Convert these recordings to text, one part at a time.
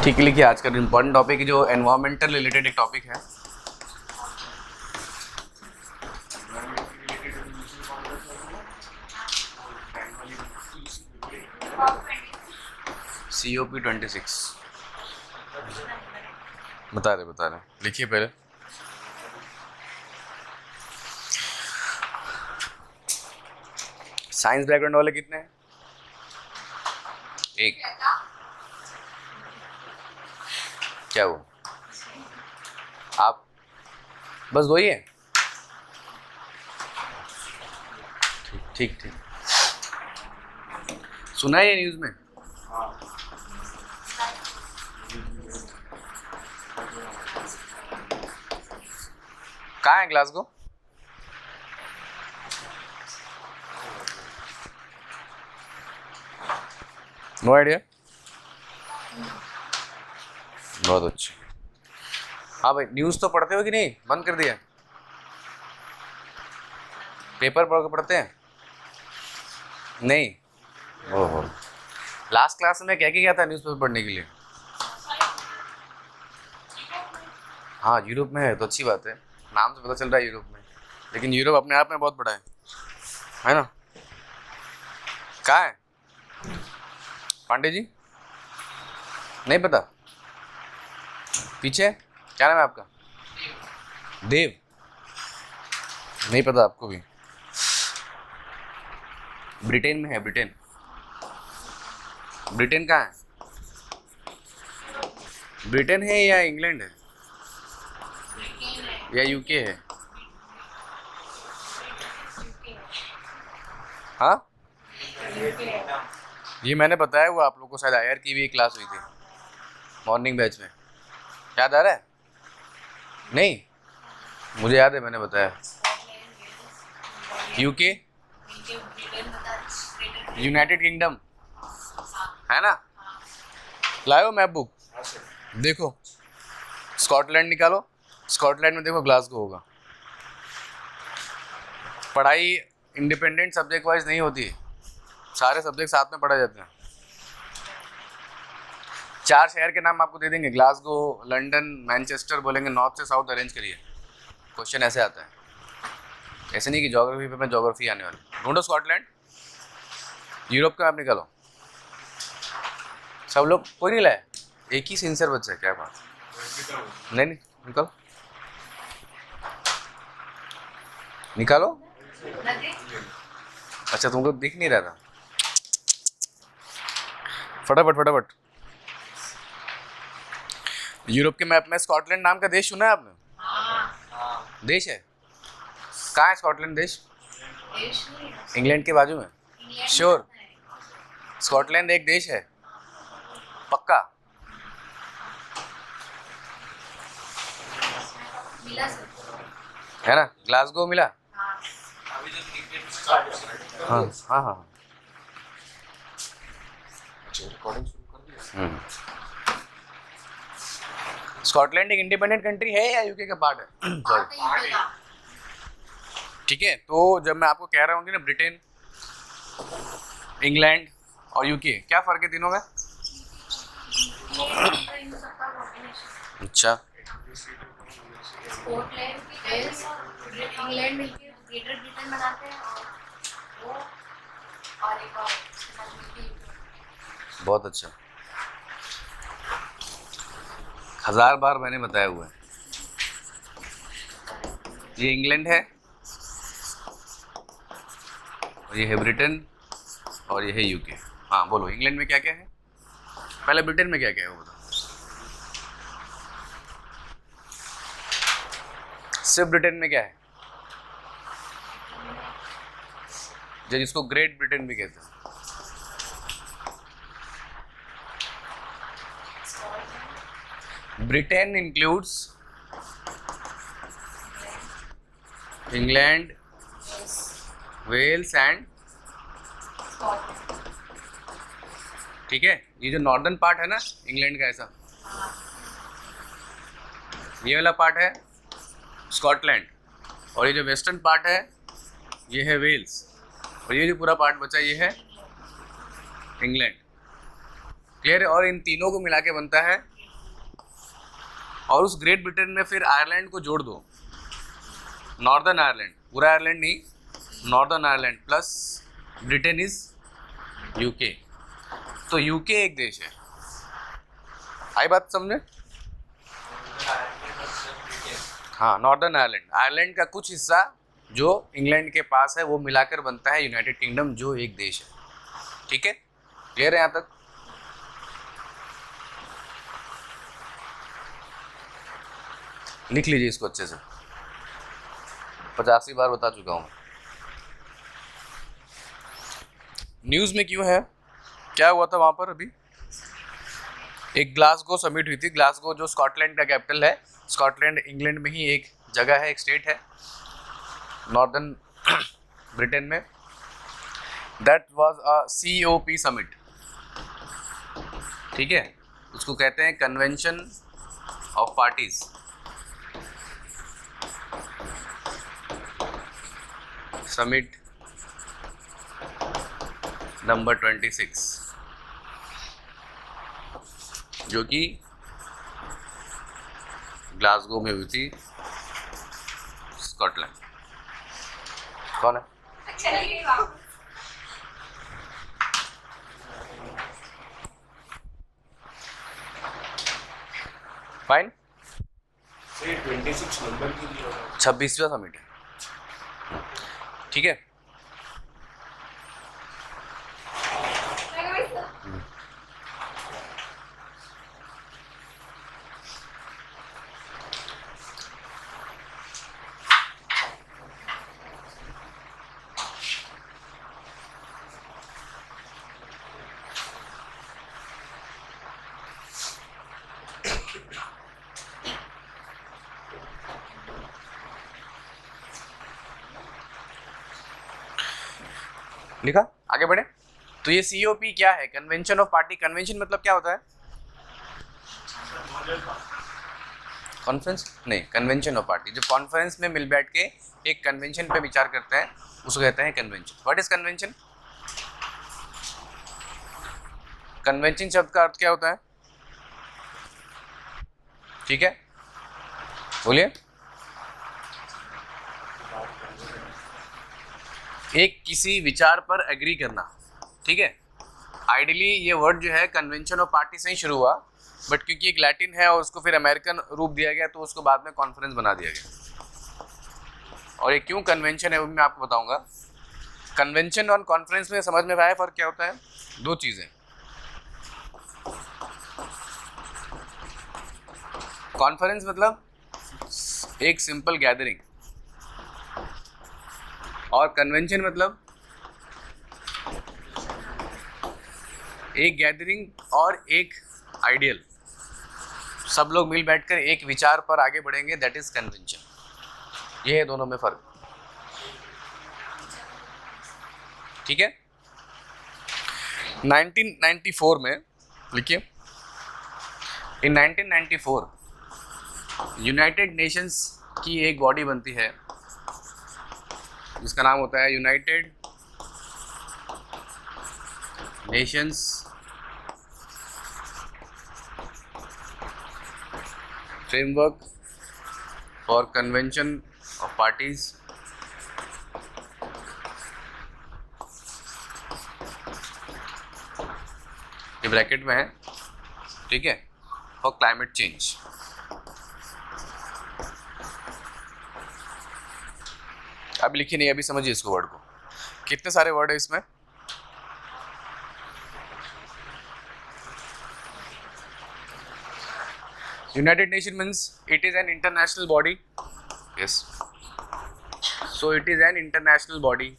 ठीक है, लिखिए आज का इम्पोर्टेंट टॉपिक जो एनवायरमेंटल रिलेटेड एक टॉपिक है। COP26 बता रहे लिखिए पहले। साइंस बैकग्राउंड वाले कितने हैं? एक। क्या वो आप बस दो ही है? ठीक ठीक। सुना है ये न्यूज़ में? कहाँ है ग्लासगो? No idea. बहुत अच्छा। हाँ भाई, न्यूज़ तो पढ़ते हो कि नहीं? बंद कर दिया? पेपर पढ़ते हैं? नहीं। ओहो, लास्ट क्लास में क्या क्या था न्यूज़पेपर पढ़ने के लिए? हाँ, यूरोप में है तो अच्छी बात है, नाम से पता चल रहा है यूरोप में, लेकिन यूरोप अपने आप में बहुत बड़ा है ना? कहाँ है पांडे जी? नहीं पता? पीछे क्या नाम है आपका? देव? नहीं पता आपको भी? ब्रिटेन में है, ब्रिटेन। ब्रिटेन कहाँ है? ब्रिटेन है या इंग्लैंड है या यूके है? हाँ, ये मैंने बताया हुआ आप लोगों को, शायद आयर की भी एक क्लास हुई थी मॉर्निंग बैच में, याद आ रहा है? नहीं, मुझे याद है मैंने बताया। यूके, यूनाइटेड किंगडम है ना? लाओ मैप बुक, देखो स्कॉटलैंड निकालो, स्कॉटलैंड में देखो ग्लासगो होगा। पढ़ाई इंडिपेंडेंट सब्जेक्ट वाइज नहीं होती है, सारे सब्जेक्ट साथ में पढ़ा जाते हैं। 4 शहर के नाम आपको दे देंगे, ग्लासगो, लंदन, मैनचेस्टर, बोलेंगे नॉर्थ से साउथ अरेंज करिए। क्वेश्चन ऐसे आता है, ऐसे नहीं कि ज्योग्राफी पे मैं ज्योग्राफी आने वाली। ढूंढो स्कॉटलैंड, यूरोप का मैप निकालो। सब लोग कोई नहीं लाए, एक ही सिंसियर बच्चा है, क्या बात? नहीं निकालो, निकालो। अच्छा, तुमको दिख नहीं रहा था? फटाफट। यूरोप के मैप में स्कॉटलैंड नाम का देश सुना है आपने? देश है? कहाँ है स्कॉटलैंड देश? इंग्लैंड के बाजू में? श्योर? स्कॉटलैंड एक देश है पक्का? है ना? ग्लासगो मिला? हाँ। स्कॉटलैंड एक इंडिपेंडेंट कंट्री है या यूके का पार्ट है? ठीक है, तो जब मैं आपको कह रहा हूँ कि ना ब्रिटेन, इंग्लैंड और यूके, क्या फर्क है तीनों में? अच्छा, इंग्लैंड मिलके ग्रेटर ब्रिटेन बनाते हैं और एक और बहुत अच्छा। 1000 बार मैंने बताया हुआ है, ये इंग्लैंड है और ये है ब्रिटेन और ये है यूके। हाँ बोलो, इंग्लैंड में क्या क्या है? पहले ब्रिटेन में क्या क्या है वो बताओ। सिर्फ ब्रिटेन में क्या है जो जिसको ग्रेट ब्रिटेन भी कहते हैं? Britain includes England, Wales and, ठीक है? ये जो नॉर्दर्न पार्ट है ना इंग्लैंड का, ऐसा ये वाला पार्ट है स्कॉटलैंड, और ये जो वेस्टर्न पार्ट है ये है वेल्स, और ये जो पूरा पार्ट बचा ये है इंग्लैंड। क्लियर है? और इन तीनों को मिला के बनता है और उस ग्रेट ब्रिटेन में फिर आयरलैंड को जोड़ दो, नॉर्दर्न आयरलैंड, पूरा आयरलैंड नहीं, northern Ireland plus Britain is UK, तो यूके एक देश है। आई बात समझे? हाँ, नॉर्दर्न आयरलैंड, आयरलैंड का कुछ हिस्सा जो इंग्लैंड के पास है वो मिलाकर बनता है यूनाइटेड किंगडम, जो एक देश है। ठीक है, क्लियर है यहाँ तक? लिख लीजिए इसको अच्छे से, 85 बार बता चुका हूँ। न्यूज़ में क्यों है, क्या हुआ था वहाँ पर? अभी एक ग्लासगो समिट हुई थी। ग्लासगो जो स्कॉटलैंड का कैपिटल है, स्कॉटलैंड इंग्लैंड में ही एक जगह है, एक स्टेट है नॉर्दर्न ब्रिटेन में। That was a COP summit, ठीक है, उसको कहते हैं convention of parties. Summit number 26, जो कि ग्लासगो में हुई थी, स्कॉटलैंड। कौन है? फाइन, 26 नंबर की 26वां समिट है, ठीक है। लिखा, आगे बढ़े। तो ये COP क्या है? Convention of party. कन्वेंशन मतलब क्या होता है? कॉन्फ्रेंस नहीं, कन्वेंशन ऑफ पार्टी। जो कॉन्फ्रेंस में मिल बैठ के एक कन्वेंशन पे विचार करते हैं उसको कहते हैं convention. What is convention? Convention शब्द का अर्थ क्या होता है? ठीक है, बोलिए। एक किसी विचार पर एग्री करना, ठीक है। आइडियली ये वर्ड जो है कन्वेंशन ऑफ पार्टी से ही शुरू हुआ, बट क्योंकि एक लैटिन है और उसको फिर अमेरिकन रूप दिया गया तो उसको बाद में कॉन्फ्रेंस बना दिया गया। और ये क्यों कन्वेंशन है वो मैं आपको बताऊंगा। कन्वेंशन और कॉन्फ्रेंस में समझ में आया फर्क क्या होता है? दो चीज़ें। कॉन्फ्रेंस मतलब एक सिंपल गैदरिंग, और कन्वेंशन मतलब एक गैदरिंग और एक आइडियल, सब लोग मिल बैठकर एक विचार पर आगे बढ़ेंगे, दैट इज कन्वेंशन। ये है दोनों में फर्क, ठीक है। 1994 में लिखिए, इन 1994 यूनाइटेड नेशंस की एक बॉडी बनती है जिसका नाम होता है United Nations framework for convention of parties. ये ब्रैकेट में है, ठीक है, फॉर क्लाइमेट चेंज। अभी लिखिए नहीं, अभी समझिए इसको, वर्ड को। कितने सारे वर्ड है इसमें? United nation means it is an international body, yes, so it is an international body.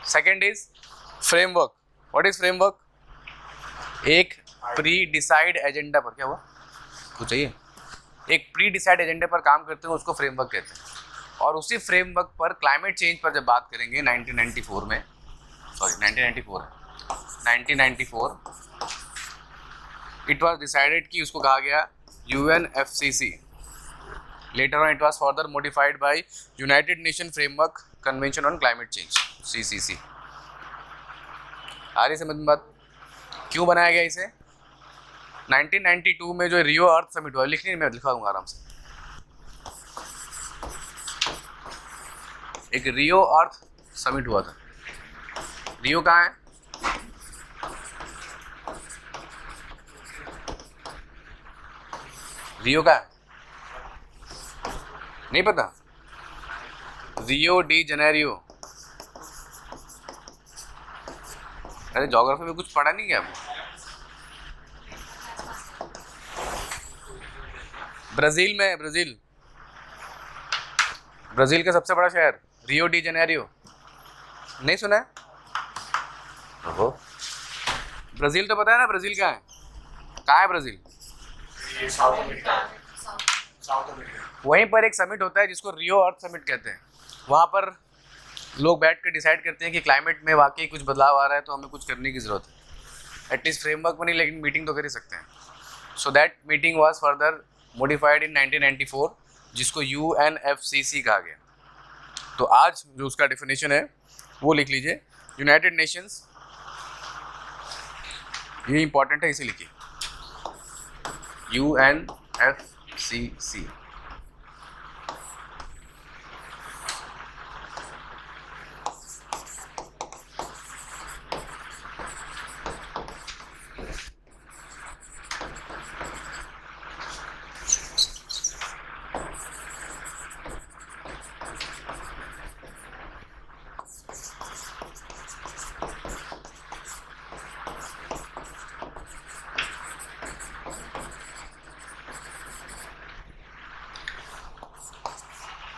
Second is framework. What is framework? एक प्री डिसाइड एजेंडा पर, क्या हुआ कुछ चाहिए, एक प्री डिसाइड एजेंडे पर काम करते हैं उसको फ्रेमवर्क कहते हैं। और उसी फ्रेमवर्क पर क्लाइमेट चेंज पर जब बात करेंगे 1994 में, सॉरी 1994 है, 1994 इट वाज डिसाइडेड कि उसको कहा गया UNFCC। Later on it was further modified by United nation framework convention on climate change, CCC। आ रही समझ में बात? क्यों बनाया गया इसे? 1992 में जो रियो अर्थ समिट हुआ, लिखनी मैं लिखा दूंगा आराम से, एक रियो अर्थ समिट हुआ था। रियो कहाँ है? रियो का नहीं पता? Rio de Janeiro. अरे ज्योग्राफी में कुछ पढ़ा नहीं क्या आपने? ब्राजील में है, ब्राजील। ब्राजील का सबसे बड़ा शहर रियो डी जनेरियो, नहीं सुना है? ओहो, ब्राजील तो पता है ना, ब्राजील कहाँ है? कहाँ है ब्राजील? South America. वहीं पर एक समिट होता है जिसको रियो अर्थ समिट कहते हैं। वहाँ पर लोग बैठ कर डिसाइड करते हैं कि क्लाइमेट में वाकई कुछ बदलाव आ रहा है तो हमें कुछ करने की ज़रूरत है। एटलीस्ट फ्रेमवर्क में नहीं, लेकिन मीटिंग तो कर ही सकते हैं। So that meeting was further modified इन 1994, जिसको UNFCC कहा गया। तो आज जो उसका डेफिनेशन है वो लिख लीजिए, यूनाइटेड नेशंस, ये इंपॉर्टेंट है, इसे लिखिए, UNFCC।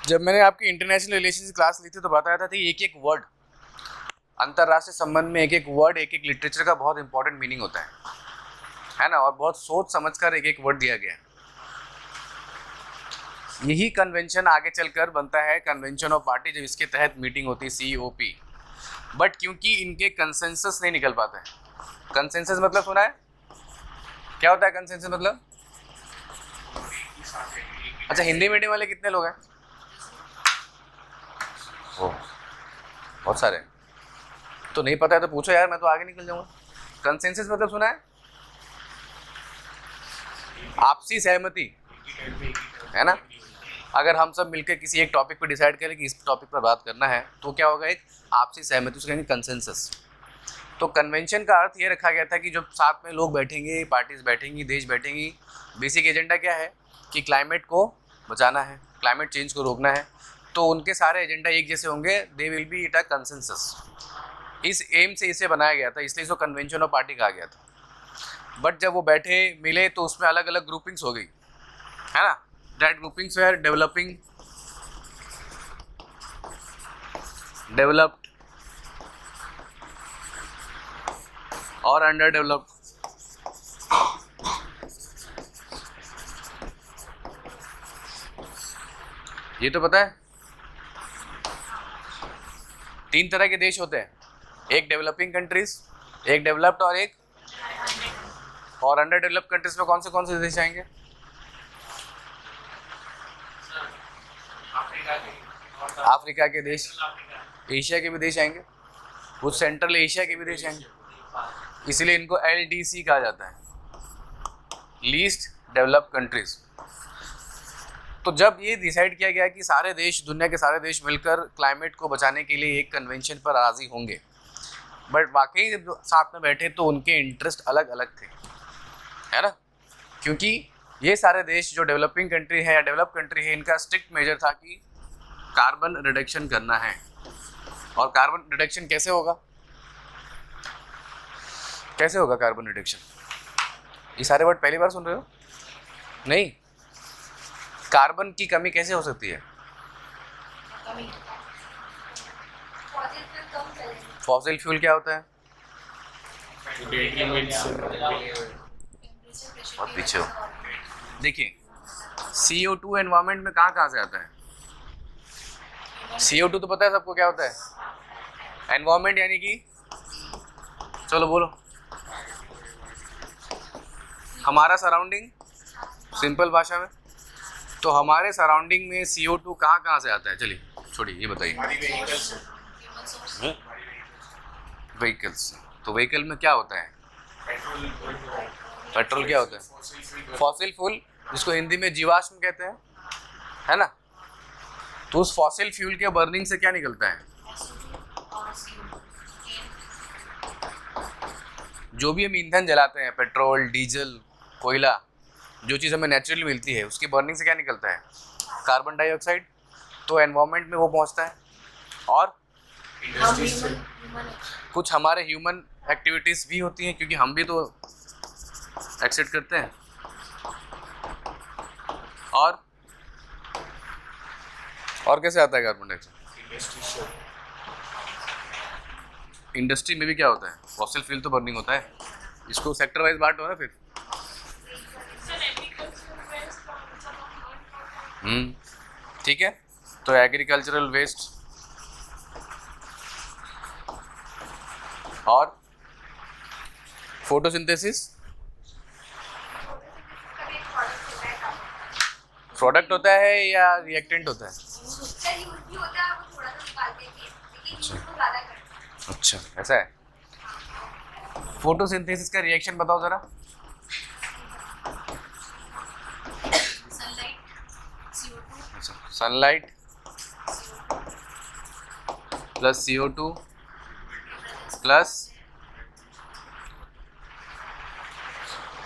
जब मैंने आपकी इंटरनेशनल रिलेशंस क्लास ली थी तो बताया था कि एक एक वर्ड, अंतर्राष्ट्रीय संबंध में एक एक वर्ड, एक एक लिटरेचर का बहुत इंपॉर्टेंट मीनिंग होता है ना, और बहुत सोच समझकर एक एक वर्ड दिया गया है। यही कन्वेंशन आगे चलकर बनता है कन्वेंशन ऑफ पार्टी, जब इसके तहत मीटिंग होती है COP। बट क्योंकि इनके कंसेंसस नहीं निकल पाता है। कंसेंसस मतलब सुना है? क्या होता है कंसेंसस मतलब? अच्छा, हिंदी मीडियम वाले कितने लोग हैं? बहुत सारे। तो नहीं पता है तो पूछो यार, मैं तो आगे निकल जाऊंगा। कंसेंसस मतलब सुना है? आपसी सहमति, है ना? अगर हम सब मिलकर किसी एक टॉपिक पर डिसाइड करें कि इस टॉपिक पर बात करना है तो क्या होगा? एक आपसी सहमति, उसको कहेंगे कंसेंसस। तो कन्वेंशन का अर्थ ये रखा गया था कि जब साथ में लोग बैठेंगे, पार्टीज बैठेंगी, देश बैठेंगी, बेसिक एजेंडा क्या है कि क्लाइमेट को बचाना है, क्लाइमेट चेंज को रोकना है, तो उनके सारे एजेंडा एक जैसे होंगे, they will be it a consensus. इस एम से इसे बनाया गया था, इसलिए इसको कन्वेंशन ऑफ पार्टी कहा गया था। बट जब वो बैठे मिले तो उसमें अलग अलग ग्रुपिंग्स हो गई, है ना? That groupings were developing, developed और अंडर डेवलप्ड। ये तो पता है? 3 तरह के देश होते हैं, एक डेवलपिंग कंट्रीज, एक डेवलप्ड और अंडर डेवलप्ड कंट्रीज में कौन से देश आएंगे? अफ्रीका के देश, एशिया के भी देश आएंगे, कुछ सेंट्रल एशिया के भी देश आएंगे। इसलिए इनको LDC कहा जाता है, लीस्ट डेवलप्ड कंट्रीज। तो जब ये डिसाइड किया गया कि सारे देश, दुनिया के सारे देश मिलकर क्लाइमेट को बचाने के लिए एक कन्वेंशन पर राजी होंगे, बट वाकई जब साथ में बैठे तो उनके इंटरेस्ट अलग अलग थे, है ना? क्योंकि ये सारे देश जो डेवलपिंग कंट्री है या डेवलप कंट्री है, इनका स्ट्रिक्ट मेजर था कि कार्बन रिडक्शन करना है। और कार्बन रिडक्शन कैसे होगा? कैसे होगा कार्बन रिडक्शन? ये सारे वर्ड पहली बार सुन रहे हो? नहीं। कार्बन की कमी कैसे हो सकती है? फॉसिल फ्यूल क्या होता है? बहुत पीछे हो। देखिए, CO2 एनवायरनमेंट में कहाँ से आता है? CO2 तो पता है सबको क्या होता है? एनवायरनमेंट यानी कि, चलो बोलो, हमारा सराउंडिंग, सिंपल भाषा में। तो हमारे सराउंडिंग में CO2 कहाँ से आता है? चलिए छोड़िए, ये बताइए। व्हीकल्स। तो व्हीकल में क्या होता है? पेट्रोल क्या होता है? फॉसिल फ्यूल, जिसको हिंदी में जीवाश्म कहते हैं, है ना? तो उस फॉसिल फ्यूल के बर्निंग से क्या निकलता है? जो भी हम ईंधन जलाते हैं, पेट्रोल, डीजल, कोयला, जो चीज़ हमें नेचुरली मिलती है, उसकी बर्निंग से क्या निकलता है? Carbon dioxide. तो एनवायरनमेंट में वो पहुंचता है, और कुछ हमारे ह्यूमन एक्टिविटीज़ भी होती हैं, क्योंकि हम भी तो एक्सेप्ट करते हैं। और कैसे आता है कार्बन डाइऑक्साइड? इंडस्ट्री में भी क्या होता है? फॉसिल फ्यूल तो बर्निंग होता है। इसको सेक्टर वाइज बांटो ना फिर। ठीक है, तो एग्रीकल्चरल वेस्ट और फोटोसिंथेसिस प्रोडक्ट होता है या रिएक्टेंट होता है? अच्छा, ऐसा है। फोटोसिंथेसिस का रिएक्शन बताओ जरा। सनलाइट प्लस CO2 प्लस,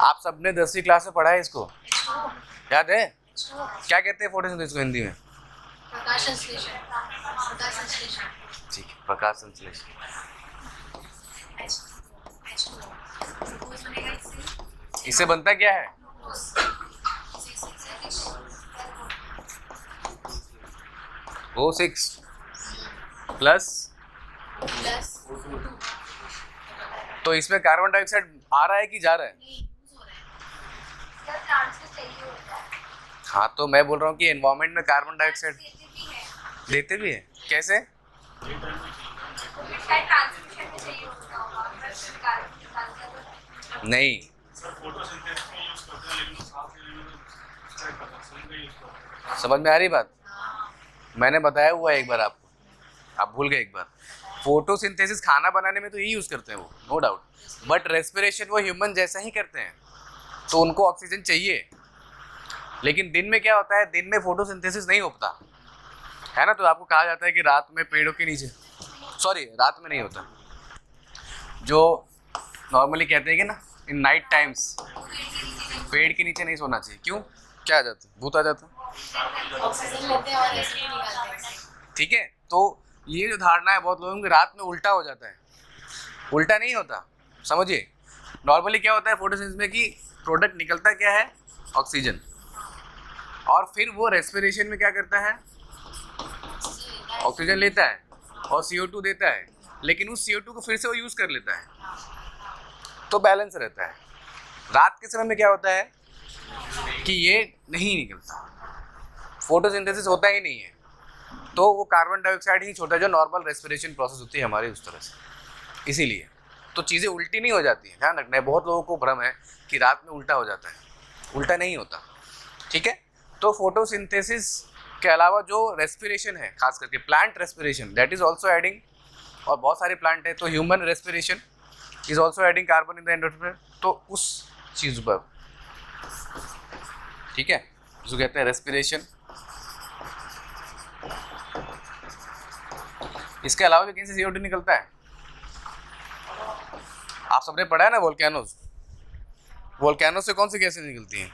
आप सबने 10वीं क्लास में पढ़ा है इसको, याद है? क्या कहते हैं फोटोसिंथेसिस को हिंदी में? प्रकाश संश्लेषण। ठीक है, प्रकाश संश्लेषण। इससे बनता क्या है? O6 प्लस, तो इसमें कार्बन डाइऑक्साइड आ रहा है कि जा रहा है? हाँ, तो मैं बोल रहा हूँ कि एनवायरनमेंट में कार्बन डाइऑक्साइड देते भी है। कैसे? नहीं, समझ में आ रही बात? मैंने बताया हुआ है एक बार आपको, आप भूल गए एक बार। फोटोसिंथेसिस खाना बनाने में तो यही यूज़ करते हैं वो, नो डाउट, बट रेस्पिरेशन वो ह्यूमन जैसा ही करते हैं, तो उनको ऑक्सीजन चाहिए। लेकिन दिन में क्या होता है? दिन में फोटोसिंथेसिस नहीं होता है ना, तो आपको कहा जाता है कि रात में पेड़ों के नीचे, सॉरी रात में नहीं होता, जो नॉर्मली कहते हैं कि ना इन नाइट टाइम्स पेड़ के नीचे नहीं सोना चाहिए। क्यों? क्या आ जाता है? भूत आ जाता है। ठीक है, तो ये जो धारणा है बहुत लोगों की, रात में उल्टा हो जाता है। उल्टा नहीं होता, समझिए। नॉर्मली क्या होता है फोटोसिंथेसिस में कि प्रोडक्ट निकलता क्या है? ऑक्सीजन, और फिर वो रेस्पिरेशन में क्या करता है? ऑक्सीजन लेता है और CO2 देता है, लेकिन उस CO2 को फिर से वो यूज़ कर लेता है, तो बैलेंस रहता है। रात के समय में क्या होता है कि ये नहीं निकलता, फोटोसिंथेसिस होता ही नहीं है, तो वो कार्बन डाइऑक्साइड ही छोटा जो नॉर्मल रेस्पिरेशन प्रोसेस होती है हमारी उस तरह से। इसीलिए तो चीज़ें उल्टी नहीं हो जाती हैं, ध्यान रखना है। बहुत लोगों को भ्रम है कि रात में उल्टा हो जाता है, उल्टा नहीं होता। ठीक है, तो फोटोसिंथेसिस के अलावा जो रेस्पिरेशन है, खास करके plant respiration, that is also adding, और बहुत सारे प्लांट है, तो human respiration is also adding carbon in the atmosphere, तो उस चीज़ पर, ठीक है, जिसको कहते हैं रेस्पिरेशन। इसके अलावा भी कहीं से CO2 निकलता है। आप सबने पढ़ा है ना वोल्केनोज, वोल्केनोज से कौन सी गैसें निकलती हैं?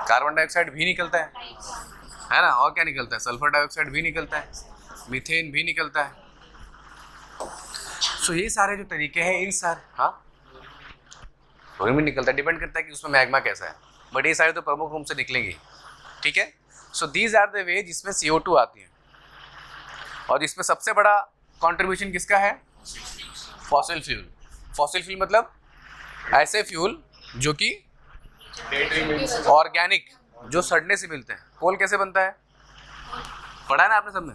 कार्बन डाइऑक्साइड भी निकलता है ना, और क्या निकलता है? सल्फर डाइऑक्साइड भी निकलता है, मीथेन भी निकलता है। सो ये सारे जो तरीके हैं, इन सारे, हाँ भी निकलता है, डिपेंड करता है कि उसमें मैग्मा कैसा है, बट ये सारे तो प्रमुख रूप से निकलेंगे। ठीक है, so these are the way जिसमें CO2 आती है, और इसमें सबसे बड़ा कंट्रीब्यूशन किसका है? Fossil fuel. फॉसिल फ्यूल मतलब ऐसे फ्यूल जो कि ऑर्गेनिक, जो सड़ने से मिलते हैं। कोल कैसे बनता है? पढ़ा है ना आपने सब में?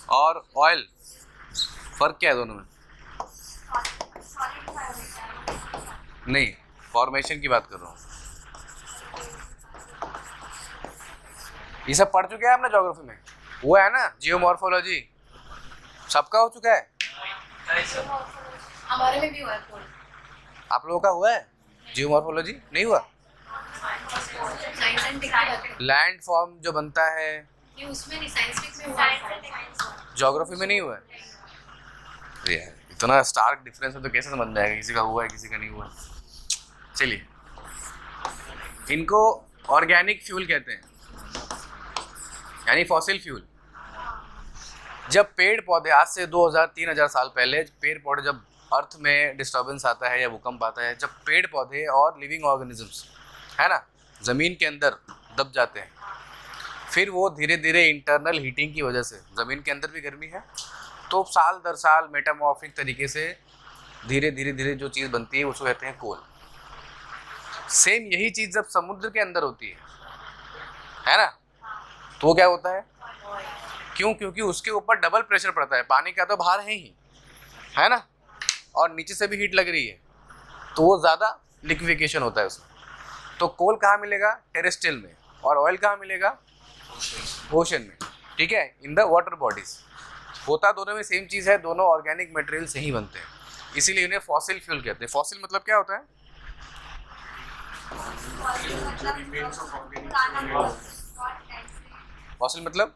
और ऑयल, फर्क क्या है दोनों में? नहीं, फॉर्मेशन की बात कर रहा हूँ। ये सब पढ़ चुके हैं आपने ज्योग्राफी में, वो है ना जियोमॉर्फोलॉजी, सबका हो चुका है। हमारे में भी हुआ है कोल। आप लोगों का हुआ है जियोमॉर्फोलॉजी? नहीं हुआ? Science and tech land form जो बनता है नहीं, उसमें नहीं, साइंस टेक में हुआ है। ज्योग्राफी में नहीं हुआ है? अरे यार, इतना स्टार्क डिफरेंस है तो कैसे समझ में आएगा किसी का हुआ है किसी का नहीं हुआ है। चलिए, इनको ऑर्गेनिक फ्यूल कहते हैं, यानी फॉसिल फ्यूल। जब पेड़ पौधे, आज से 2000-3000 साल पहले पेड़ पौधे, जब अर्थ में डिस्टर्बेंस आता है या भूकंप आता है, जब पेड़ पौधे और लिविंग ऑर्गेनिजम्स है ना ज़मीन के अंदर दब जाते हैं, फिर वो धीरे धीरे इंटरनल हीटिंग की वजह से, ज़मीन के अंदर भी गर्मी है तो साल दर साल मेटामॉर्फिक तरीके से धीरे धीरे धीरे जो चीज़ बनती है उसको कहते हैं कोल। सेम यही चीज़ जब समुद्र के अंदर होती है ना, तो वो क्या होता है? क्यों? क्योंकि उसके ऊपर डबल प्रेशर पड़ता है, पानी का तो बाहर है ना, और नीचे से भी हीट लग रही है, तो वो ज़्यादा लिक्विफिकेशन होता है उसमें। तो कोल कहाँ मिलेगा? टेरेस्ट्रियल में। और ऑयल कहाँ मिलेगा? ओशन में। ठीक है, इन द वाटर बॉडीज। होता दोनों में सेम चीज़ है, दोनों ऑर्गेनिक मटेरियल से ही बनते हैं, इसीलिए इन्हें फॉसिल फ्यूल कहते हैं। फॉसिल मतलब क्या होता है? फॉसिल मतलब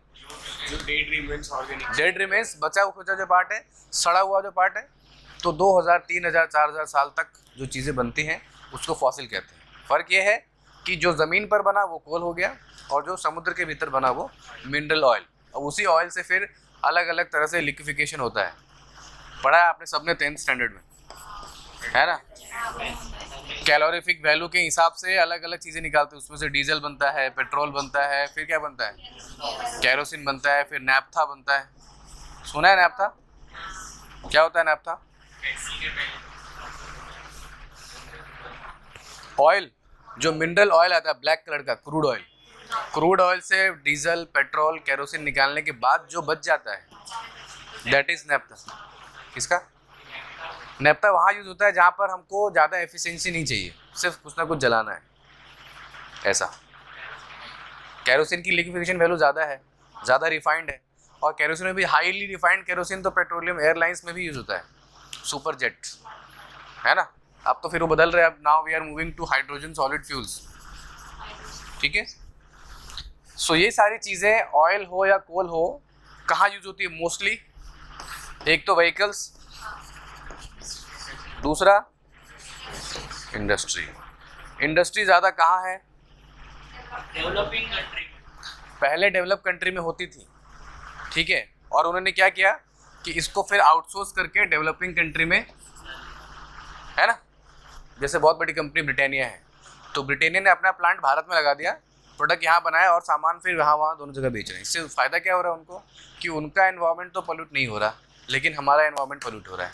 जो dead remains organic, dead remains, बचा खुचा जो पार्ट है, सड़ा हुआ जो पार्ट है। तो 2000, 3000, 4000 साल तक जो चीज़ें बनती हैं उसको फॉसिल कहते हैं। फ़र्क ये है कि जो ज़मीन पर बना वो कोल हो गया, और जो समुद्र के भीतर बना वो मिनरल ऑयल। और उसी ऑयल से फिर अलग अलग तरह से लिक्विफिकेशन होता है। पढ़ा है आपने सबने 10th स्टैंडर्ड में, है ना? कैलोरीफिक वैल्यू के हिसाब से अलग अलग चीज़ें निकालते हैं, उसमें से डीजल बनता है, पेट्रोल बनता है, फिर क्या बनता है? कैरोसिन बनता है, फिर नैप्था बनता है। सुना है नैप्था? क्या होता है नैप्था? ऑयल, जो मिनरल ऑयल आता है ब्लैक कलर का, क्रूड ऑयल। क्रूड ऑयल से डीजल, पेट्रोल, कैरोसिन निकालने के बाद जो बच जाता है, दैट इज नैप्था। किसका? नैप्था वहाँ यूज़ होता है जहाँ पर हमको ज़्यादा एफिशिएंसी नहीं चाहिए, सिर्फ कुछ ना कुछ जलाना है, ऐसा। कैरोसिन की लिक्विफिकेशन वैल्यू ज़्यादा है, ज़्यादा रिफाइंड है, और कैरोसिन में भी हाईली रिफाइंड कैरोसिन तो पेट्रोलियम एयरलाइंस में भी यूज़ होता है, सुपर जेट, है ना? अब तो फिर वो बदल रहे हैं, अब now we are moving to hydrogen solid fuels. ठीक है, सो ये सारी चीज़ें, ऑयल हो या कोल हो, कहाँ यूज होती है मोस्टली? एक तो व्हीकल्स, दूसरा इंडस्ट्री। इंडस्ट्री ज़्यादा कहाँ है? Developing country. पहले डेवलप कंट्री में होती थी, ठीक है, और उन्होंने क्या किया कि इसको फिर आउटसोर्स करके डेवलपिंग कंट्री में, है ना, जैसे बहुत बड़ी कंपनी ब्रिटानिया है, तो ब्रिटानिया ने अपना प्लांट भारत में लगा दिया, प्रोडक्ट यहाँ बनाया और सामान फिर वहाँ दोनों जगह बेच रहे हैं। इससे फ़ायदा क्या हो रहा है उनको कि उनका एनवायरनमेंट तो पोल्यूट नहीं हो रहा, लेकिन हमारा एनवायरनमेंट पोल्यूट हो रहा है।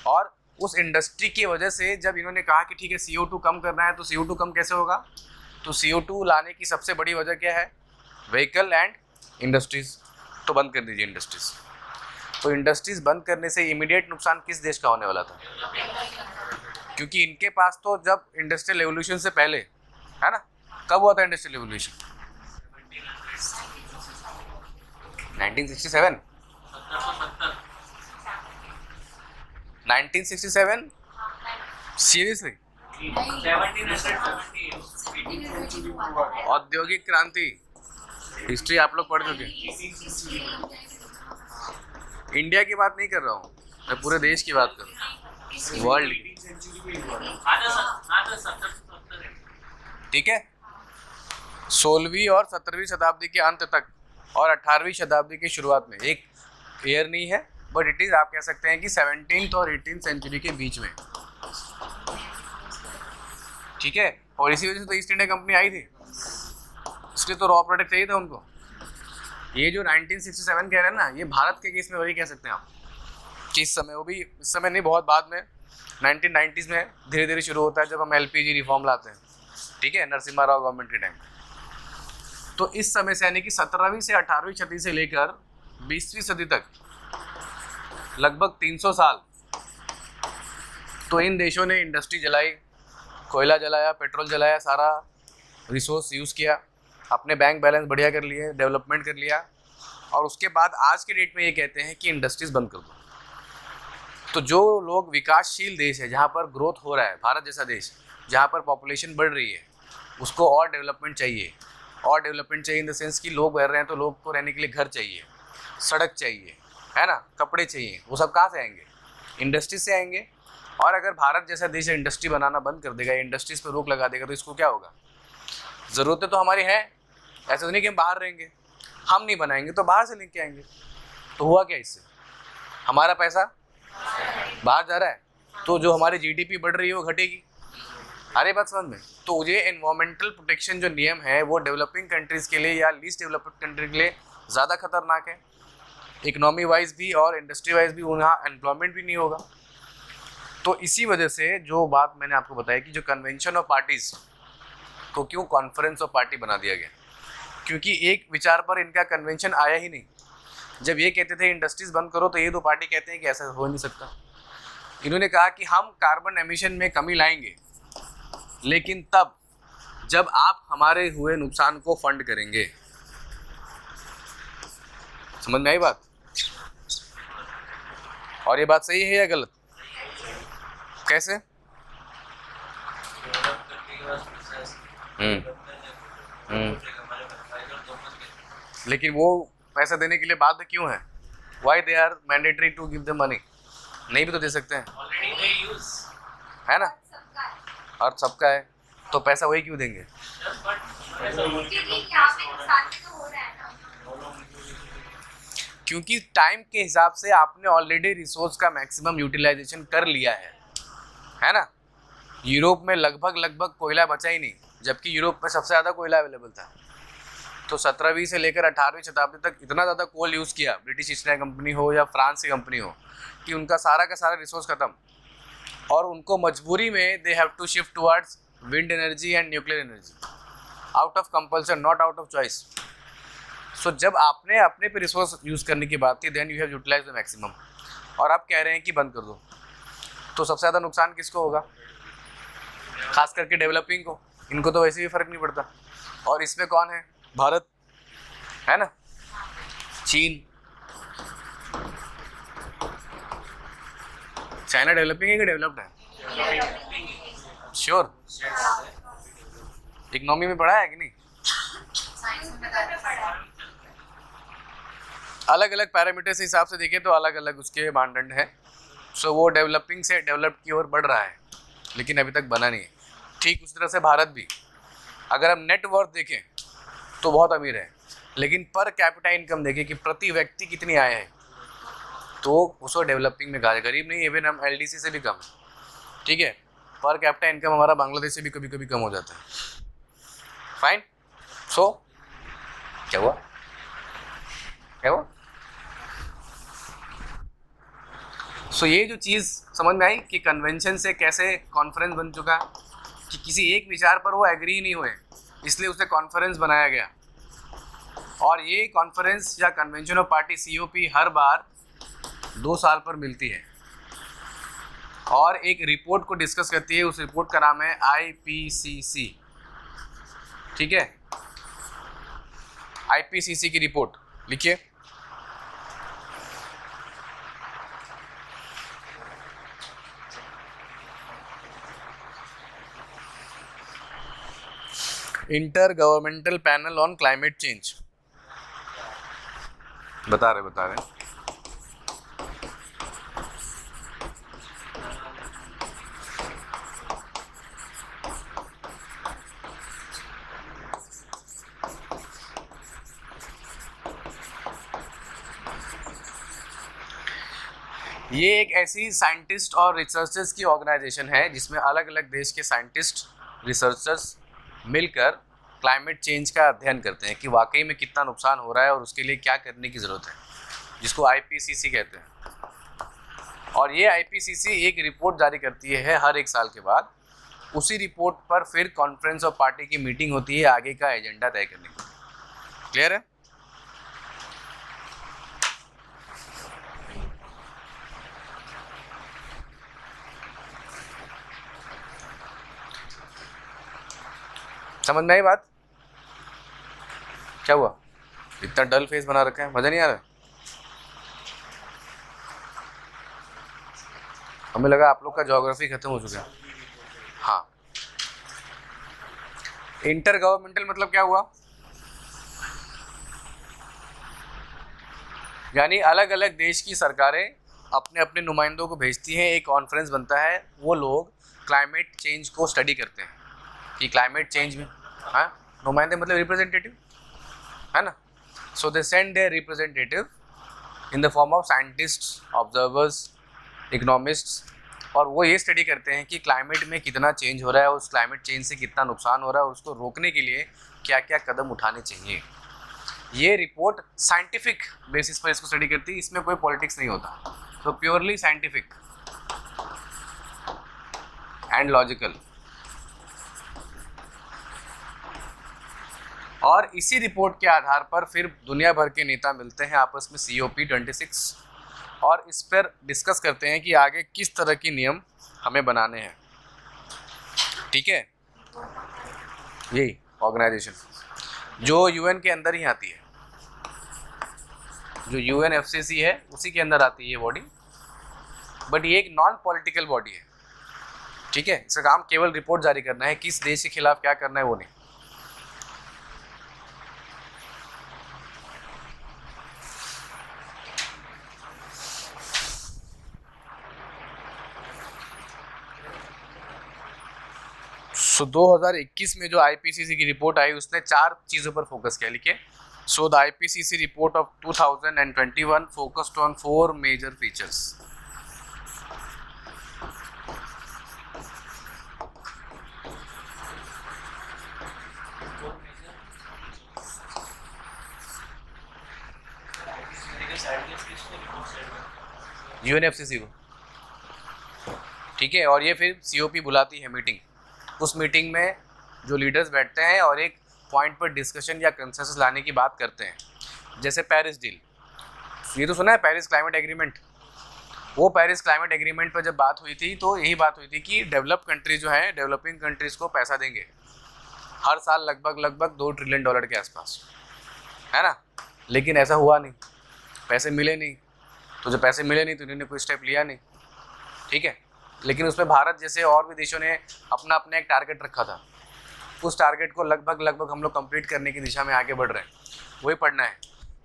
और उस इंडस्ट्री की वजह से जब इन्होंने कहा कि ठीक है CO2 कम करना है, तो CO2 कम कैसे होगा? तो CO2 लाने की सबसे बड़ी वजह क्या है? Vehicle and industries. तो बंद कर दीजिए इंडस्ट्रीज़। तो इंडस्ट्रीज़ बंद करने से इमीडिएट नुकसान किस देश का होने वाला था? क्योंकि इनके पास तो जब इंडस्ट्रियल रेवोल्यूशन से पहले, है ना, कब हुआ था इंडस्ट्रियल रेवोल्यूशन? 1967। 1967? सीरियसली? औद्योगिक क्रांति, हिस्ट्री आप लोग पढ़ चुके। इंडिया की बात नहीं कर रहा हूँ मैं, पूरे देश की बात कर रहा हूँ, वर्ल्ड की। ठीक है, 16वीं और 17वीं शताब्दी के अंत तक और 18वीं शताब्दी की शुरुआत में, एक ईयर नहीं है बट इट इज़, आप कह सकते हैं कि 17th और 18th सेंचुरी के बीच में। ठीक है, और इसी वजह से तो ईस्ट इंडिया कंपनी आई थी, इसलिए तो रॉ प्रोडक्ट चाहिए था उनको। ये जो 1967 कह रहे हैं ना, ये भारत के केस में वही कह सकते हैं आप कि इस समय, वो भी इस समय नहीं, बहुत बाद में 1990s में धीरे धीरे शुरू होता है, जब हम LPG रिफॉर्म लाते हैं, ठीक है, नरसिम्हा राव गवर्नमेंट के टाइम। तो इस समय से, यानी कि 17वीं से 18वीं सदी से लेकर 20वीं सदी तक, लगभग 300 साल, तो इन देशों ने इंडस्ट्री जलाई, कोयला जलाया, पेट्रोल जलाया, सारा रिसोर्स यूज़ किया, अपने बैंक बैलेंस बढ़िया कर लिए, डेवलपमेंट कर लिया, और उसके बाद आज के डेट में ये कहते हैं कि इंडस्ट्रीज़ बंद कर दो। तो जो लोग विकासशील देश है, जहाँ पर ग्रोथ हो रहा है, भारत जैसा देश जहाँ पर पॉपुलेशन बढ़ रही है, उसको और डेवलपमेंट चाहिए। और डेवलपमेंट चाहिए इन द सेंस कि लोग बढ़ रहे हैं तो लोग को रहने के लिए घर चाहिए, सड़क चाहिए, है ना, कपड़े चाहिए। वो सब कहाँ से आएंगे? इंडस्ट्री से आएंगे। और अगर भारत जैसा देश इंडस्ट्री बनाना बंद कर देगा, इंडस्ट्रीज पर रोक लगा देगा, तो इसको क्या होगा? ज़रूरतें तो हमारी हैं, ऐसा तो नहीं कि हम बाहर रहेंगे, हम नहीं बनाएंगे तो बाहर से लेके आएंगे। तो हुआ क्या इससे? हमारा पैसा बाहर जा रहा है, तो जो हमारी जीडीपी बढ़ रही है वो घटेगी। अरे बात समझ में? तो ये एनवायरमेंटल प्रोटेक्शन जो नियम है वो डेवलपिंग कंट्रीज़ के लिए या लीस्ट डेवलप्ड कंट्री के लिए ज़्यादा खतरनाक है। इकोनॉमी वाइज भी और इंडस्ट्री वाइज भी, वहाँ एम्प्लॉयमेंट भी नहीं होगा। तो इसी वजह से जो बात मैंने आपको बताया कि जो कन्वेंशन ऑफ पार्टीज़ को क्यों कॉन्फ्रेंस ऑफ पार्टी बना दिया गया, क्योंकि एक विचार पर इनका कन्वेंशन आया ही नहीं। जब ये कहते थे इंडस्ट्रीज़ बंद करो, तो ये दो पार्टी कहते हैं कि ऐसा हो नहीं सकता। इन्होंने कहा कि हम कार्बन एमिशन में कमी लाएंगे, लेकिन तब जब आप हमारे हुए नुकसान को फंड करेंगे। समझ में आई बात? और ये बात सही है या गलत? कैसे? लेकिन वो पैसा देने के लिए बाध्य क्यों है? Why they are mandatory to give the money? नहीं भी तो दे सकते हैं, Already they use. है ना? और सबका है तो पैसा वही क्यों देंगे? Yes, but क्योंकि टाइम के हिसाब से आपने ऑलरेडी रिसोर्स का मैक्सिमम यूटिलाइजेशन कर लिया है ना? यूरोप में लगभग कोयला बचा ही नहीं, जबकि यूरोप में सबसे ज़्यादा कोयला अवेलेबल था। तो 17वीं से लेकर 18वीं शताब्दी तक इतना ज़्यादा कोल यूज़ किया, ब्रिटिश ईस्ट इंडिया कंपनी हो या फ्रांस की कंपनी हो, कि उनका सारा का सारा रिसोर्स खत्म, और उनको मजबूरी में they have to shift towards wind energy and nuclear energy, out of compulsion, not out of choice. So जब आपने अपने पे रिसोर्स यूज़ करने की बात थी, then you have utilize the maximum, और आप कह रहे हैं कि बंद कर दो, तो सबसे ज़्यादा नुकसान किसको होगा? खास करके डेवलपिंग को। इनको तो वैसे भी फ़र्क नहीं पड़ता। और इसमें कौन है? भारत है ना, चीन, चाइना डेवलपिंग है कि डेवलप्ड है? श्योर? इकोनॉमी में पढ़ा है कि नहीं? अलग अलग पैरामीटर्स के हिसाब से देखें तो अलग अलग उसके मानदंड हैं। सो वो डेवलपिंग से डेवलप्ड की ओर बढ़ रहा है, लेकिन अभी तक बना नहीं है। ठीक उस तरह से भारत भी, अगर हम नेट वर्थ देखें तो बहुत अमीर है, लेकिन पर कैपिटा इनकम देखें कि प्रति व्यक्ति कितनी आय है, तो उसको डेवलपिंग में गरीब नहीं, इवन हम एलडीसी से भी कम, ठीक है। पर कैपिटा इनकम हमारा बांग्लादेश से भी कभी कभी कम हो जाता है। फाइन। सो क्या हुआ? सो ये जो चीज़ समझ में आई कि कन्वेंशन से कैसे कॉन्फ्रेंस बन चुका, कि किसी एक विचार पर वो एग्री नहीं हुए, इसलिए उसे कॉन्फ्रेंस बनाया गया। और ये कॉन्फ्रेंस या कन्वेंशन ऑफ पार्टी COP हर बार 2 साल पर मिलती है और एक रिपोर्ट को डिस्कस करती है। उस रिपोर्ट का नाम है IPCC, ठीक है। IPCC की रिपोर्ट लिखिए। Inter governmental panel on climate change. बता रहे ये एक ऐसी साइंटिस्ट और रिसर्चर्स की ऑर्गेनाइजेशन है जिसमें अलग अलग देश के साइंटिस्ट, रिसर्चर्स मिलकर क्लाइमेट चेंज का अध्ययन करते हैं कि वाकई में कितना नुकसान हो रहा है और उसके लिए क्या करने की ज़रूरत है, जिसको IPCC कहते हैं। और ये IPCC एक रिपोर्ट जारी करती है हर 1 साल के बाद। उसी रिपोर्ट पर फिर कॉन्फ्रेंस ऑफ पार्टी की मीटिंग होती है आगे का एजेंडा तय करने के लिए। क्लियर है? समझ में आई बात? क्या हुआ? इतना डल फेस बना रखा है, मज़ा नहीं आ रहा? हमें लगा आप लोग का ज्योग्राफी खत्म हो चुका है। हाँ, इंटर गवर्नमेंटल मतलब क्या हुआ? यानी अलग अलग देश की सरकारें अपने अपने नुमाइंदों को भेजती हैं, एक कॉन्फ्रेंस बनता है, वो लोग क्लाइमेट चेंज को स्टडी करते हैं कि क्लाइमेट चेंज में, हाँ, नुमाइंदे मतलब रिप्रेजेंटेटिव, है ना। So they send their representative in the form of scientists, observers, economists, और वो ये स्टडी करते हैं कि क्लाइमेट में कितना चेंज हो रहा है, उस क्लाइमेट चेंज से कितना नुकसान हो रहा है और उसको रोकने के लिए क्या क्या कदम उठाने चाहिए। ये रिपोर्ट साइंटिफिक बेसिस पर इसको स्टडी करती है, इसमें कोई पॉलिटिक्स नहीं होता, तो प्योरली साइंटिफिक एंड लॉजिकल। और इसी रिपोर्ट के आधार पर फिर दुनिया भर के नेता मिलते हैं आपस में COP26 और इस पर डिस्कस करते हैं कि आगे किस तरह के नियम हमें बनाने हैं। ठीक है, यही ऑर्गेनाइजेशन जो UN के अंदर ही आती है, जो UNFCCC है उसी के अंदर आती है ये बॉडी, बट ये एक नॉन पॉलिटिकल बॉडी है। ठीक है, इसका काम केवल रिपोर्ट जारी करना है, किस देश के खिलाफ क्या करना है वो नहीं। सो 2021 में जो IPCC की रिपोर्ट आई उसने 4 चीज़ों पर फोकस किया, लिखिए। So the IPCC report of 2021 focused on 4 major features. UNFCCC को, ठीक है, और ये फिर COP बुलाती है मीटिंग। उस मीटिंग में जो लीडर्स बैठते हैं और एक पॉइंट पर डिस्कशन या कंसेंसस लाने की बात करते हैं, जैसे पेरिस डील। ये तो सुना है, पेरिस क्लाइमेट एग्रीमेंट। वो पेरिस क्लाइमेट एग्रीमेंट पर जब बात हुई थी तो यही बात हुई थी कि डेवलप कंट्रीज जो हैं, डेवलपिंग कंट्रीज को पैसा देंगे हर साल लगभग $2 ट्रिलियन के आसपास, है ना। लेकिन ऐसा हुआ नहीं, पैसे मिले नहीं। तो जब पैसे मिले नहीं तो इन्होंने कोई स्टेप लिया नहीं। ठीक है, लेकिन उसमें भारत जैसे और भी देशों ने अपना एक टारगेट रखा था। उस टारगेट को लगभग हम लोग कंप्लीट करने की दिशा में आगे बढ़ रहे हैं। वही पढ़ना है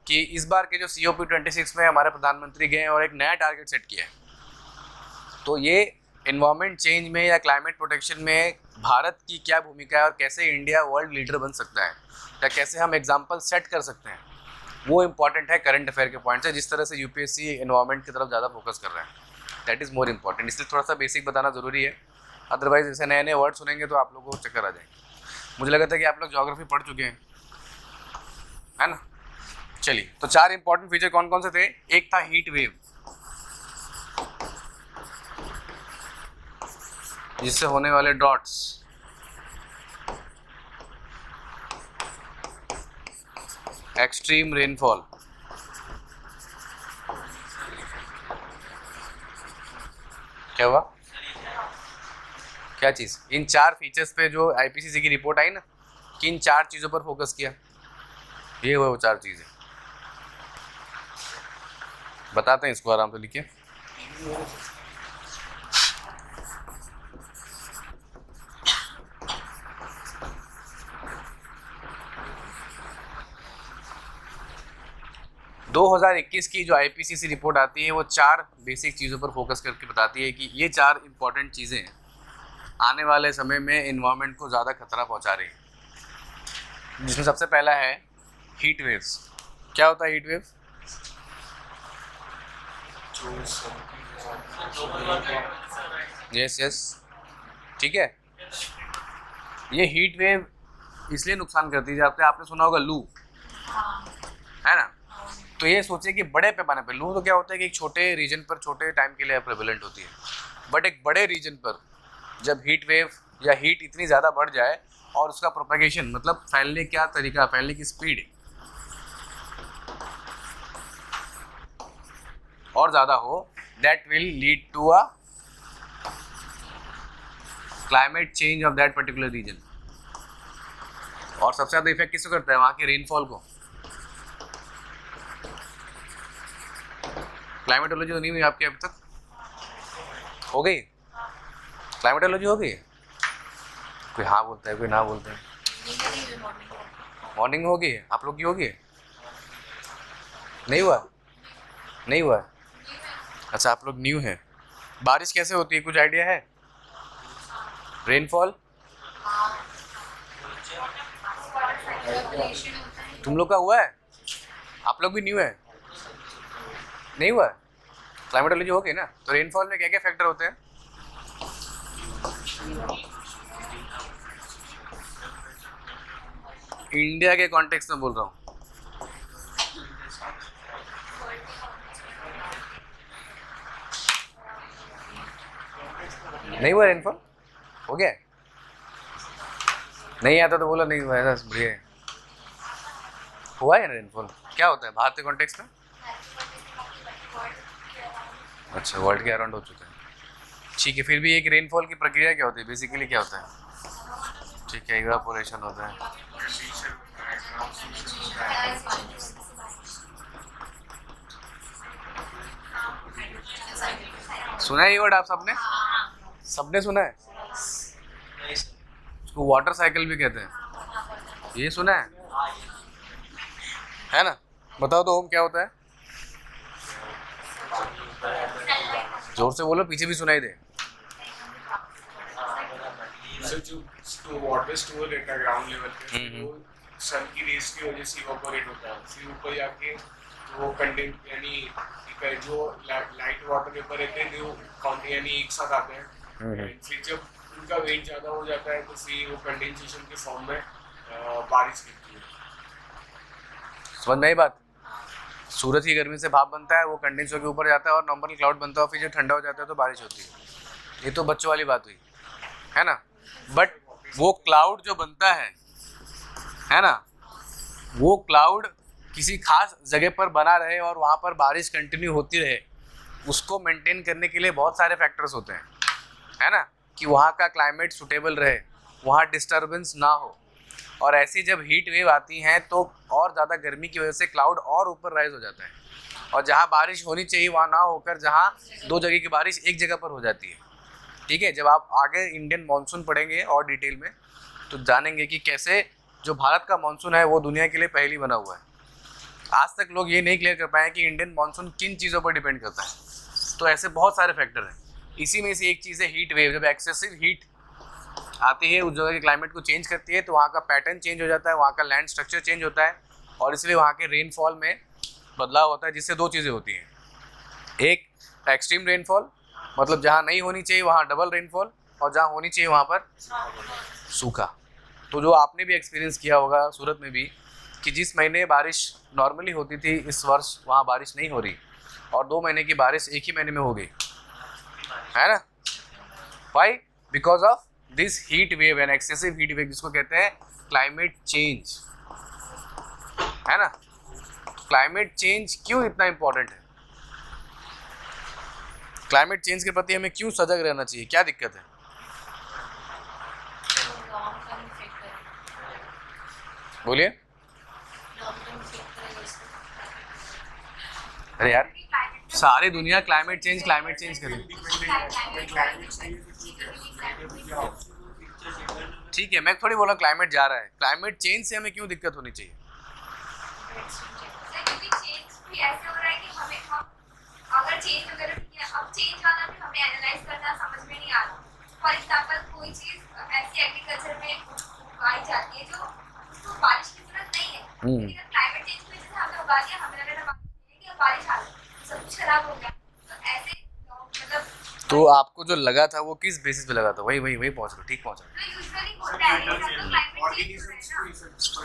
कि इस बार के जो COP26 में हमारे प्रधानमंत्री गए और एक नया टारगेट सेट किया है। तो ये एनवायरनमेंट चेंज में या क्लाइमेट प्रोटेक्शन में भारत की क्या भूमिका है और कैसे इंडिया वर्ल्ड लीडर बन सकता है या कैसे हम एग्जाम्पल सेट कर सकते हैं, वो इम्पॉर्टेंट है करंट अफेयर के पॉइंट से। जिस तरह से UPSC एनवायरनमेंट की तरफ ज़्यादा फोकस कर रहा है, दैट इज़ मोर इम्पॉर्टेंट। इसलिए थोड़ा सा बेसिक बताना ज़रूरी है, अदरवाइज ऐसे नए नए वर्ड सुनेंगे तो आप लोगों को चक्कर आ जाएंगे। मुझे लगा था कि आप लोग ज्योग्राफी पढ़ चुके हैं, है ना। चलिए, तो 4 इंपॉर्टेंट फीचर कौन कौन से थे? एक था हीट वेव, जिससे होने वाले ड्रॉट्स, एक्सट्रीम रेनफॉल, क्या हुआ, क्या चीज़? इन 4 फीचर्स पे जो IPCC की रिपोर्ट आई ना, कि इन 4 चीज़ों पर फोकस किया, ये हुआ वो 4 चीज़ें। बताते हैं इसको, आराम से लिखिए। – 2021 की जो IPCC रिपोर्ट आती है वो 4 बेसिक चीज़ों पर फोकस करके बताती है कि ये 4 इंपॉर्टेंट चीज़ें आने वाले समय में एनवायरनमेंट को ज़्यादा खतरा पहुंचा रही है। जिसमें सबसे पहला है हीट वेव्स। क्या होता है हीट वेव? यस, ठीक है। ये हीट वेव इसलिए नुकसान करती है, जब आपने सुना होगा लू, है ना। तो ये सोचिए कि बड़े पैमाने पर लू तो क्या होता है कि एक छोटे रीजन पर छोटे टाइम के लिए प्रेवलेंट होती है, बट एक बड़े रीजन पर जब हीट वेव या हीट इतनी ज़्यादा बढ़ जाए और उसका प्रोपेगेशन मतलब फैलने का तरीका, फैलने की स्पीड और ज़्यादा हो, that will lead to a climate change of that particular region. और सबसे ज़्यादा इफेक्ट किसको करता है? वहाँ के रेनफॉल को। क्लाइमेटोलॉजी तो नहीं हुई आपकी अभी तक? हो गई? क्लाइमेटोलॉजी हो गई? कोई हाँ बोलता है, कोई ना बोलता है। मॉर्निंग होगी, आप लोग की होगी? नहीं हुआ? नहीं हुआ? अच्छा, आप लोग न्यू हैं। बारिश कैसे होती है, कुछ आइडिया है? रेनफॉल तुम लोग का हुआ है? आप लोग भी न्यू है? नहीं हुआ? क्लाइमेटोलॉजी हो गई ना? तो रेनफॉल में क्या क्या फैक्टर होते हैं? इंडिया के कॉन्टेक्स्ट में बोल रहा हूँ। नहीं हुआ रेनफॉल? हो गया? नहीं आता तो बोलो नहीं हुआ, ऐसा बढ़िया है। हुआ है ना रेनफॉल? क्या होता है भारतीय कॉन्टेक्स्ट में? अच्छा, वर्ल्ड के अराउंड हो चुका है। ठीक है, फिर भी एक रेनफॉल की प्रक्रिया क्या होती है, बेसिकली क्या होता है? ठीक है, इवापोरेशन होता है। सुना है ये वर्ड आप सबने? सबने सुना है? उसको वाटर साइकिल भी कहते हैं, ये सुना है ना? बताओ तो ओम, क्या होता है? जोर से बोलो, पीछे भी सुनाई दे। जो वाटर स्टोर रहता है ग्राउंड लेवल पे, वो सन की रेस की वजह से इवापोरेट होता है, फिर ऊपर जाके वो कंडेंस यानी जो लाइट वाटर पेपर रहते हैं वो यानी एक साथ आते हैं, फिर जब उनका वेट ज़्यादा हो जाता है तो फिर वो कंडेंसेशन के फॉर्म में बारिश गिरती है। समझ में आई बात? सूरज की गर्मी से भाप बनता है, वो कंडेंस होकर ऊपर जाता है और नॉर्मल क्लाउड बनता है, फिर जब ठंडा हो जाता है तो बारिश होती है। ये तो बच्चों वाली बात हुई, है ना? बट वो क्लाउड जो बनता है ना, वो क्लाउड किसी खास जगह पर बना रहे और वहाँ पर बारिश कंटिन्यू होती रहे, उसको मेंटेन करने के लिए बहुत सारे फैक्टर्स होते हैं, है ना? कि वहाँ का क्लाइमेट सूटेबल रहे, वहाँ डिस्टर्बेंस ना हो। और ऐसी जब हीट वेव आती हैं तो और ज़्यादा गर्मी की वजह से क्लाउड और ऊपर राइज हो जाता है, और जहाँ बारिश होनी चाहिए वहाँ ना होकर जहाँ दो जगह की बारिश एक जगह पर हो जाती है। ठीक है, जब आप आगे इंडियन मानसून पढ़ेंगे और डिटेल में तो जानेंगे कि कैसे जो भारत का मानसून है वो दुनिया के लिए पहली बना हुआ है। आज तक लोग ये नहीं क्लियर कर पाए कि इंडियन मानसून किन चीज़ों पर डिपेंड करता है। तो ऐसे बहुत सारे फैक्टर हैं, इसी में से एक चीज़ है हीट वेव। जब एक्सेसिव हीट आती है उस जगह के क्लाइमेट को चेंज करती है तो वहाँ का पैटर्न चेंज हो जाता है, वहाँ का लैंड स्ट्रक्चर चेंज होता है, और इसलिए वहाँ के रेनफॉल में बदलाव होता है, जिससे दो चीज़ें होती हैं। एक एक्सट्रीम रेनफॉल, मतलब जहाँ नहीं होनी चाहिए वहाँ डबल रेनफॉल, और जहाँ होनी चाहिए वहाँ पर सूखा। तो जो आपने भी एक्सपीरियंस किया होगा सूरत में भी, कि जिस महीने बारिश नॉर्मली होती थी इस वर्ष वहाँ बारिश नहीं हो रही, और 2 महीने की बारिश एक ही महीने में हो गई, है ना? Why? Because of this heat wave and excessive heat wave, जिसको कहते हैं क्लाइमेट चेंज, है ना? क्लाइमेट चेंज क्यों इतना इम्पोर्टेंट है? क्लाइमेट चेंज के प्रति हमें क्यों सजग रहना चाहिए? क्या दिक्कत है? बोलिए। अरे यार, सारी दुनिया क्लाइमेट चेंज कर रही है। ठीक है, मैं थोड़ी बोला क्लाइमेट जा रहा है, क्लाइमेट चेंज से हमें क्यों दिक्कत होनी चाहिए? ऐसे हो रहा है कि हम अगर चेंज वगैरह किया, अब चेंज वाला भी हमें एनालाइज करना समझ में नहीं आ रहा। फॉर एग्जांपल कोई चीज ऐसी एग्रीकल्चर में उगाई जाती है जो उसको बारिश की जरूरत नहीं है, लेकिन क्लाइमेट चेंज की वजह से हमने उगा दिया, हमें लग रहा है कि बारिश आ गई, सब कुछ खराब हो गया। तो ऐसे मतलब तो आपको जो लगा था वो किस बेसिस पे लगा था? वही पहुंच रहा, ठीक पहुंच रहा। तो यूजुअली होता है ये सब तो क्लाइमेट चेंज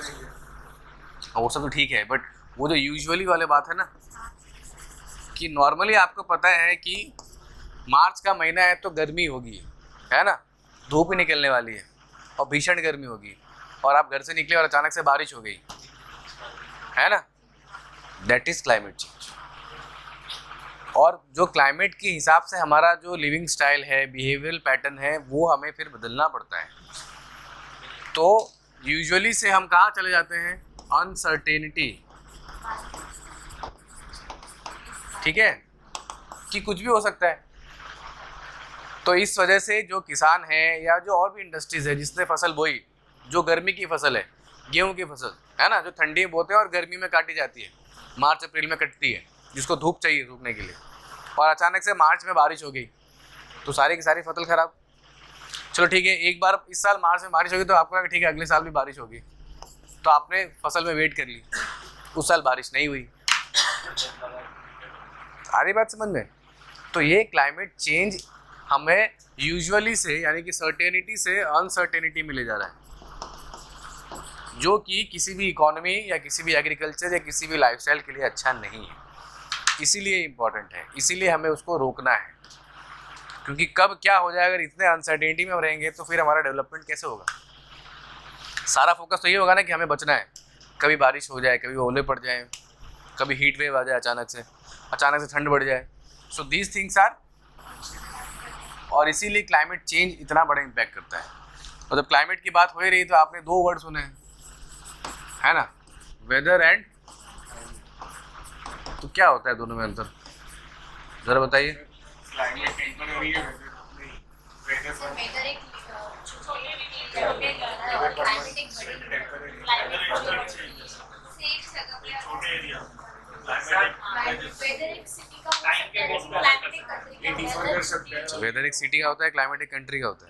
है ना। वो सब तो ठीक है, बट वो जो यूजुअली वाले बात है ना, कि नॉर्मली आपको पता है कि मार्च का महीना है तो गर्मी होगी, है ना? धूप ही निकलने वाली है और भीषण गर्मी होगी, और आप घर से निकले और अचानक से बारिश हो गई, है ना? That is climate change. और जो क्लाइमेट के हिसाब से हमारा जो लिविंग स्टाइल है, बिहेवियरल पैटर्न है, वो हमें फिर बदलना पड़ता है। तो यूजुअली से हम कहाँ चले जाते हैं? अनसर्टेनिटी, ठीक है, कि कुछ भी हो सकता तो इस वजह से जो किसान है या जो और भी इंडस्ट्रीज है जिसने फसल बोई, जो गर्मी की फसल है, गेहूं की फसल है ना, जो ठंडी में बोते हैं और गर्मी में काटी जाती है, मार्च अप्रैल में कटती है, जिसको धूप चाहिए सूखने के लिए, और अचानक से मार्च में बारिश हो गई तो सारी की सारी फसल खराब। चलो ठीक है, एक बार इस साल मार्च में बारिश होगी तो आपको लगा ठीक है अगले साल भी बारिश होगी, तो आपने फसल में वेट कर ली, उस साल बारिश नहीं हुई। आ रही बात समझ में? तो ये क्लाइमेट चेंज हमें यूजुअली से यानी कि सर्टेनिटी से अनसर्टेनिटी में ले जा रहा है, जो कि किसी भी इकोनॉमी या किसी भी एग्रीकल्चर या किसी भी लाइफस्टाइल के लिए अच्छा नहीं है। इसीलिए इम्पॉर्टेंट है, इसीलिए हमें उसको रोकना है, क्योंकि कब क्या हो जाए, अगर इतने अनसर्टेनिटी में हम रहेंगे तो फिर हमारा डेवलपमेंट कैसे होगा। सारा फोकस तो ये होगा ना कि हमें बचना है, कभी बारिश हो जाए, कभी ओले पड़ जाए, कभी हीट वेव आ जाए, अचानक से ठंड बढ़ जाए। सो दीज थिंग्स आर, और इसीलिए क्लाइमेट चेंज इतना बड़ा इम्पैक्ट करता है। और जब क्लाइमेट की बात हो ही रही तो आपने 2 वर्ड सुने हैं, है ना, वेदर एंड, तो क्या होता है दोनों में अंतर, जरा बताइए। क्लाइमेट टेम्पररी है, वेदर सर वेदर एक सेफ जगह पे छोटे एरिया वेदर एक सिटी का हो सकता है, क्लाइमेट एक कंट्री का डिफर हो कर सकता है। सकते हैं। वेदर एक सिटी का होता है, क्लाइमेट एक कंट्री का होता है।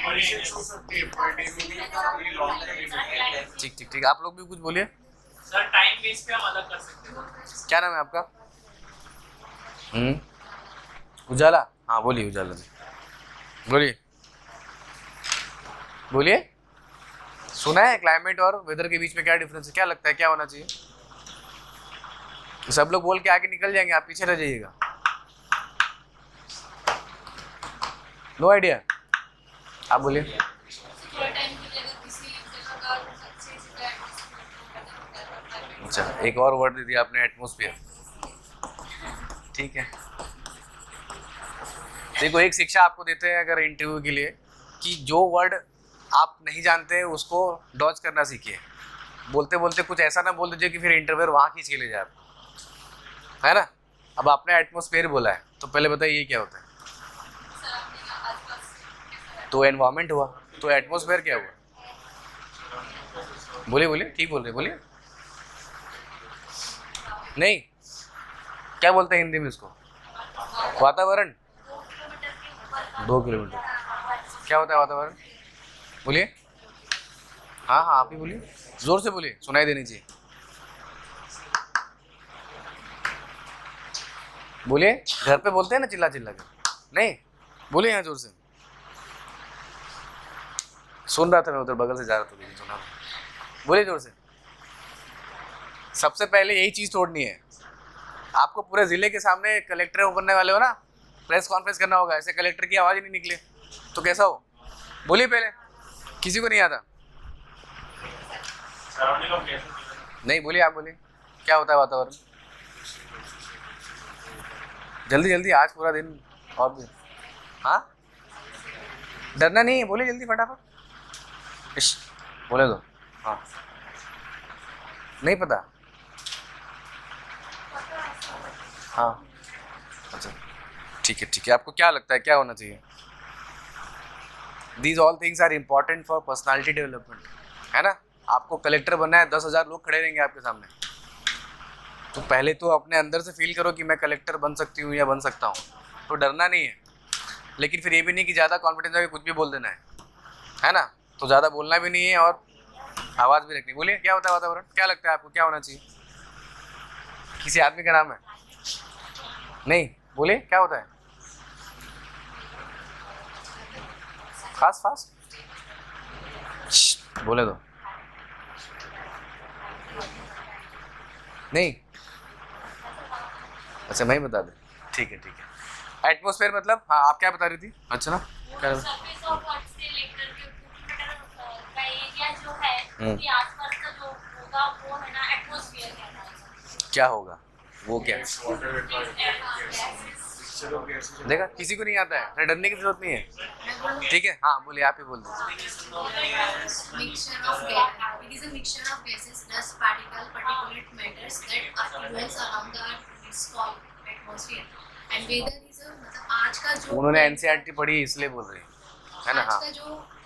कंडीशंस हो सकती है पर डे में भी काफी लॉन्ग टाइम। ठीक, आप लोग भी कुछ बोलिए। सर टाइम बेस पे हम अलग कर सकते हैं। क्या नाम है आपका? उजाला, हाँ बोलिए उजाला जी, बोलिए। सुना है क्लाइमेट और वेदर के बीच में क्या डिफरेंस है, क्या लगता है क्या होना चाहिए? सब लोग बोल के आगे निकल जाएंगे, आप पीछे रह जाइएगा। नो आइडिया, आप बोलिए। थोड़ा टाइम के लिए अगर किसी जगह का अच्छे से अच्छा, एक और वर्ड दे दिया आपने, एटमॉस्फेयर। ठीक है, देखो एक शिक्षा आपको देते हैं अगर इंटरव्यू के लिए कि जो वर्ड आप नहीं जानते उसको डॉज करना सीखिए। बोलते बोलते कुछ ऐसा ना बोल दीजिए कि फिर इंटरव्यूअर वहाँ खींच के ले जाए आपको, है ना। अब आपने एटमॉस्फेयर बोला है तो पहले बताइए ये क्या होता है। तो एनवायरनमेंट हुआ, तो एटमॉस्फेयर क्या हुआ? बोलिए, ठीक बोल रहे, बोलिए। नहीं, क्या बोलते हैं हिंदी में इसको? वातावरण। 2 किलोमीटर क्या होता है वातावरण? बोलिए। हाँ आप ही बोलिए, जोर से बोलिए, सुनाई देनी चाहिए। बोलिए, घर पे बोलते हैं ना चिल्ला चिल्ला कर, नहीं बोलिए यहाँ जोर से। सुन रहा था मैं, उधर बगल से जा रहा था लेकिन सुना। बोलिए जोर से। सबसे पहले यही चीज़ तोड़नी है आपको। पूरे ज़िले के सामने कलेक्टर बनने वाले हो ना, प्रेस कॉन्फ्रेंस करना होगा, ऐसे कलेक्टर की आवाज़ ही नहीं निकले तो कैसा हो? बोलिए पहले, किसी को नहीं आता। नहीं बोलिए, आप बोलिए क्या होता है वातावरण? जल्दी आज पूरा दिन और भी। हाँ, डरना नहीं है, बोलिए जल्दी फटाफट। इश बोले दो। हाँ, नहीं पता। हाँ अच्छा ठीक है, आपको क्या लगता है क्या होना चाहिए? These all things are important for personality development, है ना। आपको कलेक्टर बनना है, 10,000 लोग खड़े रहेंगे आपके सामने, तो पहले तो अपने अंदर से फील करो कि मैं कलेक्टर बन सकती हूँ या बन सकता हूँ, तो डरना नहीं है। लेकिन फिर ये भी नहीं कि ज़्यादा कॉन्फिडेंस आके कुछ भी बोल देना है ना। तो ज़्यादा बोलना भी नहीं है और आवाज़ भी रखनी। बोलिए क्या होता है वातावरण, क्या लगता है आपको क्या होना चाहिए? किसी आदमी का नाम है? नहीं, बोलिए क्या होता है? फास्ट बोले दो। नहीं, अच्छा मैं ही बता दूं। ठीक है। एटमॉस्फेयर मतलब, हाँ आप क्या बता रही थी? अच्छा ना, क्या सरफेस ऑफ अर्थ से लेकर के का एरिया जो है उसके आसपास का जो होगा वो है ना एटमॉस्फेयर कहलाएगा। क्या होगा वो? क्या देखा, किसी को नहीं आता है, डरने की जरूरत नहीं है। ठीक है, हाँ बोलिए, आप ही बोल दीजिए। Mixture of gas. It is a mixture of gases, dust, particle, particulate matters that are influence around the Earth. It's called atmosphere. And weather is मतलब आज का जो उन्होंने एनसीईआरटी पढ़ी इसलिए बोल रही है ना। आज हाँ का जो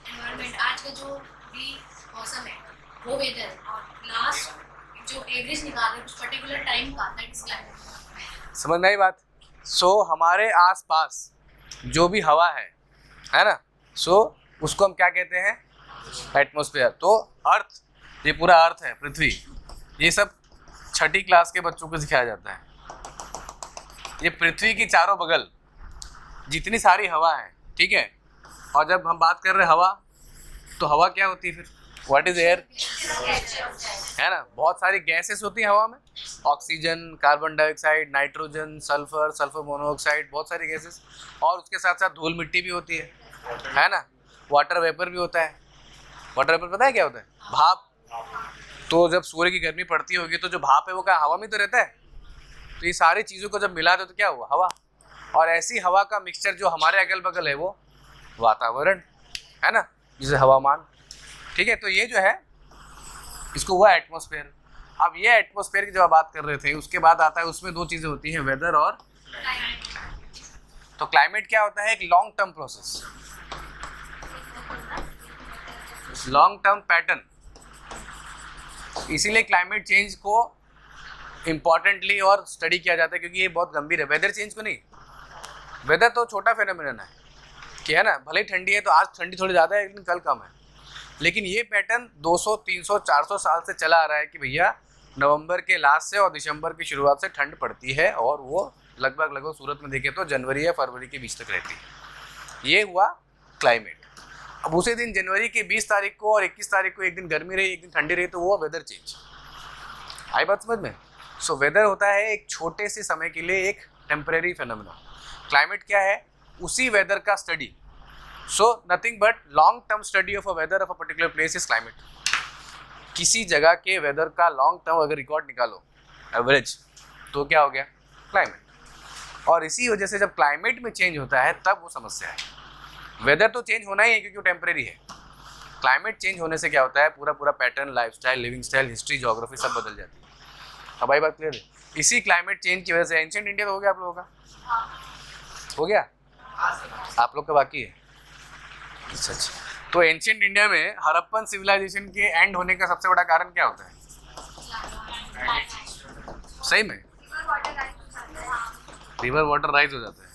एनवायरनमेंट, आज का जो भी मौसम है वो वेदर, और लास्ट जो एवरेज निकाल रहे हैं कुछ पर्टिकुलर टाइम का, दैट इज क्लाइमेट। समझ में आई बात। सो हमारे आसपास जो भी हवा है ना, सो उसको हम क्या कहते हैं, एटमॉस्फेयर। तो अर्थ, ये पूरा अर्थ है, पृथ्वी, ये सब छठी क्लास के बच्चों को सिखाया जाता है। ये पृथ्वी की चारों बगल जितनी सारी हवा है, ठीक है। और जब हम बात कर रहे हैं हवा, तो हवा क्या होती है फिर, व्हाट इज एयर, है ना। बहुत सारी गैसेस होती हैं हवा में, oxygen, carbon dioxide, nitrogen, sulphur, sulphur monoxide, बहुत सारी गैसेस। और उसके साथ साथ धूल मिट्टी भी होती है ना। वाटर वेपर भी होता है। वाटर वेपर पता है क्या होता है, भाप। तो जब सूर्य की गर्मी पड़ती होगी तो जो भाप है वो क्या हवा में तो रहता है। तो ये सारी चीज़ों को जब मिला दो तो क्या हुआ, हवा। और ऐसी हवा का मिक्सचर जो हमारे अगल बगल है वो वातावरण है ना, जिसे हवामान, ठीक है। तो ये जो है इसको हुआ एटमॉस्फेयर। अब ये एटमॉस्फेयर की जब बात कर रहे थे, उसके बाद आता है उसमें दो चीज़ें होती हैं, वेदर और तो क्लाइमेट क्या होता है, एक long term process, long term pattern. इसीलिए क्लाइमेट चेंज को इम्पॉर्टेंटली और स्टडी किया जाता है, क्योंकि ये बहुत गंभीर है। वेदर चेंज को नहीं, वेदर तो छोटा फेनोमेनन है कि है ना, भले ही ठंडी है तो आज ठंडी थोड़ी ज़्यादा है लेकिन कल कम है। लेकिन ये पैटर्न 200, 300, 400 साल से चला आ रहा है कि भैया नवंबर के लास्ट से और दिसंबर की शुरुआत से ठंड पड़ती है, और वो लगभग सूरत में देखें तो जनवरी या फरवरी के बीच तक रहती है। ये हुआ क्लाइमेट। अब उसी दिन जनवरी के 20 तारीख को और 21 तारीख को एक दिन गर्मी रही, एक दिन ठंडी रही, तो वो वेदर चेंज। आई बात समझ में। सो वेदर होता है एक छोटे से समय के लिए एक टेम्परेरी फेनोमेना। क्लाइमेट क्या है, उसी वेदर का study. So nothing but long term study of a weather of a particular place is climate. किसी जगह के वेदर का लॉन्ग टर्म अगर रिकॉर्ड निकालो एवरेज, तो क्या हो गया, क्लाइमेट। और इसी वजह से जब क्लाइमेट में चेंज होता है तब वो समस्या है। वेदर तो चेंज होना ही है क्योंकि वो टेम्परेरी है। क्लाइमेट चेंज होने से क्या होता है, पूरा pattern, lifestyle, living style, history, geography सब बदल जाती है। अब आई बात क्लियर है। इसी क्लाइमेट चेंज की वजह से एंशिएंट इंडिया तो हो गया आप लोगों का, हो गया, आप लोग का बाकी है। अच्छा। तो एंशिएंट इंडिया में हड़प्पन सिविलाइजेशन के एंड होने का सबसे बड़ा कारण क्या होता है, सही में रिवर वाटर राइज हो जाता है।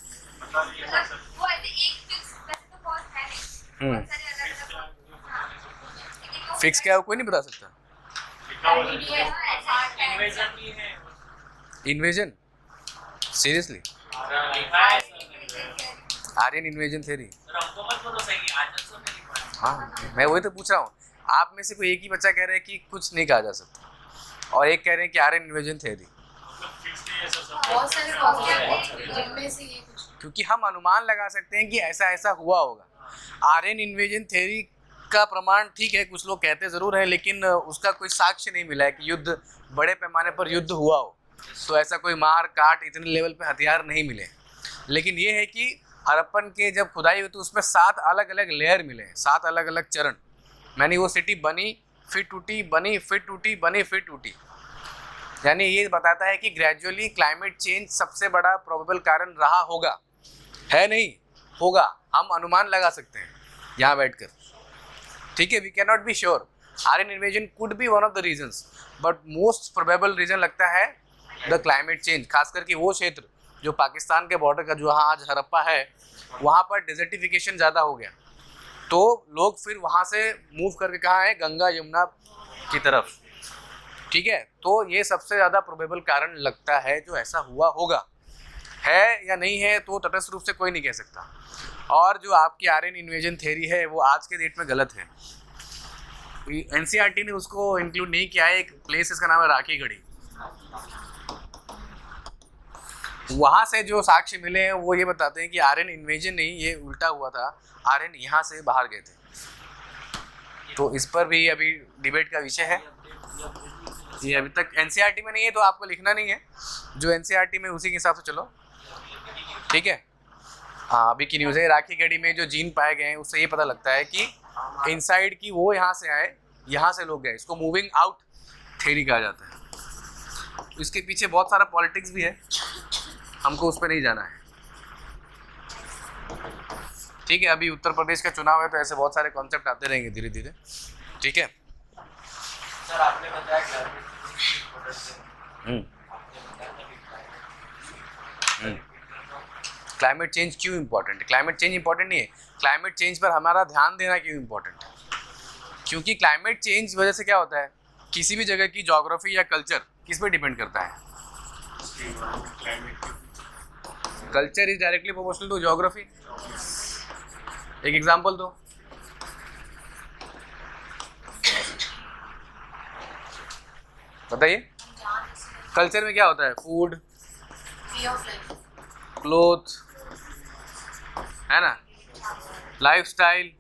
वो ऐसे एक फिक्स वैसे तो बहुत है नहीं, बहुत सारे अलग अलग फिक्स क्या है वो कोई नहीं बता सकता। इन्वेजन भी है। Invasion, seriously, Aryan invasion theory. हमको मत बोलो सही, आज तो नहीं पढ़ा। हाँ, मैं वही तो पूछ रहा हूँ। आप में से कोई एक ही बच्चा कह रहा है कि कुछ नहीं कहा जा सकता, और एक कह रहे हैं कि आर्यन इन्वेजन थ्योरी। बहुत सारे कॉन्सेप्ट जिनमें से ये कुछ, क्योंकि हम अनुमान लगा सकते हैं कि ऐसा ऐसा हुआ होगा। आर्यन इन्वेजन थ्योरी का प्रमाण ठीक है, कुछ लोग कहते ज़रूर हैं, लेकिन उसका कोई साक्ष्य नहीं मिला है कि युद्ध, बड़े पैमाने पर युद्ध हुआ हो। तो ऐसा कोई मार काट, इतने लेवल पे हथियार नहीं मिले। लेकिन ये है कि हड़प्पन के जब खुदाई हुई तो उसमें 7 अलग अलग लेयर मिले, 7 अलग अलग चरण। मैंने वो सिटी बनी, फिर टूटी, बनी, फिर टूटी, बनी, फिर टूटी। यानी ये बताता है कि ग्रेजुअली क्लाइमेट चेंज सबसे बड़ा प्रोबेबल कारण रहा होगा, है नहीं होगा, हम अनुमान लगा सकते हैं यहाँ बैठकर, ठीक है। We can not be sure. Aryan invasion could be one of the reasons, but most probable reason लगता है द क्लाइमेट चेंज। खास करके वो क्षेत्र जो पाकिस्तान के बॉर्डर का, जो हाँ आज हड़प्पा है, वहाँ पर डेजर्टिफिकेशन ज़्यादा हो गया, तो लोग फिर वहाँ से मूव करके कहाँ है, गंगा यमुना की तरफ, ठीक है। तो ये सबसे ज़्यादा प्रोबेबल कारण लगता है जो ऐसा हुआ होगा। है या नहीं है तो तटस्थ रूप से कोई नहीं कह सकता। और जो आपकी आर्यन इन्वेजन थ्योरी है वो आज के डेट में गलत है। एनसीईआरटी ने उसको इंक्लूड नहीं किया है। एक प्लेस इसका नाम है राखीगढ़ी, वहाँ से जो साक्ष्य मिले हैं वो ये बताते हैं कि आर्यन इन्वेजन नहीं, ये उल्टा हुआ था, आर्यन यहाँ से बाहर गए थे। तो इस पर भी अभी डिबेट का विषय है। ये अभी तक एनसीईआरटी में नहीं है तो आपको लिखना नहीं है, जो एनसीईआरटी में उसी के हिसाब से चलो, ठीक है। हाँ, अभी की न्यूज़ है, राखीगढ़ी में जो जीन पाए गए हैं उससे ये पता लगता है कि इनसाइड की वो यहाँ से आए, यहाँ से लोग गए। इसको मूविंग आउट थ्योरी कहा जाता है। इसके पीछे बहुत सारा पॉलिटिक्स भी है, हमको उस पर नहीं जाना है। ठीक है, अभी उत्तर प्रदेश का चुनाव है तो ऐसे बहुत सारे कॉन्सेप्ट आते रहेंगे धीरे धीरे, ठीक है। सर आपने बताया क्लाइमेट चेंज क्यों इम्पोर्टेंट है? क्लाइमेट चेंज इम्पोर्टेंट नहीं है, क्लाइमेट चेंज पर हमारा ध्यान देना क्यों इम्पोर्टेंट है? क्योंकि क्लाइमेट चेंज वजह से क्या होता है, किसी भी जगह की ज्योग्राफी या कल्चर किस पे डिपेंड करता है? Culture is directly proportional to geography. एक एग्जांपल दो। बताइए, कल्चर में क्या होता है? Food, way of life, cloth, है ना, लाइफस्टाइल,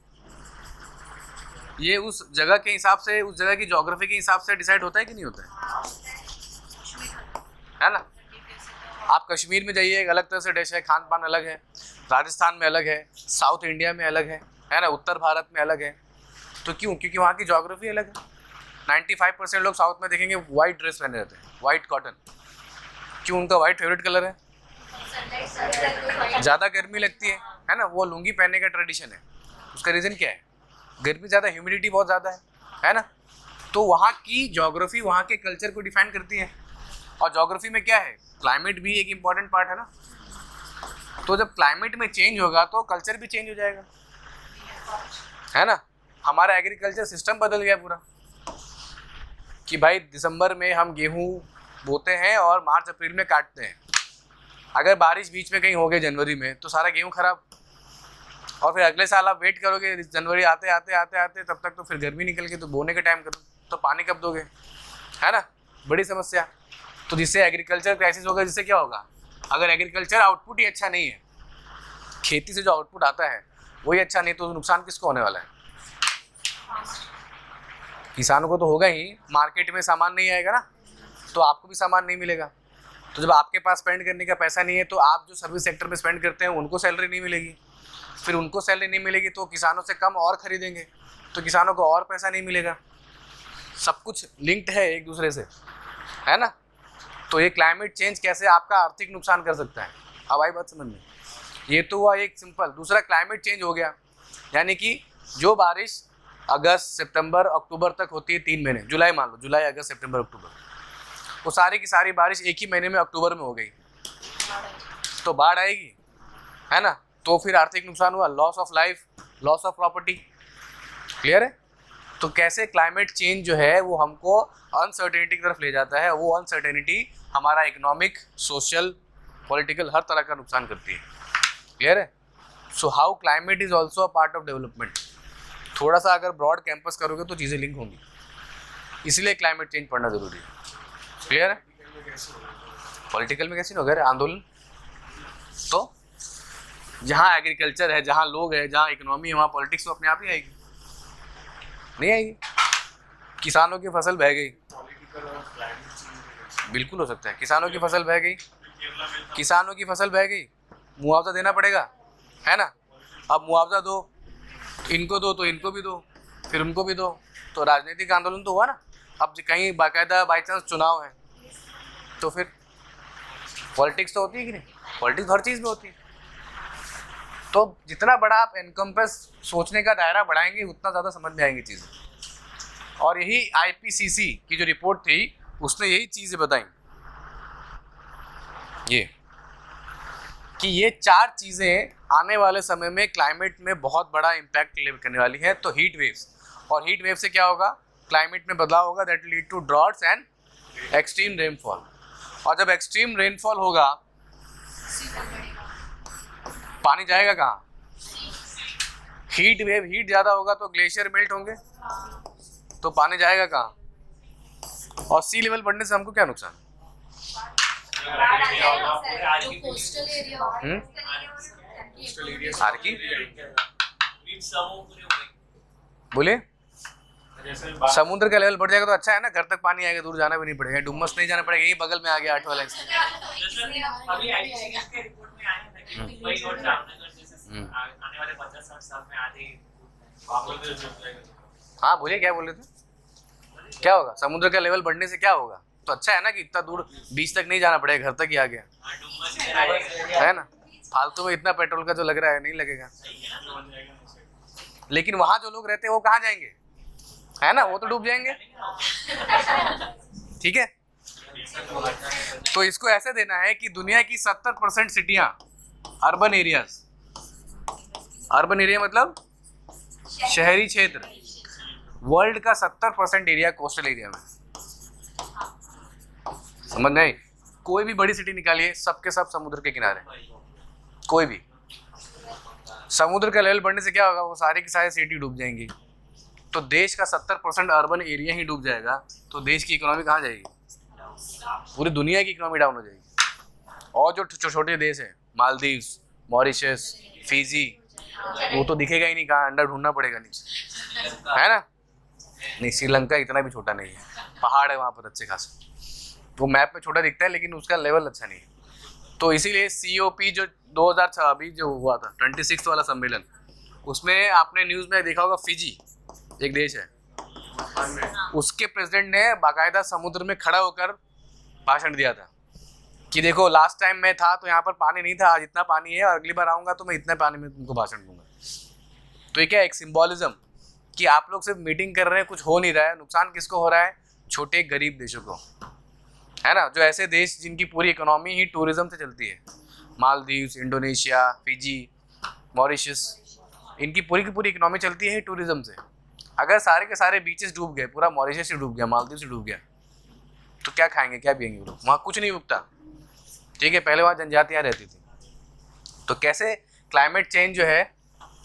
ये उस जगह के हिसाब से, उस जगह की ज्योग्राफी के हिसाब से डिसाइड होता है कि नहीं होता है ना? आप कश्मीर में जाइए, एक अलग तरह से डिश है, खान पान अलग है, राजस्थान में अलग है, साउथ इंडिया में अलग है ना, उत्तर भारत में अलग है। तो क्यों? क्योंकि वहाँ की ज्योग्राफी अलग है। 95% लोग साउथ में देखेंगे वाइट ड्रेस पहने रहते हैं, वाइट कॉटन। क्यों? उनका वाइट फेवरेट कलर है, ज़्यादा गर्मी लगती है ना, वो लुंगी पहनने का ट्रेडिशन है। उसका रीज़न क्या है? गर्मी ज़्यादा, ह्यूमिडिटी बहुत ज़्यादा है ना। तो वहाँ की ज्योग्राफी वहाँ के कल्चर को डिफाइन करती है। और ज्योग्राफी में क्या है? क्लाइमेट भी एक इम्पॉर्टेंट पार्ट है ना। तो जब क्लाइमेट में चेंज होगा तो कल्चर भी चेंज हो जाएगा, है ना। हमारा एग्रीकल्चर सिस्टम बदल गया पूरा, कि भाई दिसंबर में हम गेहूँ बोते हैं और मार्च अप्रैल में काटते हैं। अगर बारिश बीच में कहीं हो गई जनवरी में तो सारा गेहूँ खराब, और फिर अगले साल आप वेट करोगे जनवरी आते आते आते आते, तब तक तो फिर गर्मी निकल गई, तो बोने के टाइम करो तो पानी कब दोगे, है ना। बड़ी समस्या। तो जिससे एग्रीकल्चर क्राइसिस होगा, जिससे क्या होगा? अगर एग्रीकल्चर आउटपुट ही अच्छा नहीं है, खेती से जो आउटपुट आता है वही अच्छा नहीं, तो नुकसान किसको होने वाला है? किसानों को तो होगा ही। मार्केट में सामान नहीं आएगा ना, तो आपको भी सामान नहीं मिलेगा। तो जब आपके पास स्पेंड करने का पैसा नहीं है, तो आप जो सर्विस सेक्टर में स्पेंड करते हैं उनको सैलरी नहीं मिलेगी। फिर उनको सैलरी नहीं मिलेगी तो किसानों से कम और खरीदेंगे, तो किसानों को और पैसा नहीं मिलेगा। सब कुछ लिंक्ड है एक दूसरे से, है ना। तो ये क्लाइमेट चेंज कैसे आपका आर्थिक नुकसान कर सकता है? अब आई बात समझ में। ये तो हुआ एक सिंपल। दूसरा, क्लाइमेट चेंज हो गया यानी कि जो बारिश अगस्त सितंबर अक्टूबर तक होती है, 3 महीने, जुलाई मान लो, जुलाई अगस्त सितंबर अक्टूबर, वो सारी की सारी बारिश एक ही महीने में अक्टूबर में हो गई, तो बाढ़ आएगी, है ना। तो फिर आर्थिक नुकसान हुआ, loss of life, loss of property. Clear है? तो कैसे क्लाइमेट चेंज जो है वो हमको अनसर्टेनिटी की तरफ ले जाता है। वो अनसर्टेनिटी हमारा इकोनॉमिक, सोशल, पॉलिटिकल हर तरह का नुकसान करती है। क्लियर है? So how climate is also a part of development. थोड़ा सा अगर ब्रॉड कैंपस करोगे तो चीज़ें लिंक होंगी, इसलिए क्लाइमेट चेंज पढ़ना ज़रूरी है। क्लियर है? पॉलिटिकल में कैसे होगा आंदोलन? तो जहाँ एग्रीकल्चर है, जहाँ लोग है, जहाँ इकोनॉमी है, वहाँ पॉलिटिक्स तो अपने आप ही आएगी, नहीं आएगी? किसानों की फसल बह गई, बिल्कुल हो सकता है। किसानों की फसल बह गई, किसानों की फसल बह गई, मुआवजा देना पड़ेगा, है ना। अब मुआवजा दो, इनको दो तो इनको भी दो, फिर उनको भी दो, तो राजनीतिक आंदोलन तो हुआ ना। अब कहीं बाकायदा बाई चांस चुनाव है तो फिर पॉलिटिक्स तो होती है कि नहीं? पॉलिटिक्स हर चीज़ में होती है। तो जितना बड़ा आप एनकम्पस सोचने का दायरा बढ़ाएंगे उतना ज़्यादा समझ में आएंगी चीज़ें। और यही IPCC की जो रिपोर्ट थी उसने यही चीज़ें बताई, ये कि ये 4 चीज़ें आने वाले समय में क्लाइमेट में बहुत बड़ा इम्पैक्ट करने वाली है। तो हीट वेव्स, और हीट वेव से क्या होगा? क्लाइमेट में बदलाव होगा, that lead to droughts and extreme rainfall. और जब एक्सट्रीम रेनफॉल होगा, पानी जाएगा कहाँ? हीट वेव, हीट ज़्यादा होगा तो ग्लेशियर मेल्ट होंगे, तो पानी जाएगा कहाँ? और सी लेवल बढ़ने से हमको क्या नुकसान? जो कोस्टल एरिया आरकी बोलिए, समुद्र का लेवल बढ़ जाएगा तो अच्छा है ना, घर तक पानी आएगा, दूर जाना भी नहीं पड़ेगा, डुमस नहीं जाना पड़ेगा, यही बगल में आ गया 8 वाला। अभी IPCC के रिपोर्ट में आया था कि वही और जामनगर जैसे आने वाले 50-60 साल में आधी। हाँ बोलिए, क्या बोल रहे थे? क्या होगा? समुद्र का लेवल बढ़ने से क्या होगा? तो अच्छा है ना कि इतना दूर बीच तक नहीं जाना पड़ेगा, घर तक ही आ गया, है ना। फालतू में इतना पेट्रोल का जो लग रहा है नहीं लगेगा। लेकिन वहां जो लोग रहते हैं वो कहाँ जाएंगे, है ना, वो तो डूब जाएंगे। ठीक है, तो इसको ऐसे देना है कि दुनिया की 70% सिटियां अर्बन एरियाज, अर्बन एरिया मतलब शहरी क्षेत्र, वर्ल्ड का 70% एरिया कोस्टल एरिया में। समझ नहीं, कोई भी बड़ी सिटी निकालिए, सबके सब समुद्र के किनारे, कोई भी। समुद्र का लेवल बढ़ने से क्या होगा, वो सारी की सारी सिटी डूब जाएंगी। तो देश का 70% अर्बन एरिया ही डूब जाएगा, तो देश की इकोनॉमी कहाँ जाएगी, पूरी दुनिया की इकोनॉमी डाउन हो जाएगी। और जो छोटे देश हैं, मालदीव्स, मॉरिशस, फिजी, वो तो दिखेगा ही नहीं, कहाँ अंडा ढूंढना पड़ेगा नीचे, है ना। नहीं, श्रीलंका इतना भी छोटा नहीं है, पहाड़ है वहाँ पर अच्छे खासे, वो मैप में छोटा दिखता है लेकिन उसका लेवल अच्छा नहीं है। तो इसीलिए COP जो 2026 जो हुआ था 26 वाला सम्मेलन, उसमें आपने न्यूज़ में देखा होगा, फिजी एक देश है, उसके प्रेसिडेंट ने बाकायदा समुद्र में खड़ा होकर भाषण दिया था कि देखो लास्ट टाइम मैं था तो यहाँ पर पानी नहीं था, आज इतना पानी है, और अगली बार आऊँगा तो मैं इतने पानी में तुमको भाषण दूंगा। तो ये क्या एक सिंबॉलिज्म कि आप लोग सिर्फ मीटिंग कर रहे हैं, कुछ हो नहीं रहा है, नुकसान किसको हो रहा है, छोटे गरीब देशों को, है ना, जो ऐसे देश जिनकी पूरी इकोनॉमी ही टूरिज्म से चलती है, मालदीव्स, इंडोनेशिया, फिजी, मॉरिशस, इनकी पूरी की पूरी इकोनॉमी चलती है टूरिज्म से। अगर सारे के सारे बीचेस डूब गए, पूरा मॉरिशस से डूब गया, मालदीव से डूब गया, तो क्या खाएंगे, क्या पिएंगे वो लोग, वहाँ कुछ नहीं उगता। ठीक है, पहले वहाँ जनजातियाँ रहती थी। तो कैसे क्लाइमेट चेंज जो है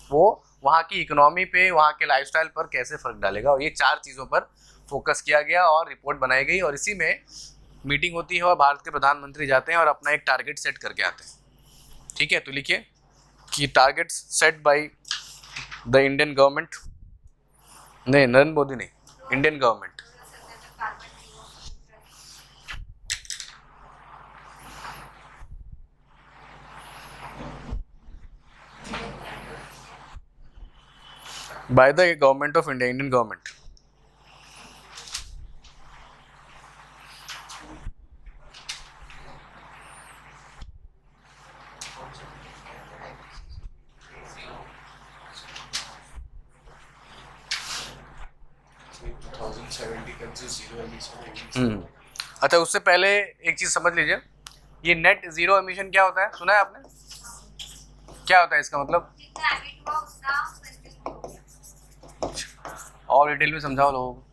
वो वहाँ की इकोनॉमी पे, वहाँ के लाइफस्टाइल पर कैसे फ़र्क डालेगा, और ये 4 चीज़ों पर फोकस किया गया और रिपोर्ट बनाई गई, और इसी में मीटिंग होती है और भारत के प्रधानमंत्री जाते हैं और अपना एक टारगेट सेट करके आते हैं। ठीक है, तो लिखिए कि target set by the Indian government, नहीं नरेंद्र मोदी नहीं, Indian government. By the government of India, Indian government. अच्छा, उससे पहले एक चीज समझ लीजिए, ये नेट जीरो एमिशन क्या होता है, सुना है आपने, क्या होता है इसका मतलब, जितना एमिट हुआ उतना कंज्यूम हो गया। और डिटेल में समझाओ लोगों को।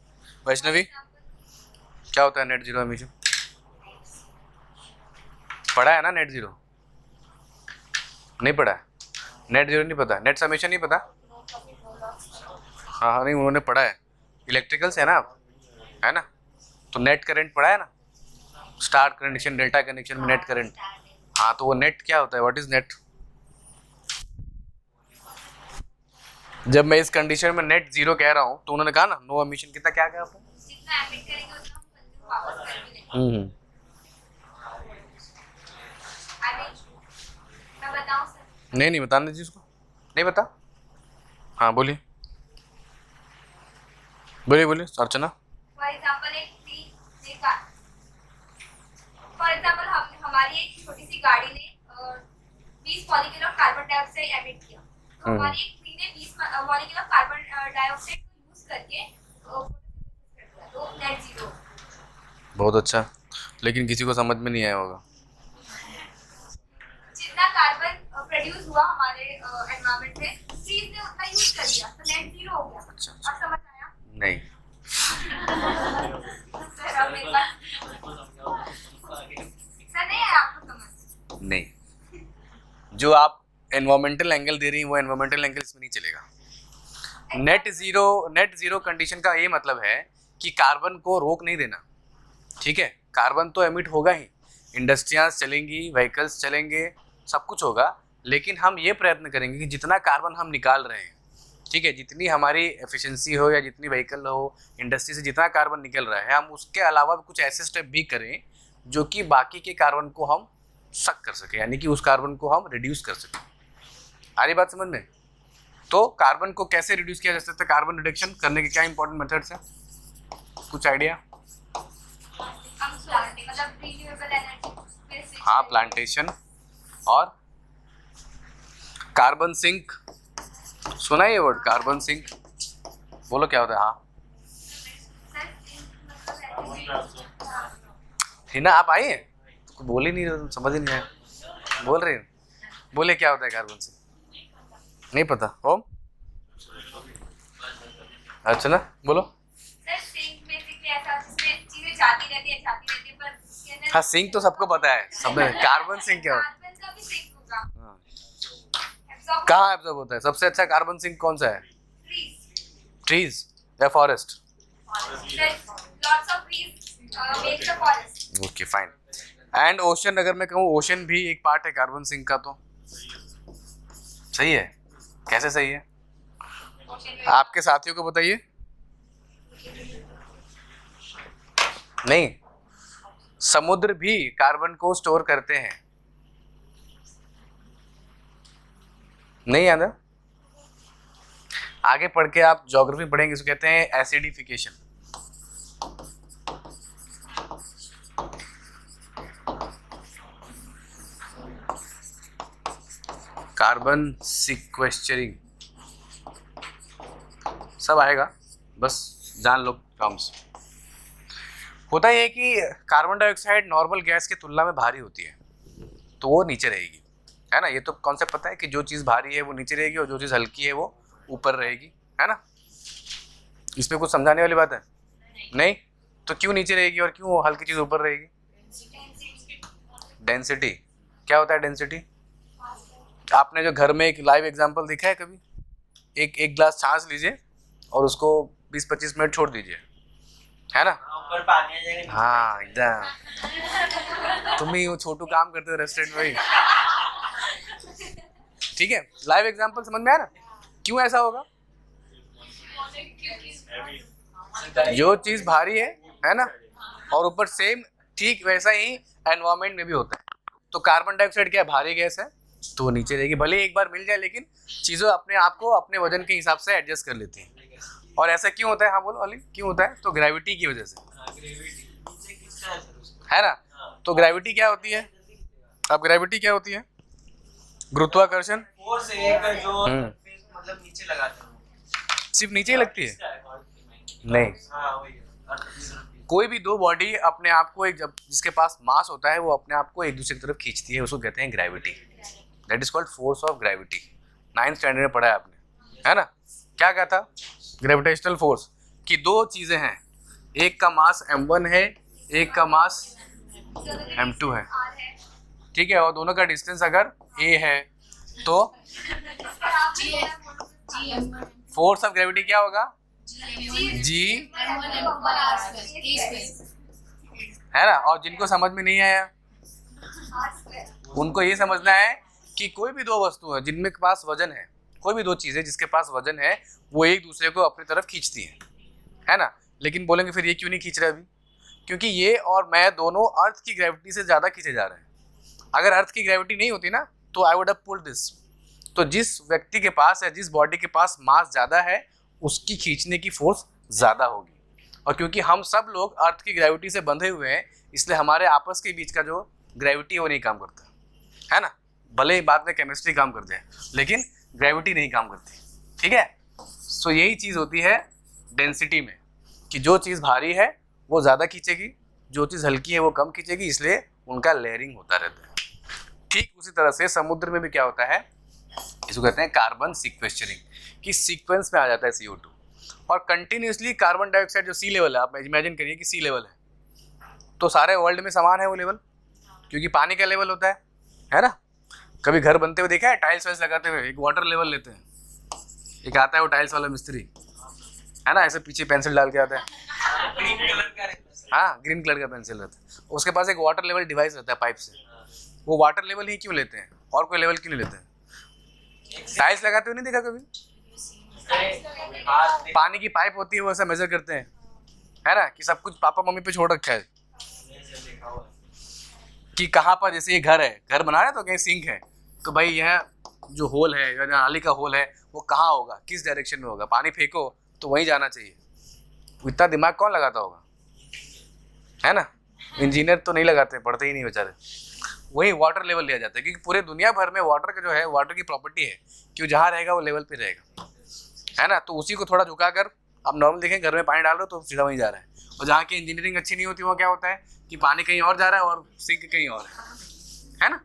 वैष्णवी, क्या होता है नेट जीरो एमिशन, पढ़ा है ना नेट जीरो, नहीं पढ़ा है, नेट जीरो नहीं पता, नेट समेशन नहीं पता, हाँ नहीं उन्होंने पढ़ा है, इलेक्ट्रिकल्स है ना आप, है ना, तो नेट करंट पढ़ा है ना, स्टार कनेक्शन, डेल्टा कनेक्शन में नेट करंट, हाँ तो वो नेट क्या होता है, व्हाट इज नेट। जब मैं इस कंडीशन में नेट जीरो कह रहा हूँ तो उन्होंने कहा ना नो एमिशन, कितना क्या कहा आपने, जितना एमिट करेंगे उतना हम कंज्यूम वापस कर भी लेंगे। मैं बताऊं सर, नहीं बताने दीजिए उसको, नहीं बता, हाँ बोलिए बोलिए बोलिए अर्चना। फॉर एग्जांपल एक ट्री देखा, फॉर एग्जांपल हमारी एक छोटी सी गाड़ी ने 20 molecule of carbon dioxide emit किया, तो हमारी एक ट्री ने 20 मॉलिक्यूल ऑफ कार्बन डाइऑक्साइड को यूज करके तो नेट जीरो। बहुत अच्छा, लेकिन किसी को समझ में नहीं आया होगा। जितना कार्बन प्रोड्यूस हुआ हमारे एनवायरनमेंट में, ट्रीज ने उतना यूज कर लिया, तो नेट जीरो हो गया। अच्छा, अब समझ आया? नहीं सर अब एक बार सर नहीं है आपको समझ? नहीं, जो आप एनवायरमेंटल एंगल दे रही हैं वो एनवायरमेंटल एंगल इसमें नहीं चलेगा। नेट जीरो कंडीशन का ये मतलब है कि कार्बन को रोक नहीं देना। ठीक है, कार्बन तो एमिट होगा ही, इंडस्ट्रियाँ चलेंगी, व्हीकल्स चलेंगे, सब कुछ होगा, लेकिन हम ये प्रयत्न करेंगे कि जितना कार्बन हम निकाल रहे हैं, ठीक है, जितनी हमारी एफिशिएंसी हो या जितनी व्हीकल हो, इंडस्ट्री से जितना कार्बन निकल रहा है, हम उसके अलावा कुछ ऐसे स्टेप भी करें जो कि बाकी के कार्बन को हम सक कर सकें, यानी कि उस कार्बन को हम रिड्यूस कर सकें। आ रही बात समझ में? तो कार्बन को कैसे रिड्यूस किया जा सकता है, कार्बन रिडक्शन करने के क्या इंपॉर्टेंट मेथड्स हैं, कुछ आइडिया? मतलब रिन्यूएबल एनर्जी, हाँ, प्लांटेशन और कार्बन सिंक, सुना है ये वर्ड कार्बन सिंक? बोलो क्या होता है? हाँ हिना आप आई हैं? तो बोल ही नहीं रहे, तुम समझ ही नहीं आया। बोल रहे हैं, बोले क्या होता है कार्बन सिंक? नहीं पता। ओम अच्छा ना, बोलो। सर सिंक बेसिकली ऐसा जिसमें चीजें जाती रहती है पर उसके अंदर हाँ सिंक तो सबको पता है, सबने। कार्बन सिंक क्या होता है? कार्बन का भी सिंक होगा। हाँ। एब्जॉर्ब कहाँ एब्जॉर्ब होता है? सबसे अच्छा कार्बन सिंक कौन सा है? ट्रीज। ट्रीज या forest? Lots of trees make the forest. Okay fine. And ocean, अगर मैं कहूँ ओशन भी एक पार्ट है कार्बन सिंक का, तो सही है? कैसे सही है? आपके साथियों को बताइए। नहीं, समुद्र भी कार्बन को स्टोर करते हैं। नहीं याद है? आगे पढ़ के आप ज्योग्राफी पढ़ेंगे, इसको कहते हैं एसिडिफिकेशन। कार्बन सिक्वेस्चरिंग सब आएगा, बस जान लो टर्म्स। होता ये है कि कार्बन डाइऑक्साइड नॉर्मल गैस की तुलना में भारी होती है, तो वो नीचे रहेगी, है ना? ये तो कॉन्सेप्ट पता है कि जो चीज़ भारी है वो नीचे रहेगी और जो चीज़ हल्की है वो ऊपर रहेगी, है ना? इसमें कुछ समझाने वाली बात है? नहीं? तो क्यों नीचे रहेगी और क्यों हल्की चीज़ ऊपर रहेगी? डेंसिटी। क्या होता है डेंसिटी? आपने जो घर में एक लाइव एग्जांपल देखा है कभी? एक ग्लास छाछ लीजिए और उसको 20-25 मिनट छोड़ दीजिए, है ना? ऊपर पानी आ जाएगा। हाँ एकदम, तुम ही वो छोटू काम करते हो रेस्टोरेंट में ही। ठीक है, लाइव एग्जांपल समझ में आया ना? क्यों ऐसा होगा? जो चीज भारी है ना, और ऊपर सेम ठीक वैसा ही एनवायरमेंट में भी होता है। तो कार्बन डाइऑक्साइड क्या भारी गैस है, तो वो नीचे रहेगी, भले ही एक बार मिल जाए, लेकिन चीज़ों अपने आप को अपने वजन के हिसाब से एडजस्ट कर लेती हैं। और ऐसा क्यों होता है? हाँ बोलो अली, क्यों होता है? तो ग्रेविटी की वजह से, है ना? तो ग्रेविटी क्या होती है? अब ग्रेविटी क्या होती है? गुरुत्वाकर्षण। फोर्स एक जो मतलब नीचे लगाते हैं, सिर्फ नीचे ही लगती है? नहीं, हाँ वही है। कोई भी दो बॉडी अपने आप को, एक जब जिसके पास मास होता है वो अपने आप को एक दूसरे की तरफ खींचती है, उसको कहते हैं gravity. That is called force of gravity. 9th standard में पढ़ा है आपने, है ना? क्या कहा था? ग्रेविटेशनल फोर्स कि दो चीजें हैं, एक का मास m1 है, एक का मास m2 है, ठीक है? और दोनों का डिस्टेंस अगर a है तो फोर्स ऑफ ग्रेविटी क्या होगा? g, है ना? और जिनको समझ में नहीं आया उनको ये समझना है कि कोई भी दो वस्तु है जिनमें के पास वजन है, कोई भी दो चीजें जिसके पास वजन है, वो एक दूसरे को अपनी तरफ खींचती हैं, है ना? लेकिन बोलेंगे फिर ये क्यों नहीं खींच रहा अभी? क्योंकि ये और मैं दोनों अर्थ की ग्रेविटी से ज़्यादा खींचे जा रहे हैं। अगर अर्थ की ग्रेविटी नहीं होती ना तो I would have pulled this. तो जिस व्यक्ति के पास या जिस बॉडी के पास मास ज़्यादा है उसकी खींचने की फोर्स ज़्यादा होगी, और क्योंकि हम सब लोग अर्थ की ग्रेविटी से बंधे हुए हैं इसलिए हमारे आपस के बीच का जो ग्रेविटी है वो नहीं काम करता, है ना? भले ही बाद में केमिस्ट्री काम कर जाए लेकिन ग्रेविटी नहीं काम करती, ठीक है? सो यही चीज़ होती है डेंसिटी में कि जो चीज़ भारी है वो ज़्यादा खींचेगी, जो चीज़ हल्की है वो कम खींचेगी, इसलिए उनका लेयरिंग होता रहता है। ठीक उसी तरह से समुद्र में भी क्या होता है, इसको कहते हैं कार्बन सिक्वेस्चरिंग, कि सीक्वेंस में आ जाता है CO2 और कंटिन्यूसली कार्बन डाइऑक्साइड जो सी लेवल है, आप इमेजिन करिए कि सी लेवल है तो सारे वर्ल्ड में समान है वो लेवल, क्योंकि पानी का लेवल होता है ना? कभी घर बनते हुए देखा है टाइल्स वाइल्स लगाते हुए? एक वाटर लेवल लेते हैं, एक आता है वो टाइल्स वाला मिस्त्री, है ना? ऐसे पीछे पेंसिल डाल के आता है, ग्रीन कलर का रहता है। हाँ ग्रीन कलर का पेंसिल रहता है, उसके पास एक वाटर लेवल डिवाइस रहता है पाइप से। वो वाटर लेवल ही क्यों लेते हैं और कोई लेवल क्यों नहीं लेते हैं? टाइल्स लगाते हुए नहीं देखा कभी? पानी की पाइप होती है वो ऐसा मेजर करते हैं, है ना? कि सब कुछ पापा मम्मी पे छोड़ रखा है कि कहाँ पर, जैसे ये घर है, घर बना रहे हैं तो कहीं सिंक है तो भाई यह जो होल है या नाली का होल है वो कहाँ होगा, किस डायरेक्शन में होगा, पानी फेंको तो वहीं जाना चाहिए। इतना दिमाग कौन लगाता होगा, है ना? इंजीनियर तो नहीं लगाते, पढ़ते ही नहीं बेचारे। वही वाटर लेवल लिया जाता है, क्योंकि पूरे दुनिया भर में वाटर का जो है, वाटर की प्रॉपर्टी है कि वो जहाँ रहेगा वो लेवल पे रहेगा, है ना। तो उसी को थोड़ा झुका कर आप नॉर्मल देखें, घर में पानी डाल रहे हो तो सीधा वहीं जा रहा है, और जहाँ की इंजीनियरिंग अच्छी नहीं होती वहाँ क्या होता है कि पानी कहीं और जा रहा है और सिंक कहीं और है ना।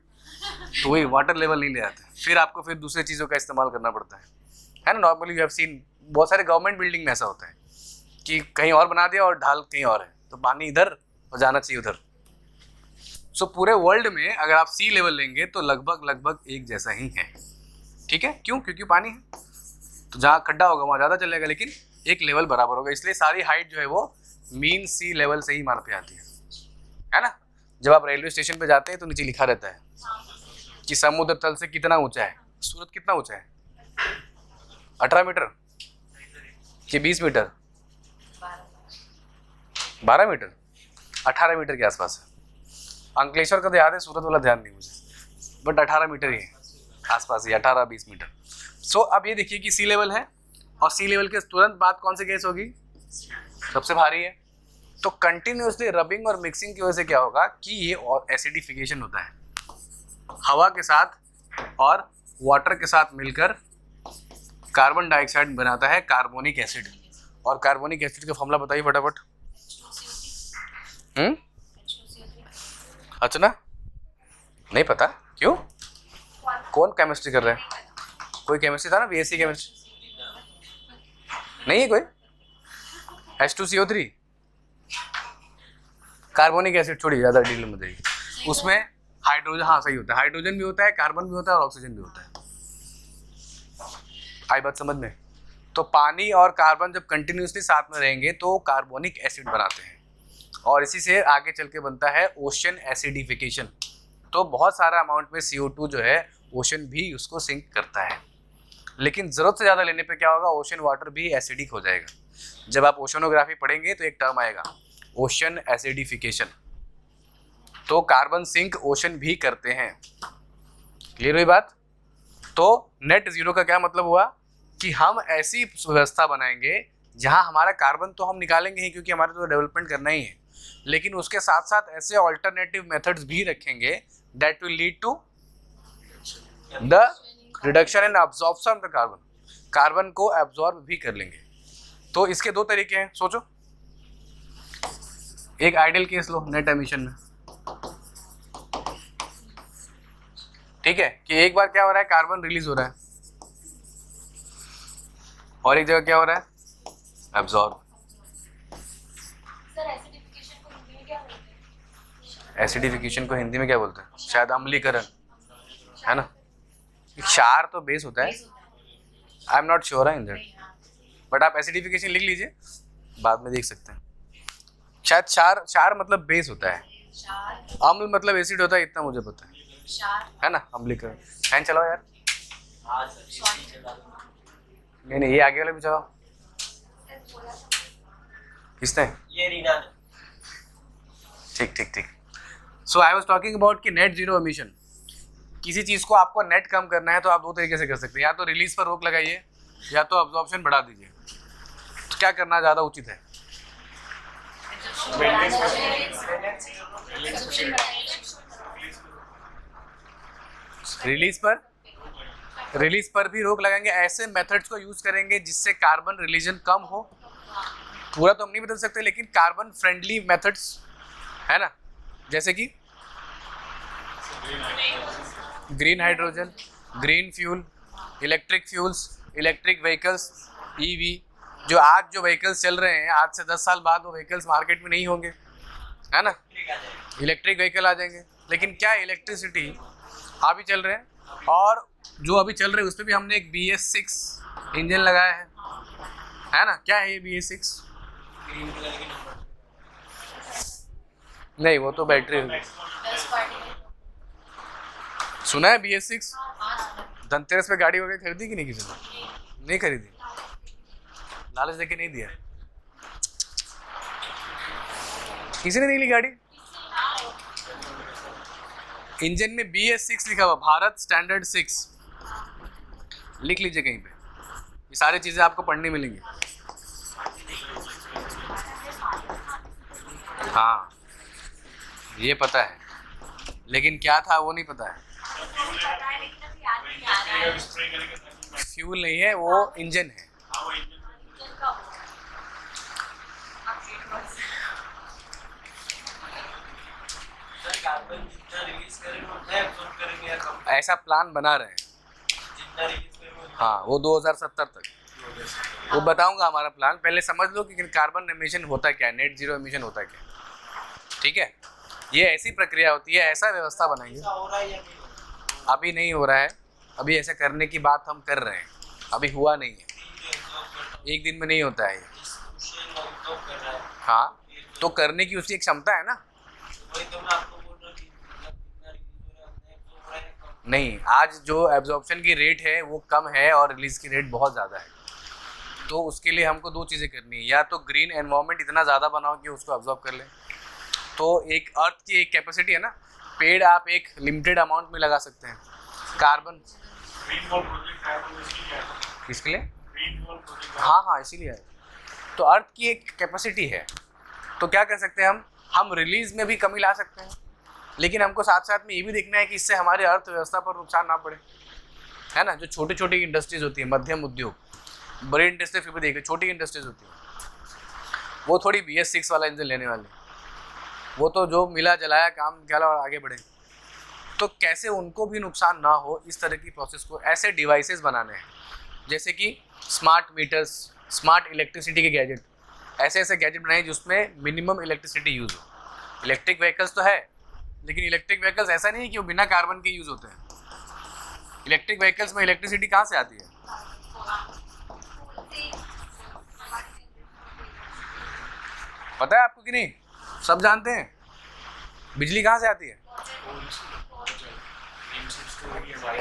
तो वही वाटर लेवल नहीं ले आते, फिर आपको फिर दूसरी चीज़ों का इस्तेमाल करना पड़ता है ना। नॉर्मली यू हैव सीन बहुत सारे गवर्नमेंट बिल्डिंग में ऐसा होता है कि कहीं और बना दिया और ढाल कहीं और है, तो पानी इधर और जाना चाहिए उधर। सो पूरे वर्ल्ड में अगर आप सी लेवल लेंगे तो लगभग एक जैसा ही है, ठीक है। क्यों? क्योंकि पानी है, तो जहाँ खड्डा होगा वहाँ ज़्यादा चलेगा, लेकिन एक लेवल बराबर होगा, इसलिए सारी हाइट जो है वो मीन सी लेवल से ही मान पे आती है ना। जब आप रेलवे स्टेशन पे जाते हैं तो नीचे लिखा रहता है कि समुद्र तल से कितना ऊंचा है। सूरत कितना ऊंचा है? 18 मीटर कि 20 मीटर? 12 मीटर, 18 मीटर के आसपास है। अंकलेश्वर का तो याद है, सूरत वाला ध्यान नहीं मुझे, बट 18 मीटर ही है आसपास ही, 18-20 मीटर। सो अब ये देखिए कि सी लेवल है, और सी लेवल के तुरंत बाद कौन सी गैस होगी? सबसे भारी है। तो कंटिन्यूसली रबिंग और मिक्सिंग की वजह से क्या होगा कि ये और एसिडिफिकेशन होता है, हवा के साथ और वाटर के साथ मिलकर कार्बन डाइऑक्साइड बनाता है कार्बोनिक एसिड। और कार्बोनिक एसिड का फॉर्मूला बताइए फटाफट। अच्छा ना, नहीं पता? क्यों? कौन केमिस्ट्री कर रहा है? कोई केमिस्ट्री था ना, बीएससी केमिस्ट्री? नहीं है कोई? H2CO3 कार्बोनिक एसिड, छोड़ी ज़्यादा डिटेल में देखिए। उसमें हाइड्रोजन, हाँ सही होता है, हाइड्रोजन भी होता है, कार्बन भी होता है और ऑक्सीजन भी होता है। आई बात समझ में? तो पानी और कार्बन जब कंटिन्यूसली साथ में रहेंगे तो कार्बोनिक एसिड बनाते हैं, और इसी से आगे चल के बनता है ओशन एसिडिफिकेशन। तो बहुत सारा अमाउंट में CO2 जो है ओशन भी उसको सिंक करता है, लेकिन ज़रूरत से ज़्यादा लेने पे क्या होगा, ओशन वाटर भी एसिडिक हो जाएगा। जब आप ओशनोग्राफी पढ़ेंगे तो एक टर्म आएगा ओशन एसिडिफिकेशन। तो कार्बन सिंक ओशन भी करते हैं। क्लियर हुई बात? तो नेट ज़ीरो का क्या मतलब हुआ कि हम ऐसी व्यवस्था बनाएंगे जहां हमारा कार्बन तो हम निकालेंगे ही, क्योंकि हमारे तो डेवलपमेंट करना ही है, लेकिन उसके साथ साथ ऐसे ऑल्टरनेटिव मेथड्स भी रखेंगे that will lead to the reduction and absorption of the carbon. Carbon को एब्जॉर्ब भी कर लेंगे। तो इसके दो तरीके हैं, सोचो। एक आइडियल केस लो नेट एमिशन में, ठीक है, कि एक बार क्या हो रहा है, कार्बन रिलीज हो रहा है, और एक जगह क्या हो रहा है, एब्जॉर्ब। सर एसिडिफिकेशन को हिंदी में क्या बोलते हैं? एसिडिफिकेशन को हिंदी में क्या बोलते हैं? शायद अम्लीकरण, है ना। क्षार तो बेस होता है, I am not sure in that, but आप एसिडिफिकेशन लिख लीजिए, बाद में देख सकते हैं। शायद क्षार मतलब बेस होता है, अम्ल मतलब एसिड होता है, इतना मुझे पता है ना। अम्लीकरण। फैन चलाओ यार। नहीं ये आगे वाले भी चलाओ। किसने? ये रीना ने। ठीक। सो आई वाज टॉकिंग अबाउट कि नेट जीरो एमिशन, किसी चीज़ को आपको नेट कम करना है तो आप दो तरीके से कर सकते हैं, या तो रिलीज पर रोक लगाइए या तो अब्जॉर्प्शन बढ़ा दीजिए। तो क्या करना ज़्यादा उचित है? रिलीज पर भी रोक लगाएंगे, ऐसे मेथड्स को यूज करेंगे जिससे कार्बन रिलीजन कम हो। पूरा तो हम नहीं बदल सकते, लेकिन कार्बन फ्रेंडली मेथड्स, है ना, जैसे कि green hydrogen, green fuel, electric fuels, electric vehicles, EV। जो आज जो व्हीकल्स चल रहे हैं, आज से 10 साल बाद वो व्हीकल्स मार्केट में नहीं होंगे, है ना, इलेक्ट्रिक व्हीकल आ जाएंगे। लेकिन क्या इलेक्ट्रिसिटी अभी चल रहे हैं, और जो अभी चल रहे हैं उसमें भी हमने एक BS6 इंजन लगाया है ना। क्या है ये BS6? ग्रीन कलर की नंबर नहीं, वो तो बैटरी होगी। सुना है BS6? धनतेरस पे गाड़ी वगैरह खरीदी कि नहीं किसी ने? नहीं खरीदी, लालच देके नहीं दिया, किसी ने नहीं ली गाड़ी। इंजन में BS6 लिखा हुआ, भारत स्टैंडर्ड 6, लिख लीजिए कहीं पे, ये सारी चीजें आपको पढ़ने मिलेंगी। हाँ ये पता है, लेकिन क्या था वो नहीं पता है। पता है लेकिन अभी याद नहीं आ रहा है। स्प्रे करेंगे ताकि फ्यूल नहीं है, वो इंजन है। वो इंजन इंजन का हो। सर कार्बन जितना रिलीज करेंगे उतना एब्जॉर्ब करेंगे या कम? ऐसा प्लान बना रहे हैं। जितना रिलीज करेंगे उतना हाँ, वो 2070 तक वो बताऊंगा हमारा प्लान। पहले समझ लो कि कार्बन एमिशन होता क्या है, नेट जीरो एमिशन होता क्या है। ठीक है, ये ऐसी प्रक्रिया होती है, ऐसा व्यवस्था बनाएंगे। ऐसा हो रहा है या नहीं हो रहा है? अभी नहीं हो रहा है, अभी ऐसा करने की बात हम कर रहे हैं, अभी हुआ नहीं है। जो एब्जॉर्ब करता है एक दिन में नहीं होता है ये। उससे एब्जॉर्ब कर रहा है। हाँ, तो करने की उसकी एक क्षमता है ना। वही तो मैं आपको बोल रहा हूँ कि मतलब जितना रिलीज हो रहा है उतना एब्जॉर्ब हो रहा है या कम? नहीं, आज जो एब्जॉर्प्शन की रेट है वो कम है और रिलीज की रेट बहुत ज़्यादा है। तो उसके लिए हमको दो चीज़ें करनी है, या तो ग्रीन एनवायरनमेंट इतना ज़्यादा बनाओ कि उसको एब्जॉर्ब कर ले। तो एक अर्थ की एक कैपेसिटी है ना, पेड़ आप एक लिमिटेड अमाउंट में लगा सकते हैं। कार्बन ग्रीन वॉल प्रोजेक्ट है तो इसलिए है। किसके लिए? ग्रीन वॉल प्रोजेक्ट हाँ हाँ, इसीलिए है। तो अर्थ की एक कैपेसिटी है, तो क्या कर सकते हैं हम रिलीज में भी कमी ला सकते हैं, लेकिन हमको साथ साथ में ये भी देखना है कि इससे हमारे अर्थव्यवस्था पर नुकसान ना पड़े, है ना। जो छोटी छोटी इंडस्ट्रीज होती है, मध्यम उद्योग, बड़ी इंडस्ट्री फिर भी देखिए, छोटी इंडस्ट्रीज होती है, वो थोड़ी BS6 वाला इंजन लेने वाली, वो तो जो मिला जलाया काम निकाला और आगे बढ़े। तो कैसे उनको भी नुकसान ना हो, इस तरह की प्रोसेस को ऐसे डिवाइसेस बनाने हैं, जैसे कि स्मार्ट मीटर्स, स्मार्ट इलेक्ट्रिसिटी के गैजेट, ऐसे ऐसे गैजेट बनाए जिसमें मिनिमम इलेक्ट्रिसिटी यूज़ हो। इलेक्ट्रिक व्हीकल्स तो है, लेकिन इलेक्ट्रिक व्हीकल्स ऐसा नहीं है कि वो बिना कार्बन के यूज़ होते हैं। इलेक्ट्रिक व्हीकल्स में इलेक्ट्रिसिटी कहाँ से आती है? पता है आपको कि नहीं? सब जानते हैं। बिजली कहाँ से आती है?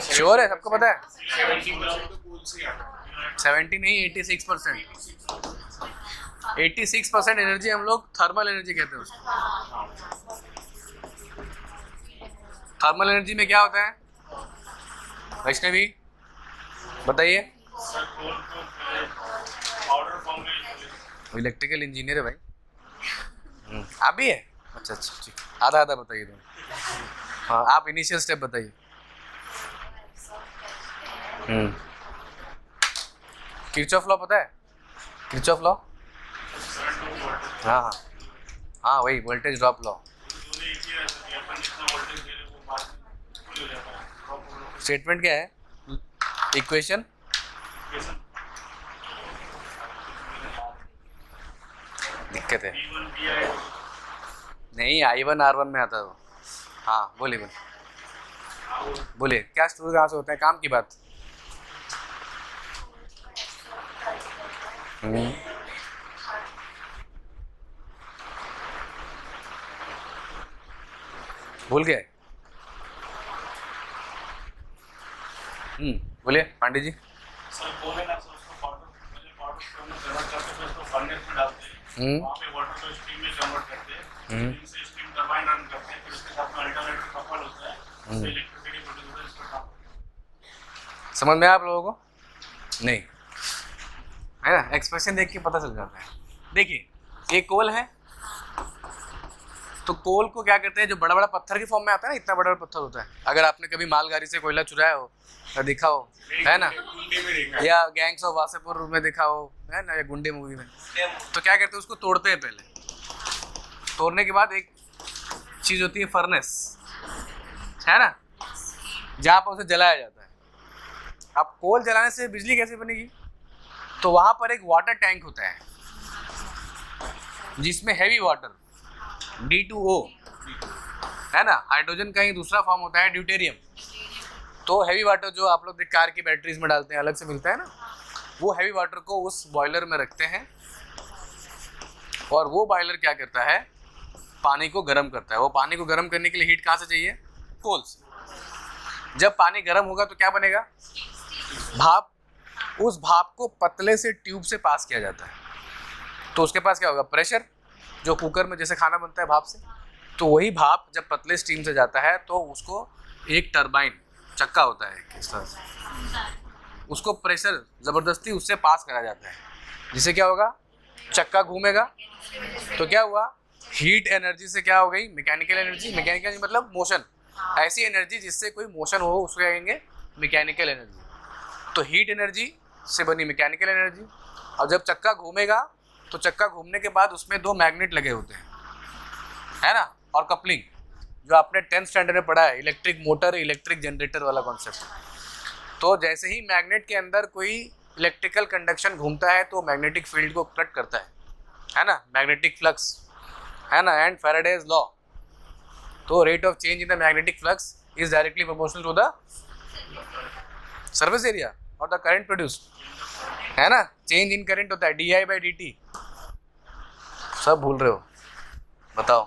श्योर है, सबको पता है? 70% तो कोल से आता है। 70 नहीं, 86%। 86% एनर्जी हम लोग थर्मल एनर्जी कहते हैं उसको। थर्मल एनर्जी में क्या होता है वैष्णवी, बताइए? सर कोल को पाउडर फॉर्म में इलेक्ट्रिकल इंजीनियर है भाई। आप भी है? अच्छा अच्छा, ठीक, आधा आधा बताइए तुम। हाँ, आप इनिशियल स्टेप बताइए। किरचॉफ लॉ पता है? Kirchhoff law? हाँ हाँ हाँ, वही वोल्टेज ड्रॉप लॉ। स्टेटमेंट क्या है? इक्वेशन दिक्कत है नहीं, I1 R1 में आता है वो। हाँ बोलिए बोलिए, क्या स्टोर कहाँ से होता है, काम की बात। भूल गए? बोलिए पांडे जी। सर कोल है ना, सर उसको पाउडर में कन्वर्ट करते हैं, उसको फर्नेस में डालते हैं, वहाँ पे वाटर को स्टीम में कन्वर्ट करते हैं, स्टीम से स्टीम टरबाइन रन करते हैं, फिर उसके साथ में अल्टरनेटिव कपल होता है, उससे इलेक्ट्रिसिटी प्रोड्यूस होता है, इसको काम। समझ में आया आप लोगों को? नहीं है ना, एक्सप्रेशन देख के पता चल जाता है। देखिए, ये कोल है, तो कोल को क्या करते हैं, जो बड़ा बड़ा पत्थर के फॉर्म में आता है ना, इतना बड़ा बड़ा पत्थर होता है। अगर आपने कभी मालगाड़ी से कोयला चुराया हो या देखा हो, है ना, गुंडे में देखा है। या गैंग्स ऑफ वासेपुर में देखा हो, है ना, या गुंडे मूवी में, तो क्या करते हैं, उसको तोड़ते हैं। पहले तोड़ने के बाद एक चीज़ होती है फर्नेस, है ना, जहाँ पर उसे जलाया जाता है। अब कोल जलाने से बिजली कैसे बनेगी? तो वहाँ पर एक वाटर टैंक होता है जिसमें हैवी वाटर D2O, है ना, हाइड्रोजन का ही दूसरा फॉर्म होता है ड्यूटेरियम। तो हैवी वाटर जो आप लोग कार की बैटरीज में डालते हैं, अलग से मिलता है ना, वो हैवी वाटर को उस बॉयलर में रखते हैं, और वो बॉयलर क्या करता है, पानी को गर्म करता है। वो पानी को गर्म करने के लिए हीट कहाँ से चाहिए? कोल से। जब पानी गर्म होगा तो क्या बनेगा? भाप। उस भाप को पतले से ट्यूब से पास किया जाता है, तो उसके पास क्या होगा? प्रेशर, जो कुकर में जैसे खाना बनता है भाप से। तो वही भाप जब पतले स्टीम से जाता है तो उसको एक टरबाइन, चक्का होता है इस तरह से, उसको प्रेशर ज़बरदस्ती उससे पास करा जाता है, जिससे क्या होगा? चक्का घूमेगा। तो क्या हुआ? हीट एनर्जी से क्या हो गई? Mechanical energy. मैकेनिकल एनर्जी मतलब मोशन, ऐसी एनर्जी जिससे कोई मोशन हो उसको क्या कहेंगे? Mechanical energy. तो हीट एनर्जी से बनी मैकेनिकल एनर्जी। और जब चक्का घूमेगा तो चक्का घूमने के बाद उसमें 2 मैग्नेट लगे होते हैं, है ना, और कपलिंग, जो आपने 10th स्टैंडर्ड में पढ़ा है, इलेक्ट्रिक मोटर इलेक्ट्रिक जनरेटर वाला कॉन्सेप्ट। तो जैसे ही मैग्नेट के अंदर कोई इलेक्ट्रिकल कंडक्शन घूमता है तो मैग्नेटिक फील्ड को कट करता है ना, मैग्नेटिक फ्लक्स, है ना, एंड फैराडेज लॉ। तो rate of change in the magnetic flux is directly proportional to the surface area और द करंट प्रोड्यूस, है ना। चेंज इन करंट होता है di/dt। सब भूल रहे हो, बताओ।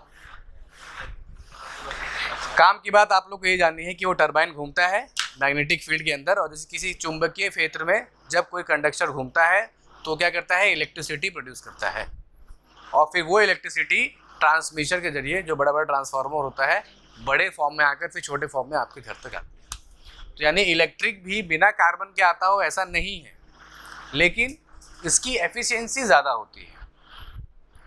काम की बात आप लोग को ये जाननी है कि वो टरबाइन घूमता है मैग्नेटिक फील्ड के अंदर, और जैसे किसी चुंबकीय क्षेत्र में जब कोई कंडक्टर घूमता है तो क्या करता है? इलेक्ट्रिसिटी प्रोड्यूस करता है, और फिर वो इलेक्ट्रिसिटी ट्रांसमिशन के जरिए, जो बड़ा बड़ा ट्रांसफार्मर होता है, बड़े फॉर्म में आकर फिर छोटे फॉर्म में आपके घर तक आती है। तो यानी इलेक्ट्रिक भी बिना कार्बन के आता हो ऐसा नहीं है, लेकिन इसकी एफिशिएंसी ज़्यादा होती है।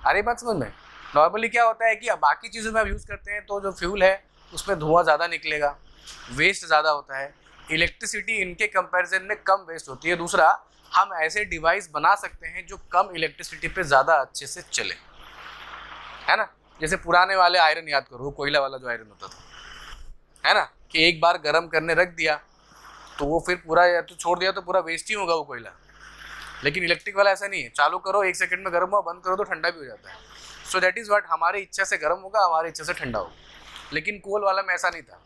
अरे बात समझ में? नॉर्मली क्या होता है कि अब बाकी चीज़ों में आप यूज़ करते हैं तो जो फ्यूल है उसमें धुआं ज़्यादा निकलेगा, वेस्ट ज़्यादा होता है। इलेक्ट्रिसिटी इनके कंपैरिजन में कम वेस्ट होती है। दूसरा, हम ऐसे डिवाइस बना सकते हैं जो कम इलेक्ट्रिसिटी पे ज़्यादा अच्छे से चले, है ना। जैसे पुराने वाले आयरन याद करो, कोयला वाला जो आयरन होता था, है ना, कि एक बार गर्म करने रख दिया तो वो फिर पूरा, या तो छोड़ दिया तो पूरा वेस्ट ही होगा वो कोयला। लेकिन इलेक्ट्रिक वाला ऐसा नहीं है, चालू करो 1 सेकंड में गर्म हुआ, बंद करो तो ठंडा भी हो जाता है। सो दैट इज़ व्हाट, हमारी इच्छा से गर्म होगा, हमारी इच्छा से ठंडा होगा। लेकिन कोल वाला में ऐसा नहीं था।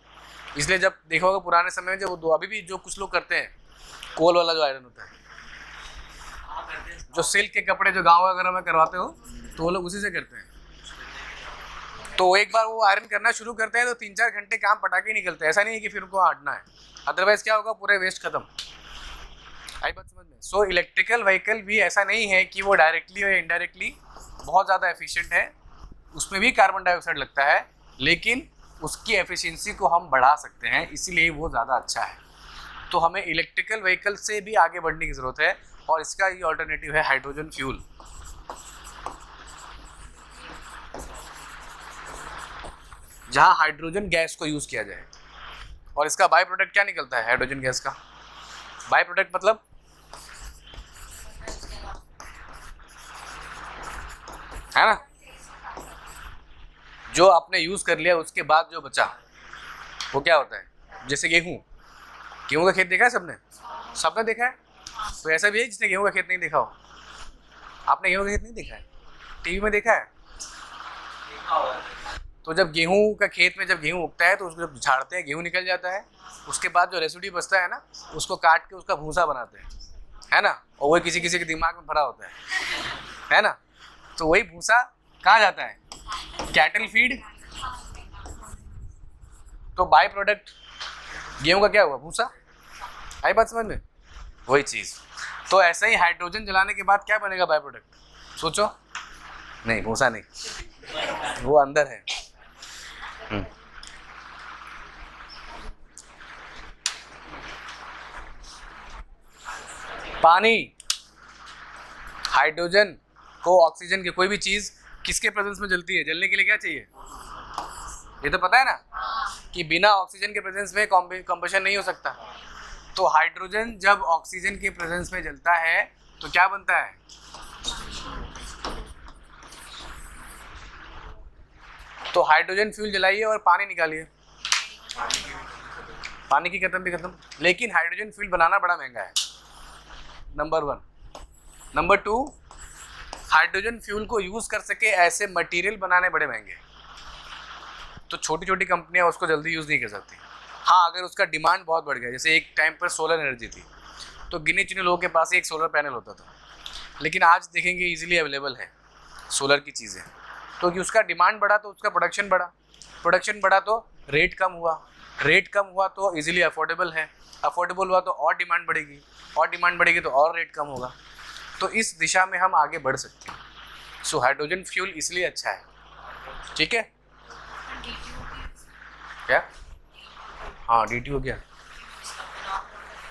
इसलिए जब देखा होगा पुराने समय में, जब अभी भी जो कुछ लोग करते हैं, कोल वाला जो आयरन होता है, जो सिल्क के कपड़े जो गाँव वगैरह में करवाते हो तो वो लोग उसी से करते हैं। तो एक बार वो आयरन करना शुरू करते हैं तो 3-4 घंटे काम पटाके निकलते हैं। ऐसा नहीं है कि फिर उनको हटना है, अदरवाइज क्या होगा, पूरे वेस्ट खत्म। आई बात समझ में? सो इलेक्ट्रिकल व्हीकल भी ऐसा नहीं है कि वो डायरेक्टली और इनडायरेक्टली बहुत ज़्यादा एफिशिएंट है, उसमें भी कार्बन डाइऑक्साइड लगता है, लेकिन उसकी एफिशिएंसी को हम बढ़ा सकते हैं, इसीलिए वो ज़्यादा अच्छा है। तो हमें इलेक्ट्रिकल व्हीकल से भी आगे बढ़ने की ज़रूरत है, और इसका ये ऑल्टरनेटिव है हाइड्रोजन फ्यूल। जहाँ हाइड्रोजन गैस को यूज़ किया जाए, और इसका बाय प्रोडक्ट क्या निकलता है हाइड्रोजन गैस का? बाय प्रोडक्ट मतलब है ना, जो आपने यूज़ कर लिया उसके बाद जो बचा वो क्या होता है? जैसे गेहूँ का खेत देखा है सबने देखा है? तो ऐसा भी है जिसने गेहूँ का खेत नहीं देखा हो? आपने गेहूँ का खेत नहीं देखा है, टीवी में देखा है? तो जब गेहूँ का खेत में जब गेहूँ उगता है तो उसको जब झाड़ते हैं गेहूँ निकल जाता है, उसके बाद जो रेसिड्यू बचता है ना, उसको काट के उसका भूसा बनाते हैं, है ना, और वही किसी किसी के दिमाग में भरा होता है ना। तो वही भूसा कहाँ जाता है? Cattle feed. तो बाय प्रोडक्ट गेहूँ का क्या हुआ? भूसा। आई बात समझ में? वही चीज़। तो ऐसा ही हाइड्रोजन जलाने के बाद क्या बनेगा बाय प्रोडक्ट? सोचो। नहीं, भूसा नहीं, वो अंदर है। पानी, हाइड्रोजन को ऑक्सीजन की कोई भी चीज़ किसके प्रेजेंस में जलती है? जलने के लिए क्या चाहिए? ये तो पता है ना कि बिना ऑक्सीजन के प्रेजेंस में कंबशन नहीं हो सकता। तो हाइड्रोजन जब ऑक्सीजन के प्रेजेंस में जलता है तो क्या बनता है? तो हाइड्रोजन फ्यूल जलाइए और पानी निकालिए, पानी की खत्म भी खत्म। लेकिन हाइड्रोजन फ्यूल बनाना बड़ा महंगा है, नंबर 1। नंबर 2, हाइड्रोजन फ्यूल को यूज़ कर सके ऐसे मटेरियल बनाने बड़े महंगे हैं, तो छोटी छोटी कंपनियां उसको जल्दी यूज़ नहीं कर सकती। हाँ, अगर उसका डिमांड बहुत बढ़ गया, जैसे एक टाइम पर सोलर एनर्जी थी तो गिने चुने लोगों के पास एक सोलर पैनल होता था, लेकिन आज देखेंगे इजीली अवेलेबल है सोलर की चीज़ें। तो कि उसका डिमांड बढ़ा तो उसका प्रोडक्शन बढ़ा तो रेट कम हुआ तो इजीली अफोर्डेबल है, अफोर्डेबल हुआ तो और डिमांड बढ़ेगी तो और रेट कम होगा। तो इस दिशा में हम आगे बढ़ सकते हैं। सो हाइड्रोजन फ्यूल इसलिए अच्छा है, ठीक है क्या? हाँ, DTO हो गया।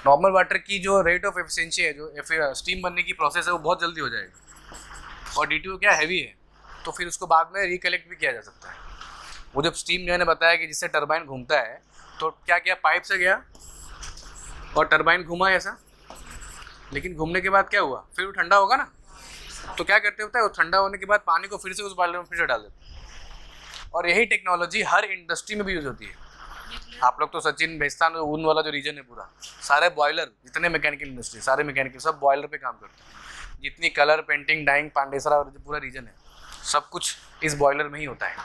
नॉर्मल वाटर की जो रेट ऑफ एफिशिएंसी है, जो स्टीम बनने की प्रोसेस है, वो बहुत जल्दी हो जाएगी। और DTO क्या हैवी है, तो फिर उसको बाद में रिकलेक्ट भी किया जा सकता है। वो जब स्टीम जो है बताया कि जिससे टरबाइन घूमता है, तो क्या किया, पाइप से गया और टरबाइन घूमा ऐसा, लेकिन घूमने के बाद क्या हुआ, फिर वो ठंडा होगा ना, तो क्या करते होता है, वो ठंडा होने के बाद पानी को फिर से उस बॉयलर में फिर से डाल देते हैं। और यही टेक्नोलॉजी हर इंडस्ट्री में भी यूज़ होती है। आप लोग तो सचिन बेस्तान ऊन वाला जो रीजन है पूरा, सारे बॉयलर, जितने मैकेनिकल इंडस्ट्री, सारे मैकेनिकल सब बॉयलर पे काम करते हैं। जितनी कलर, पेंटिंग, डाइंग, पांडेसरा और जो पूरा रीजन है, सब कुछ इस बॉयलर में ही होता है।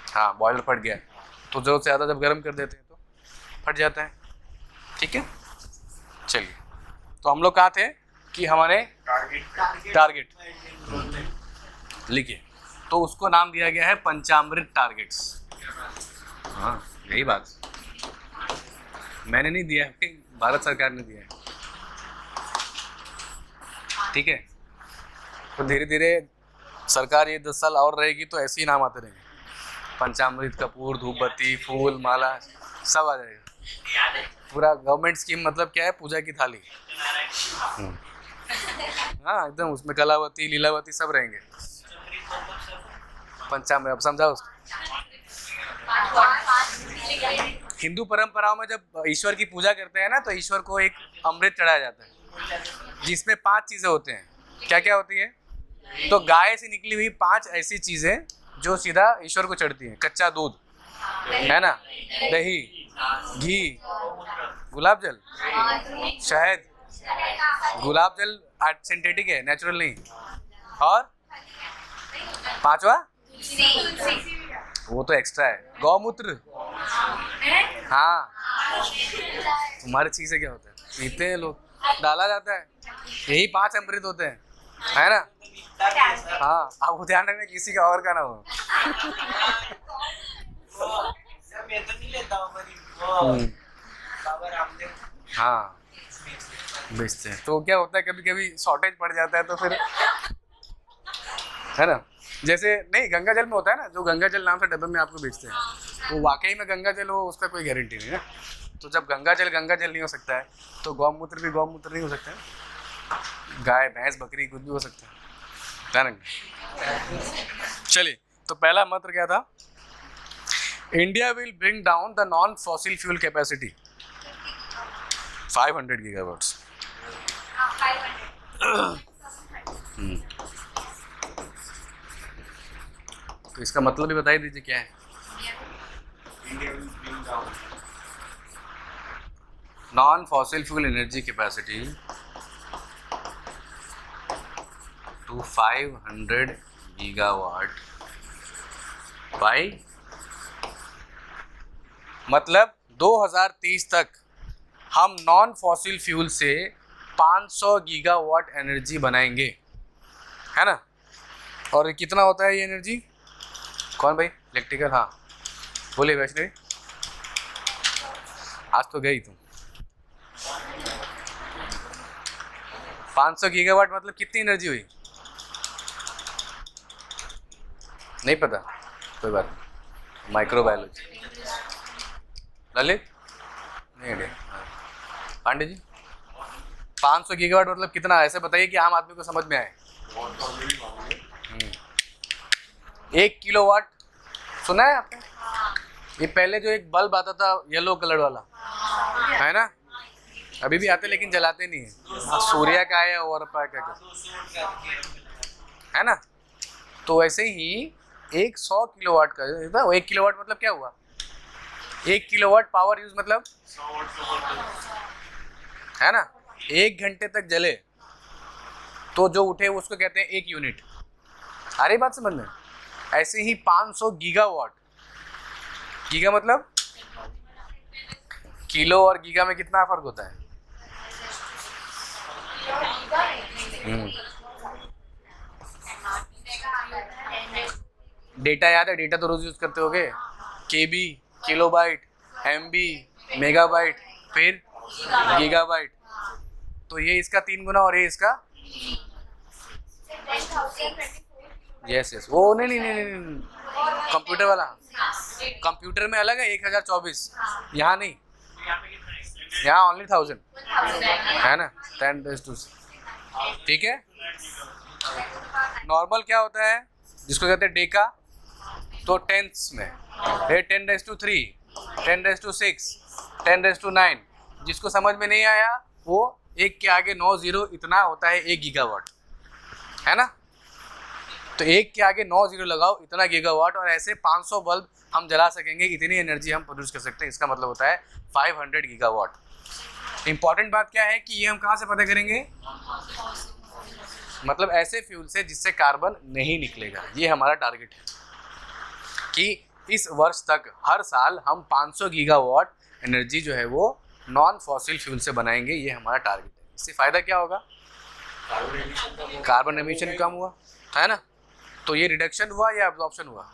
हाँ, बॉयलर फट गया तो ज़रूरत से ज़्यादा जब गर्म कर देते हैं तो फट जाता है। ठीक है, चलिए, तो हम लोग कहाँ थे कि हमारे टारगेट लिखिए, तो उसको नाम दिया गया है पंचामृत टारगेट्स। हाँ, यही बात मैंने नहीं दिया है, भारत सरकार ने दिया है। ठीक है, तो धीरे धीरे सरकार ये 10 साल और रहेगी तो ऐसे ही नाम आते रहेंगे, पंचामृत, कपूर, धूपबत्ती, फूल, माला, सब आ जाएगा। पूरा गवर्नमेंट स्कीम मतलब क्या है, पूजा की थाली। हाँ, एकदम उसमें कलावती, लीलावती सब रहेंगे। पंचामृत, अब समझाओ उसको। हिंदू परंपराओं में जब ईश्वर की पूजा करते हैं ना, तो ईश्वर को एक अमृत चढ़ाया जाता है, जिसमें 5 चीज़ें होती हैं। क्या क्या होती है? तो गाय से निकली हुई 5 ऐसी चीज़ें जो सीधा ईश्वर को चढ़ती हैं। कच्चा दूध है ना, दही, घी, गुलाब जल, शहद। गुलाब जल सिंथेटिक है, नेचुरल नहीं। और 5वां, वो तो एक्स्ट्रा है, गौमूत्र। हाँ, तुम्हारे चीज़ से क्या होता है, पीते हैं लोग, डाला जाता है। यही 5 अमृत होते हैं, है ना। हाँ, आप वो ध्यान रखना किसी का और का ना हो। मैं तो नहीं लेता हूँ, बाबा रामदेव हाँ, बेचते हैं। तो क्या होता है, कभी कभी शॉर्टेज पड़ जाता है तो फिर, है ना। जैसे नहीं, गंगा जल में होता है ना, जो गंगा जल नाम से डब्बे में आपको बेचते हैं, वो वाकई में गंगा जल हो, उसका कोई गारंटी नहीं है। तो जब गंगा जल नहीं हो सकता है, तो गौमूत्र भी गौमूत्र नहीं हो सकता है। गाय, भैंस, बकरी कुछ भी हो सकता है। ध्यान रखना। चलिए, तो पहला मंत्र क्या था? India will bring down the non fossil fuel capacity 500 gigawatts. तो इसका मतलब भी बता ही दीजिए क्या है। Non fossil fuel energy capacity to 500 gigawatt by, मतलब 2030 तक हम नॉन फॉसिल फ्यूल से 500 गीगावाट एनर्जी बनाएंगे, है ना। और ये कितना होता है ये एनर्जी? कौन भाई? इलेक्ट्रिकल। हाँ, बोले वैष्णवी, आज तो गई तुम। 500 गीगावाट मतलब कितनी एनर्जी हुई? नहीं पता, कोई बात नहीं, माइक्रोबायोलॉजी। ललित नहीं है, पांडे जी 500 गीगावाट मतलब कितना, ऐसे बताइए कि आम आदमी को समझ में आए। 1 किलोवाट सुना है आपने? ये पहले जो एक बल्ब आता था येलो कलर वाला, है ना, अभी भी आते लेकिन जलाते नहीं है। सूर्य का है और क्या है ना। तो वैसे ही 100 किलोवाट का था। 1 किलोवाट मतलब क्या हुआ? 1 किलोवाट पावर यूज मतलब, है ना, 1 घंटे तक जले तो जो उठे उसको कहते हैं 1 यूनिट। आ रही बात समझ में? ऐसे ही 500 गीगावाट, गीगा मतलब किलो और गीगा में कितना फर्क होता है? डेटा याद है? डेटा तो रोज यूज करते होगे। केबी, किलोबाइट, एमबी, मेगाबाइट, फिर गीगाबाइट। तो ये इसका 3 गुना और ये इसका, यस वो नहीं, कंप्यूटर वाला। कंप्यूटर में अलग है 1024, यहाँ नहीं, यहाँ ओनली 1000, है ना, 10 ठीक है। नॉर्मल क्या होता है जिसको कहते हैं डेका, तो टेंथ्स में ये 10⁻³ 10⁻�6 10⁻⁹ जिसको समझ में नहीं आया वो 1 के आगे 9 जीरो इतना होता है 1 गीगावाट, है ना। तो 1 के आगे 9 जीरो लगाओ इतना गीगावाट, और ऐसे 500 बल्ब हम जला सकेंगे, इतनी एनर्जी हम प्रोड्यूस कर सकते हैं। इसका मतलब होता है 500 गीगावाट। इंपॉर्टेंट बात क्या है कि ये हम कहाँ से पता करेंगे, मतलब ऐसे फ्यूल से जिससे कार्बन नहीं निकलेगा। ये हमारा टारगेट है कि इस वर्ष तक हर साल हम 500 गीगावाट एनर्जी जो है वो नॉन फॉसिल फ्यूल से बनाएंगे। ये हमारा टारगेट है। इससे फ़ायदा क्या होगा, कार्बन एमिशन कम हुआ, है ना। तो ये रिडक्शन हुआ या एब्जॉर्प्शन हुआ,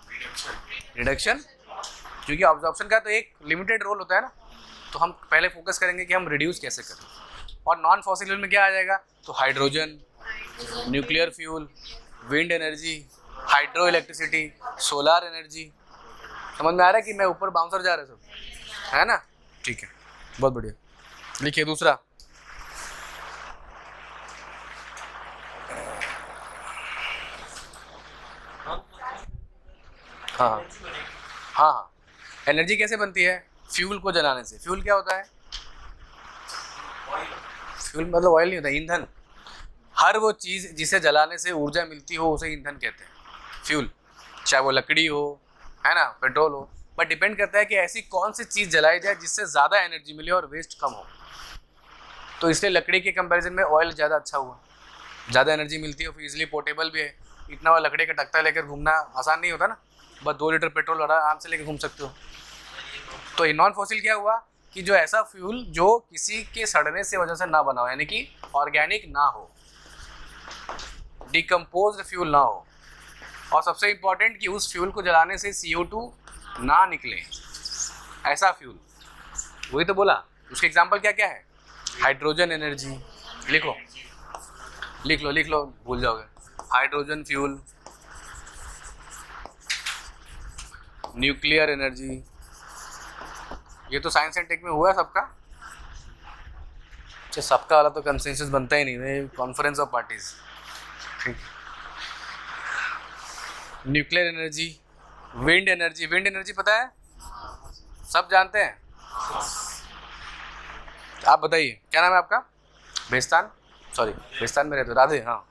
रिडक्शन, क्योंकि एब्जॉर्प्शन का तो एक लिमिटेड रोल होता है ना। तो हम पहले फोकस करेंगे कि हम रिड्यूस कैसे करें। और नॉन फॉसिल फ्यूल में क्या आ जाएगा, तो hydrogen, nuclear fuel, wind energy, hydro electricity, solar energy. समझ में आ रहा है कि मैं ऊपर बाउंसर जा रहा सब, है ना। ठीक है, बहुत बढ़िया। लिखिए दूसरा, हाँ हाँ, एनर्जी कैसे बनती है, फ्यूल को जलाने से। फ्यूल क्या होता है, फ्यूल मतलब ऑयल नहीं होता, ईंधन। हर वो चीज़ जिसे जलाने से ऊर्जा मिलती हो उसे ईंधन कहते हैं, फ्यूल। चाहे वो लकड़ी हो, है ना, पेट्रोल हो, बट डिपेंड करता है कि ऐसी कौन सी चीज़ जलाई जाए जिससे ज़्यादा एनर्जी मिले और वेस्ट कम हो। तो इसलिए लकड़ी के कंपैरिजन में ऑयल ज़्यादा अच्छा हुआ, ज़्यादा एनर्जी मिलती है, फिर इजीली पोर्टेबल भी है। इतना बड़ा लकड़ी का तख्ता लेकर घूमना आसान नहीं होता ना, बस 2 लीटर पेट्रोल आराम से लेकर घूम सकते हो। तो नॉन फॉसिल क्या हुआ कि जो ऐसा फ्यूल जो किसी के सड़ने से वजह से ना बना हो, यानी कि ऑर्गेनिक ना हो, डिकम्पोज्ड फ्यूल ना हो, और सबसे इम्पॉर्टेंट कि उस फ्यूल को जलाने से CO2 ना निकले, ऐसा फ्यूल। वही तो बोला, उसके एग्जांपल क्या क्या है, हाइड्रोजन एनर्जी, लिखो लिख लो भूल जाओगे, हाइड्रोजन फ्यूल, न्यूक्लियर एनर्जी। ये तो साइंस एंड टेक में हुआ है सबका। अच्छा, सबका वाला तो कंसेंसस बनता ही नहीं, कॉन्फ्रेंस ऑफ पार्टीज। ठीक, nuclear energy, wind energy. Wind energy पता है, सब जानते हैं। आप बताइए क्या नाम है आपका, बेस्तान, सॉरी बेस्तान में रहते हो, राधे, हाँ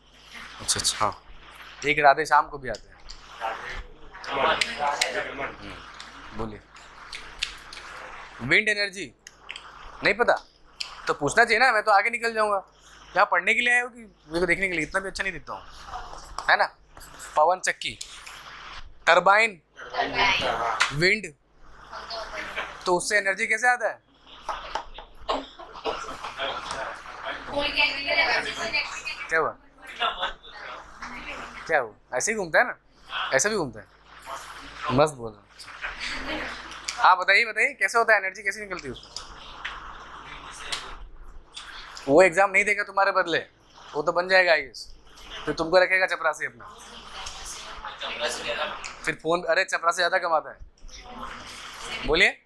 अच्छा हाँ, एक राधे शाम को भी आते हैं। बोलिए, विंड एनर्जी नहीं पता तो पूछना चाहिए ना, मैं तो आगे निकल जाऊंगा। यहाँ पढ़ने के लिए आए हो कि मेरे को देखने के लिए, इतना भी अच्छा नहीं दिखता हूँ, है ना। पवन चक्की, टरबाइन, विंड, तो उससे एनर्जी कैसे आता है, क्या हुआ, क्या हुआ, ऐसे ही घूमता है ना, ऐसे भी घूमता है, मस्त बोल रहा हूँ। हाँ बताइए कैसे होता है, एनर्जी कैसे निकलती है उसमें। वो एग्जाम नहीं देगा तुम्हारे बदले, वो तो बन जाएगा IAS, फिर तुमको रखेगा चपरासी अपना, फिर फोन, अरे चपरासी ज़्यादा कमाता है। बोलिए,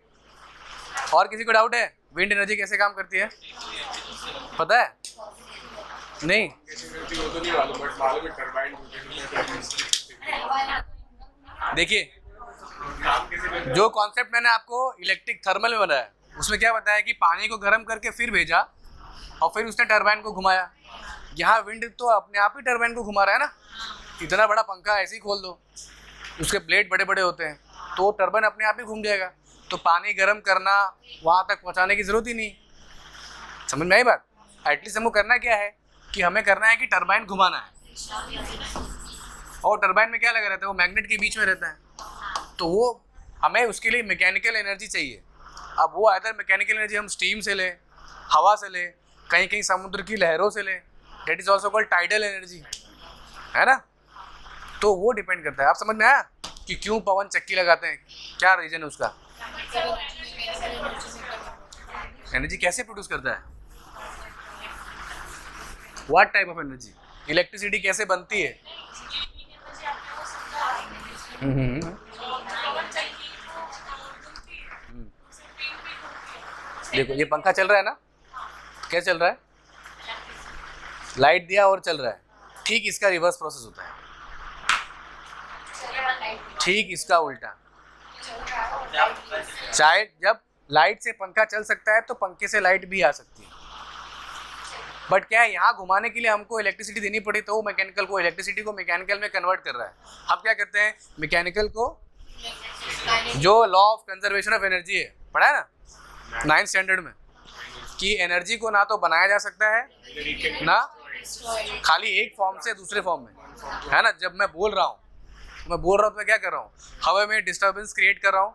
और किसी को डाउट है, विंड एनर्जी कैसे काम करती है, पता है नहीं, वो तो नहीं मालूम, बट मालूम है टरबाइन। देखिए जो कॉन्सेप्ट मैंने आपको इलेक्ट्रिक थर्मल में बनाया, उसमें क्या बताया कि पानी को गर्म करके फिर भेजा और फिर उसने टरबाइन को घुमाया। यहाँ विंड तो अपने आप ही टरबाइन को घुमा रहा है ना, इतना बड़ा पंखा ऐसे ही खोल दो, उसके ब्लेड बड़े बड़े होते हैं, तो टरबाइन अपने आप ही घूम जाएगा। तो पानी गर्म करना, वहाँ तक पहुँचाने की ज़रूरत ही नहीं। समझ में आई बात। एटलीस्ट हमको करना क्या है कि हमें करना है कि टरबाइन घुमाना है, और टरबाइन में क्या लगा रहता है, वो मैग्नेट के बीच में रहता है, तो वो हमें उसके लिए मैकेनिकल एनर्जी चाहिए। अब वो आइदर मैकेनिकल एनर्जी हम स्टीम से लें, हवा से लें, कहीं कहीं समुद्र की लहरों से लें, that is also called tidal energy, है ना। तो वो डिपेंड करता है। आप समझ में आया कि क्यों पवन चक्की लगाते हैं, क्या रीज़न है उसका, एनर्जी कैसे प्रोड्यूस करता है, what type of energy, electricity कैसे बनती है। देखो ये पंखा चल रहा है ना, क्या चल रहा है, लाइट दिया और चल रहा है, ठीक इसका रिवर्स प्रोसेस होता है। ठीक इसका उल्टा। चाहे जब लाइट से पंखा चल सकता है तो पंखे से लाइट भी आ सकती है, बट क्या है यहाँ घुमाने के लिए हमको इलेक्ट्रिसिटी देनी पड़ी, तो वो मैकेनिकल को इलेक्ट्रिसिटी को मैकेनिकल में कन्वर्ट कर रहा है। हम क्या करते हैं, मैकेनिकल को जो law of conservation of energy है, पढ़ा है ना 9th स्टैंडर्ड में, कि एनर्जी को ना तो बनाया जा सकता है ना खाली एक फॉर्म से दूसरे फॉर्म में, है ना। जब मैं बोल रहा हूँ तो मैं क्या कर रहा हूँ, हवा में डिस्टर्बेंस क्रिएट कर रहा हूँ,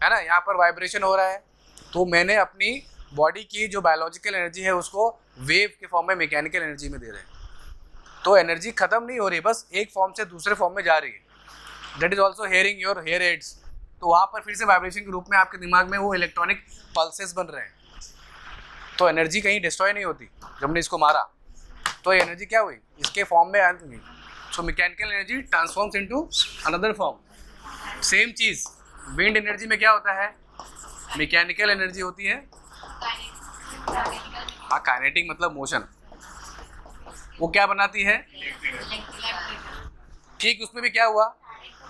है ना, यहाँ पर वाइब्रेशन हो रहा है, तो मैंने अपनी बॉडी की जो बायोलॉजिकल एनर्जी है उसको वेव के फॉर्म में मैकेनिकल एनर्जी में दे रहे हैं। तो एनर्जी खत्म नहीं हो रही, बस एक फॉर्म से दूसरे फॉर्म में जा रही है। That is also hearing your hair aids. तो वहाँ पर फिर से वाइब्रेशन के रूप में आपके दिमाग में वो इलेक्ट्रॉनिक पल्सेस बन रहे हैं। तो एनर्जी कहीं डिस्ट्रॉय नहीं होती। जब हमने इसको मारा तो ये एनर्जी क्या हुई, इसके फॉर्म में आ गई। So mechanical energy transforms into another form. Same चीज़ विंड एनर्जी में क्या होता है, मैकेनिकल एनर्जी होती है, हाँ काइनेटिक मतलब मोशन, वो क्या बनाती है। ठीक उसमें भी क्या हुआ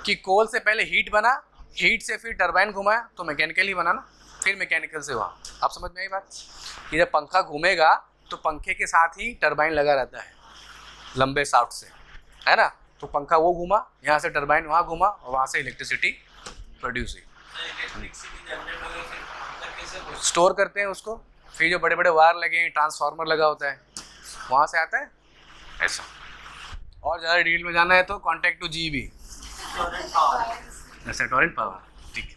कि कोल से पहले हीट बना, हीट से फिर टरबाइन घुमाया, तो मैकेनिकल ही बना ना, फिर मैकेनिकल से हुआ। आप समझ में आई बात कि जब पंखा घूमेगा तो पंखे के साथ ही टरबाइन लगा रहता है लंबे शाफ्ट से, है ना। तो पंखा वो घूमा, यहाँ से टरबाइन वहाँ घूमा और वहाँ से इलेक्ट्रिसिटी प्रोड्यूस हुई। स्टोर करते हैं उसको, फिर जो बड़े बड़े वायर लगे हैं, ट्रांसफार्मर लगा होता है, वहाँ से आता है ऐसा। और ज़्यादा डिटेल में जाना है तो contact two GB, torrent power. ठीक है,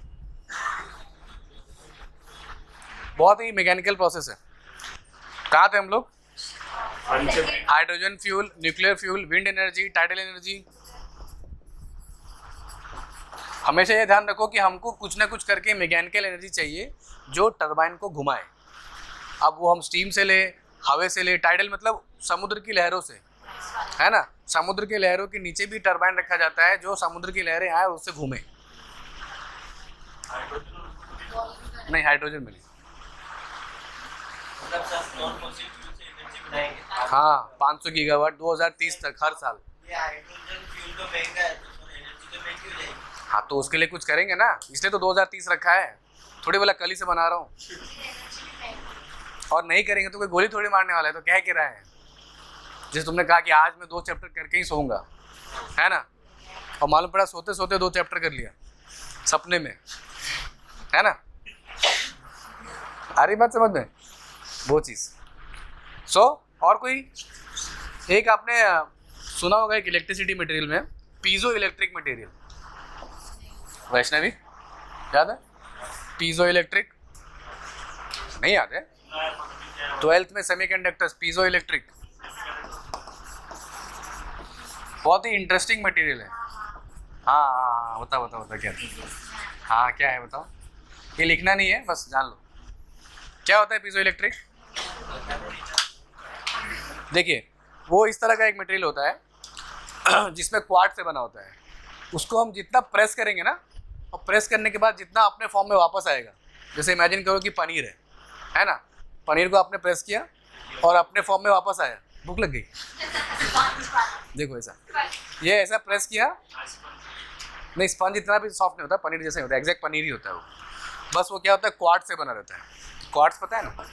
बहुत ही मैकेनिकल प्रोसेस है। कहाँ थे हम लोग, hydrogen fuel, nuclear fuel, wind energy, tidal energy. हमेशा ये ध्यान रखो कि हमको कुछ ना कुछ करके मैकेनिकल एनर्जी चाहिए जो टरबाइन को घुमाए। अब वो हम स्टीम से ले, हवा से ले, टाइडल मतलब समुद्र की लहरों से, है ना। समुद्र की लहरों के नीचे भी टरबाइन रखा जाता है जो समुद्र की लहरें आए उससे घूमे। नहीं, हाइड्रोजन मिली, हाँ 500 गीगावाट 2030 तक हर साल। हाँ तो उसके लिए कुछ करेंगे ना, इसलिए तो 2030 रखा है, थोड़ी बोला कल ही से बना रहा हूँ। और नहीं करेंगे तो कोई गोली थोड़ी मारने वाला है, तो कह के रहा है। जैसे तुमने कहा कि आज मैं 2 चैप्टर करके ही सोऊंगा, है ना, और मालूम पड़ा सोते सोते 2 चैप्टर कर लिया सपने में, है ना। आ रही बात समझ में, वो चीज़। सो और कोई एक आपने सुना होगा एक इलेक्ट्रिसिटी मटेरियल में पीजो इलेक्ट्रिक मटेरियल, वैष्णवी याद है, पीजो इलेक्ट्रिक नहीं याद है, 12th में सेमीकंडक्टर्स, पीजो इलेक्ट्रिक, बहुत ही इंटरेस्टिंग मटेरियल है। हाँ बताओ बताओ बताओ क्या था, हाँ क्या है बताओ, ये लिखना नहीं है बस जान लो क्या होता है पीजो इलेक्ट्रिक। देखिए वो इस तरह का एक मटेरियल होता है जिसमें क्वार्ट्ज से बना होता है। उसको हम जितना प्रेस करेंगे ना, और प्रेस करने के बाद जितना अपने फॉर्म में वापस आएगा, जैसे इमेजिन करो कि पनीर है ना, पनीर को आपने प्रेस किया और अपने फॉर्म में वापस आया, भूख लग गई, देखो ऐसा, ये ऐसा प्रेस किया, नहीं स्पंज इतना भी सॉफ्ट नहीं होता, पनीर जैसा ही होता है, एग्जैक्ट पनीर ही होता है वो, बस वो क्या होता है क्वार्ट्ज से बना रहता है। क्वार्ट्ज पता है ना,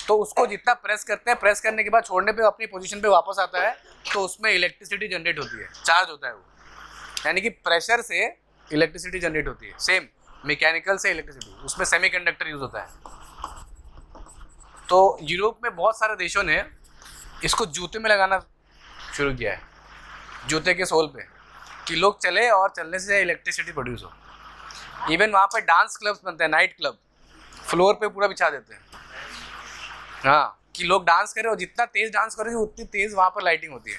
तो उसको जितना प्रेस करते हैं, प्रेस करने के बाद छोड़ने पे अपनी पोजीशन पे वापस आता है, तो उसमें इलेक्ट्रिसिटी जनरेट होती है, चार्ज होता है वो, यानी कि प्रेशर से इलेक्ट्रिसिटी जनरेट होती है। सेम मैकेनिकल से इलेक्ट्रिसिटी, उसमें सेमीकंडक्टर यूज होता है। तो यूरोप में बहुत सारे देशों ने इसको जूते में लगाना शुरू किया है, जूते के सोल पे, कि लोग चले और चलने से इलेक्ट्रिसिटी प्रोड्यूस हो। इवन वहाँ पर डांस क्लब्स बनते हैं, नाइट क्लब, फ्लोर पे पूरा बिछा देते हैं, हाँ, कि लोग डांस करें और जितना तेज़ डांस करेंगे उतनी तेज़ वहाँ पर लाइटिंग होती है।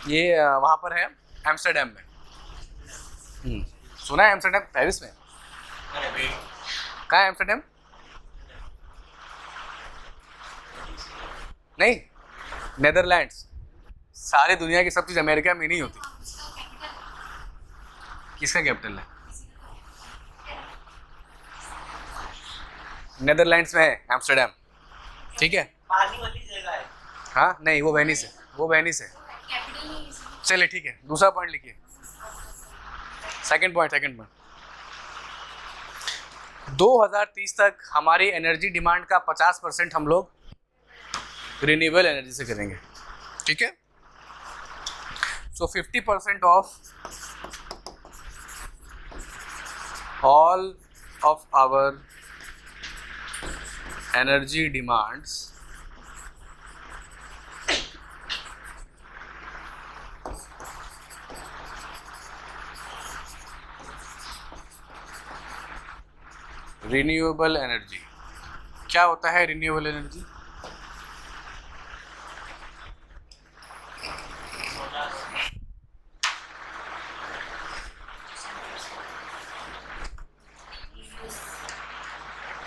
ये वहाँ पर है एम्स्टर्डम में, सुना है एम्स्टर्डम, पेरिस में, कहाँ है एम्स्टर्डम, नहीं नेदरलैंड्स। सारे दुनिया की सब चीज़ अमेरिका में नहीं होती। किसका कैपिटल है, नेदरलैंड्स में है एम्स्टर्डम, ठीक है, पानी वाली जगह है। हाँ नहीं वो वेनिस है, वो वेनिस है, चलिए ठीक है, दूसरा पॉइंट लिखिए, सेकंड पॉइंट 2030 तक हमारी एनर्जी डिमांड का 50% हम लोग रिन्यूएबल एनर्जी से करेंगे, ठीक है। So 50% of all of our energy demands renewable energy. क्या होता है रिन्यूएबल एनर्जी?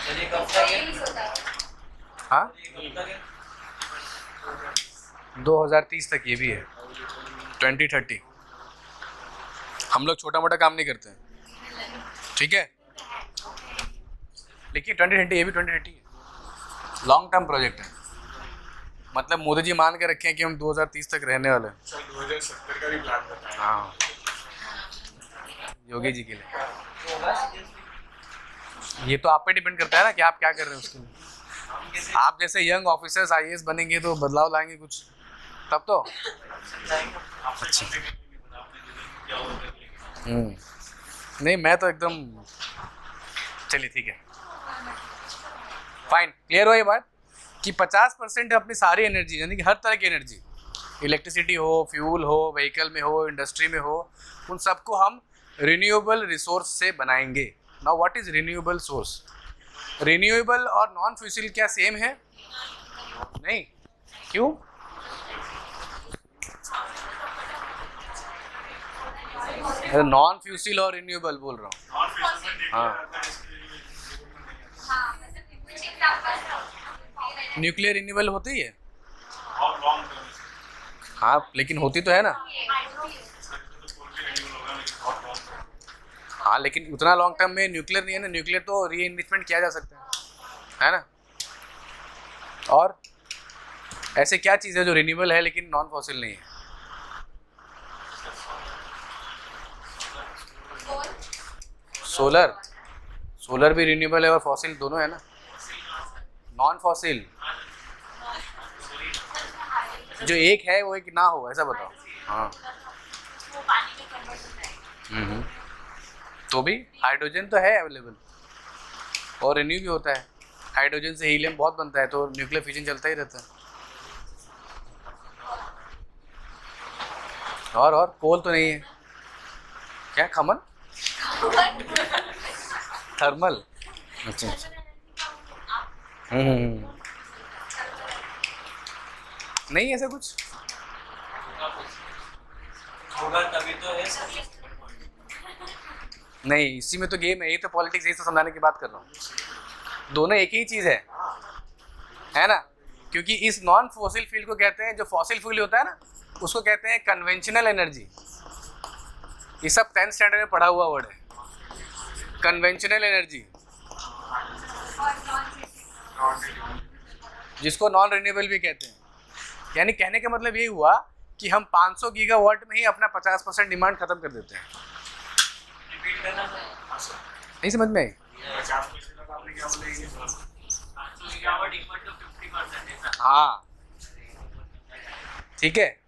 सर ये कब तक है? यूज होता है। हाँ, ये कब तक है? 2030 तक ये भी है, 2030। हम लोग छोटा मोटा काम नहीं करते हैं, ठीक है। लेकिन 2030 ये भी 2030 है, लॉन्ग टर्म प्रोजेक्ट है। मतलब मोदी जी मान के रखे हैं कि हम 2030 तक रहने वाले हैं। सर 2070 का भी प्लान बताया। हाँ, योगी जी के लिए। ये तो आप पे डिपेंड करता है ना कि आप क्या कर रहे हैं उसके लिए। आप जैसे यंग ऑफिसर्स IAS बनेंगे तो बदलाव लाएंगे कुछ, तब तो। अच्छा, नहीं मैं तो एकदम, चलिए ठीक है, फाइन, क्लियर हो ये बात कि 50% अपनी सारी एनर्जी, यानी कि हर तरह की एनर्जी, इलेक्ट्रिसिटी हो, फ्यूल हो, व्हीकल में हो, इंडस्ट्री में हो, उन सबको हम रिन्यूएबल रिसोर्स से बनाएंगे। Now what is renewable source? Renewable और नॉन फ्यूसिल क्या सेम है? नहीं, क्यों? नॉन फ्यूसिल और रिन्यूएबल बोल रहा हूँ। हाँ, हाँ मतलब कुछ एग्जांपल न्यूक्लियर रिन्यूएबल होती है, हाँ, लेकिन होती तो है ना। हाँ, लेकिन उतना लॉन्ग टर्म में न्यूक्लियर नहीं है ना। न्यूक्लियर तो री इन्वेस्टमेंट किया जा सकता है ना। और ऐसे क्या चीज़ है जो रिन्यूएबल है लेकिन नॉन फॉसिल नहीं है? सोलर। सोलर भी रिन्यूएबल है और फॉसिल दोनों है ना। नॉन फॉसिल जो एक है वो एक ना हो, ऐसा बताओ। हाँ, वो पानी में कन्वर्ट होता है। तो भी हाइड्रोजन तो है अवेलेबल और रिन्यू भी होता है। हाइड्रोजन से हीलियम बहुत बनता है, तो न्यूक्लियर फिजन चलता ही रहता है। और कोल तो नहीं है क्या? खमन, थर्मल। अच्छा, नहीं ऐसा कुछ होगा तभी तो है सर। नहीं, इसी में तो गेम है, यही तो पॉलिटिक्स, यही तो समझाने की बात कर रहा हूँ। दोनों एक ही चीज़ है ना। क्योंकि इस नॉन फॉसिल फ्यूल को कहते हैं, जो फॉसिल फ्यूल होता है ना उसको कहते हैं कन्वेंशनल एनर्जी। ये सब 10th स्टैंडर्ड में पढ़ा हुआ वर्ड है, कन्वेंशनल एनर्जी, जिसको नॉन रिन्यूएबल भी कहते हैं। यानी कहने का मतलब ये हुआ कि हम 500 गीगावाट में ही अपना 50% डिमांड खत्म कर देते हैं। रिपीट करना सर। नहीं समझ में आई? 50% तक आपने क्या बोला? हाँ, ठीक है।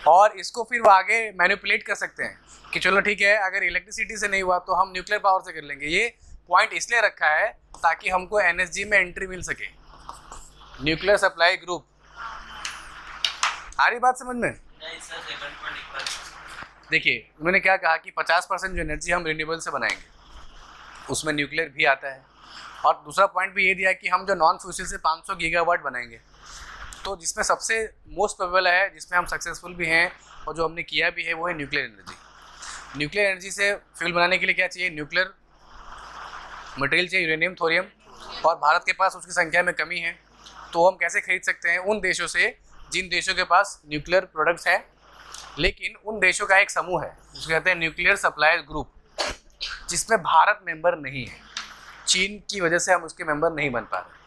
और इसको फिर वो आगे मैनिपुलेट कर सकते हैं कि चलो ठीक है, अगर इलेक्ट्रिसिटी से नहीं हुआ तो हम न्यूक्लियर पावर से कर लेंगे। ये पॉइंट इसलिए रखा है ताकि हमको NSG में एंट्री मिल सके, न्यूक्लियर सप्लाई ग्रुप। आ रही बात समझ में? नहीं सर, सेकंड पॉइंट एक बार। देखिए, उन्होंने क्या कहा कि 50% जो एनर्जी हम रिन्यूएबल से बनाएंगे उसमें न्यूक्लियर भी आता है। और दूसरा पॉइंट भी ये दिया कि हम जो नॉन फ्यूसिल से 500 गीगावाट बनाएंगे, तो जिसमें सबसे मोस्ट प्रोबेबल है, जिसमें हम सक्सेसफुल भी हैं और जो हमने किया भी है, वो है न्यूक्लियर एनर्जी। न्यूक्लियर एनर्जी से फ्यूल बनाने के लिए क्या चाहिए? न्यूक्लियर मटेरियल चाहिए, यूरेनियम, थोरियम। और भारत के पास उसकी संख्या में कमी है, तो हम कैसे खरीद सकते हैं? उन देशों से जिन देशों के पास न्यूक्लियर प्रोडक्ट्स हैं, लेकिन उन देशों का एक समूह है जिसको कहते हैं न्यूक्लियर सप्लायर ग्रुप, जिसमें भारत मेंबर नहीं है। चीन की वजह से हम उसके मेंबर नहीं बन पा रहे।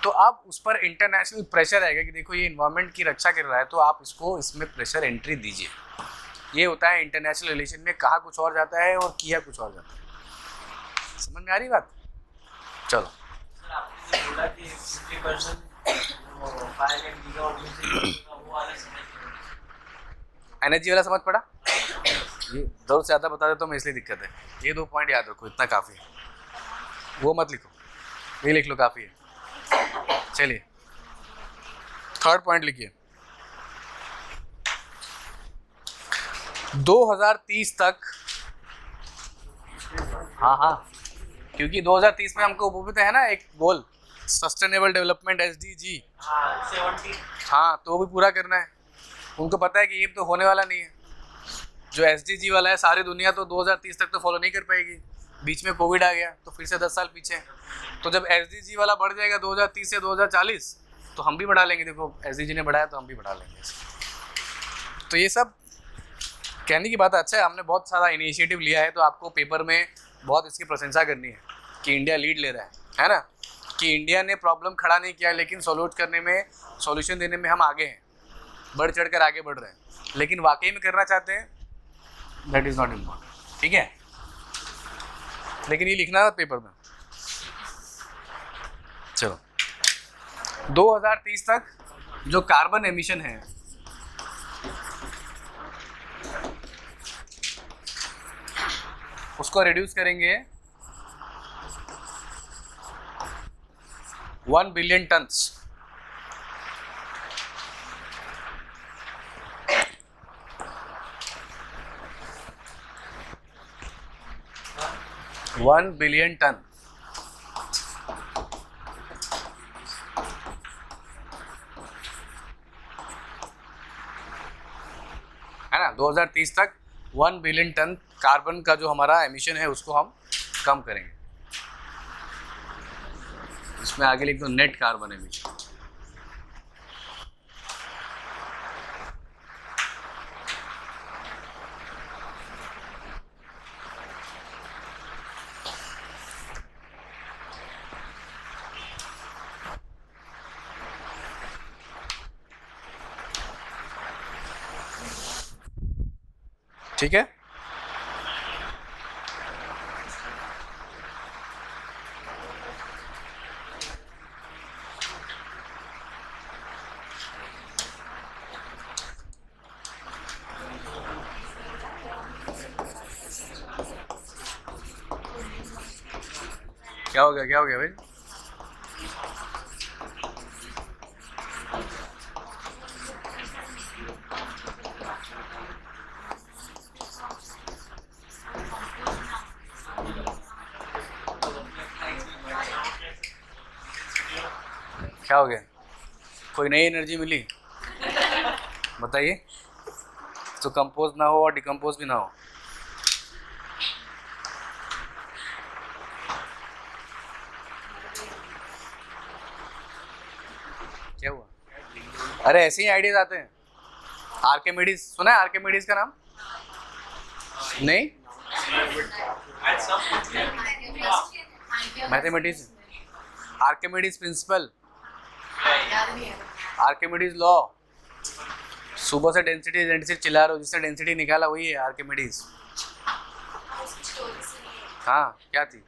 तो अब उस पर इंटरनेशनल प्रेशर आएगा कि देखो ये इन्वायरमेंट की रक्षा कर रहा है, तो आप इसको इसमें प्रेशर एंट्री दीजिए। ये होता है इंटरनेशनल रिलेशन में, कहा कुछ और जाता है और किया कुछ और जाता है। समझ में आ रही बात? चलो सर आपने जो बोला कि 50% वो 500 गीगावाट में से वो वाला समझ नहीं। एनर्जी वाला समझ पड़ा? ये जरूर से ज़्यादा बता देता हूँ मैं, इसलिए दिक्कत है। ये 2 पॉइंट याद रखो, इतना काफ़ी है। वो मत लिखो, ये लिख लो, काफ़ी है। चलिए 3rd पॉइंट लिखिए। 2030 तक, हाँ, क्योंकि 2030 में हमको वो भी तो है ना एक गोल, सस्टेनेबल डेवलपमेंट SDG। हाँ 70। हाँ, तो वो भी पूरा करना है। उनको पता है कि ये तो होने वाला नहीं है। जो SDG वाला है सारी दुनिया तो 2030 तक तो फॉलो नहीं कर पाएगी। बीच में कोविड आ गया तो फिर से 10 साल पीछे। तो जब SDG वाला बढ़ जाएगा 2030 से 2040 तो हम भी बढ़ा लेंगे। देखो SDG ने बढ़ाया तो हम भी बढ़ा लेंगे। तो ये सब कहने की बात अच्छा है, हमने बहुत सारा इनिशिएटिव लिया है, तो आपको पेपर में बहुत इसकी प्रशंसा करनी है कि इंडिया लीड ले रहा है ना, कि इंडिया ने प्रॉब्लम खड़ा नहीं किया लेकिन सॉल्व करने में, सॉल्यूशन देने में हम आगे हैं, बढ़ चढ़ कर आगे बढ़ रहे हैं। लेकिन वाकई में करना चाहते हैं, दैट इज़ नॉट इम्पॉर्टेंट, ठीक है। लेकिन ये लिखना है पेपर में। चलो 2030 तक जो कार्बन एमिशन है उसको रिड्यूस करेंगे 1 बिलियन टन्स। $1 billion ton. है ना, 2030 तक 1 बिलियन टन कार्बन का जो हमारा एमिशन है उसको हम कम करेंगे। इसमें आगे लिख दो नेट कार्बन एमिशन। ठीक है, क्या हो गया भाई? क्या हो गया? कोई नई एनर्जी मिली? बताइए। तो कंपोज ना हो और डिकम्पोज भी ना हो। क्या हुआ? अरे ऐसे ही आइडियाज आते हैं। आर्किमिडीज सुना है? आर्किमिडीज का नाम नहीं? Mathematics, Archimedes principal, Archimedes law. सुबह से डेंसिटी चिल्ला रहे हो, जिसने डेंसिटी निकाला वही है आर्किमिडीज। हाँ क्या थी?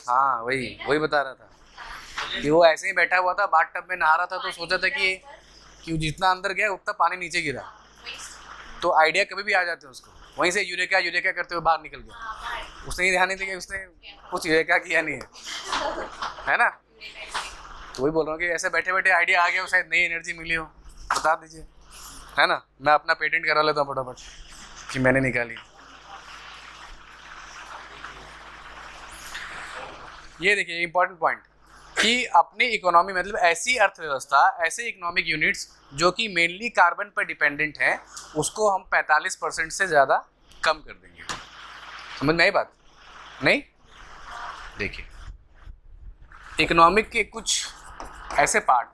हाँ वही बता रहा था कि वो ऐसे ही बैठा हुआ था, बाथ टब में नहा रहा था, तो सोचा था कि जितना अंदर गया उतना पानी नीचे गिरा। तो आइडिया कभी भी आ जाते हैं उसको, वहीं से यूरेका करते हुए बाहर निकल गया। उसने ही ध्यान नहीं दिया, उसने कुछ यूरेका किया नहीं है ना। तो वही बोल रहा हूँ कि ऐसे बैठे बैठे आइडिया आ गया हो, शायद नई एनर्जी मिली हो, बता दीजिए, है ना। मैं अपना पेटेंट करा लेता हूँ फटाफट कि मैंने निकाली। ये देखिए इंपॉर्टेंट पॉइंट कि अपनी इकोनॉमी मतलब ऐसी अर्थव्यवस्था, ऐसे इकोनॉमिक यूनिट्स जो कि मेनली कार्बन पर डिपेंडेंट हैं, उसको हम 45% से ज़्यादा कम कर देंगे। समझ में आई बात? नहीं? देखिए इकोनॉमिक के कुछ ऐसे पार्ट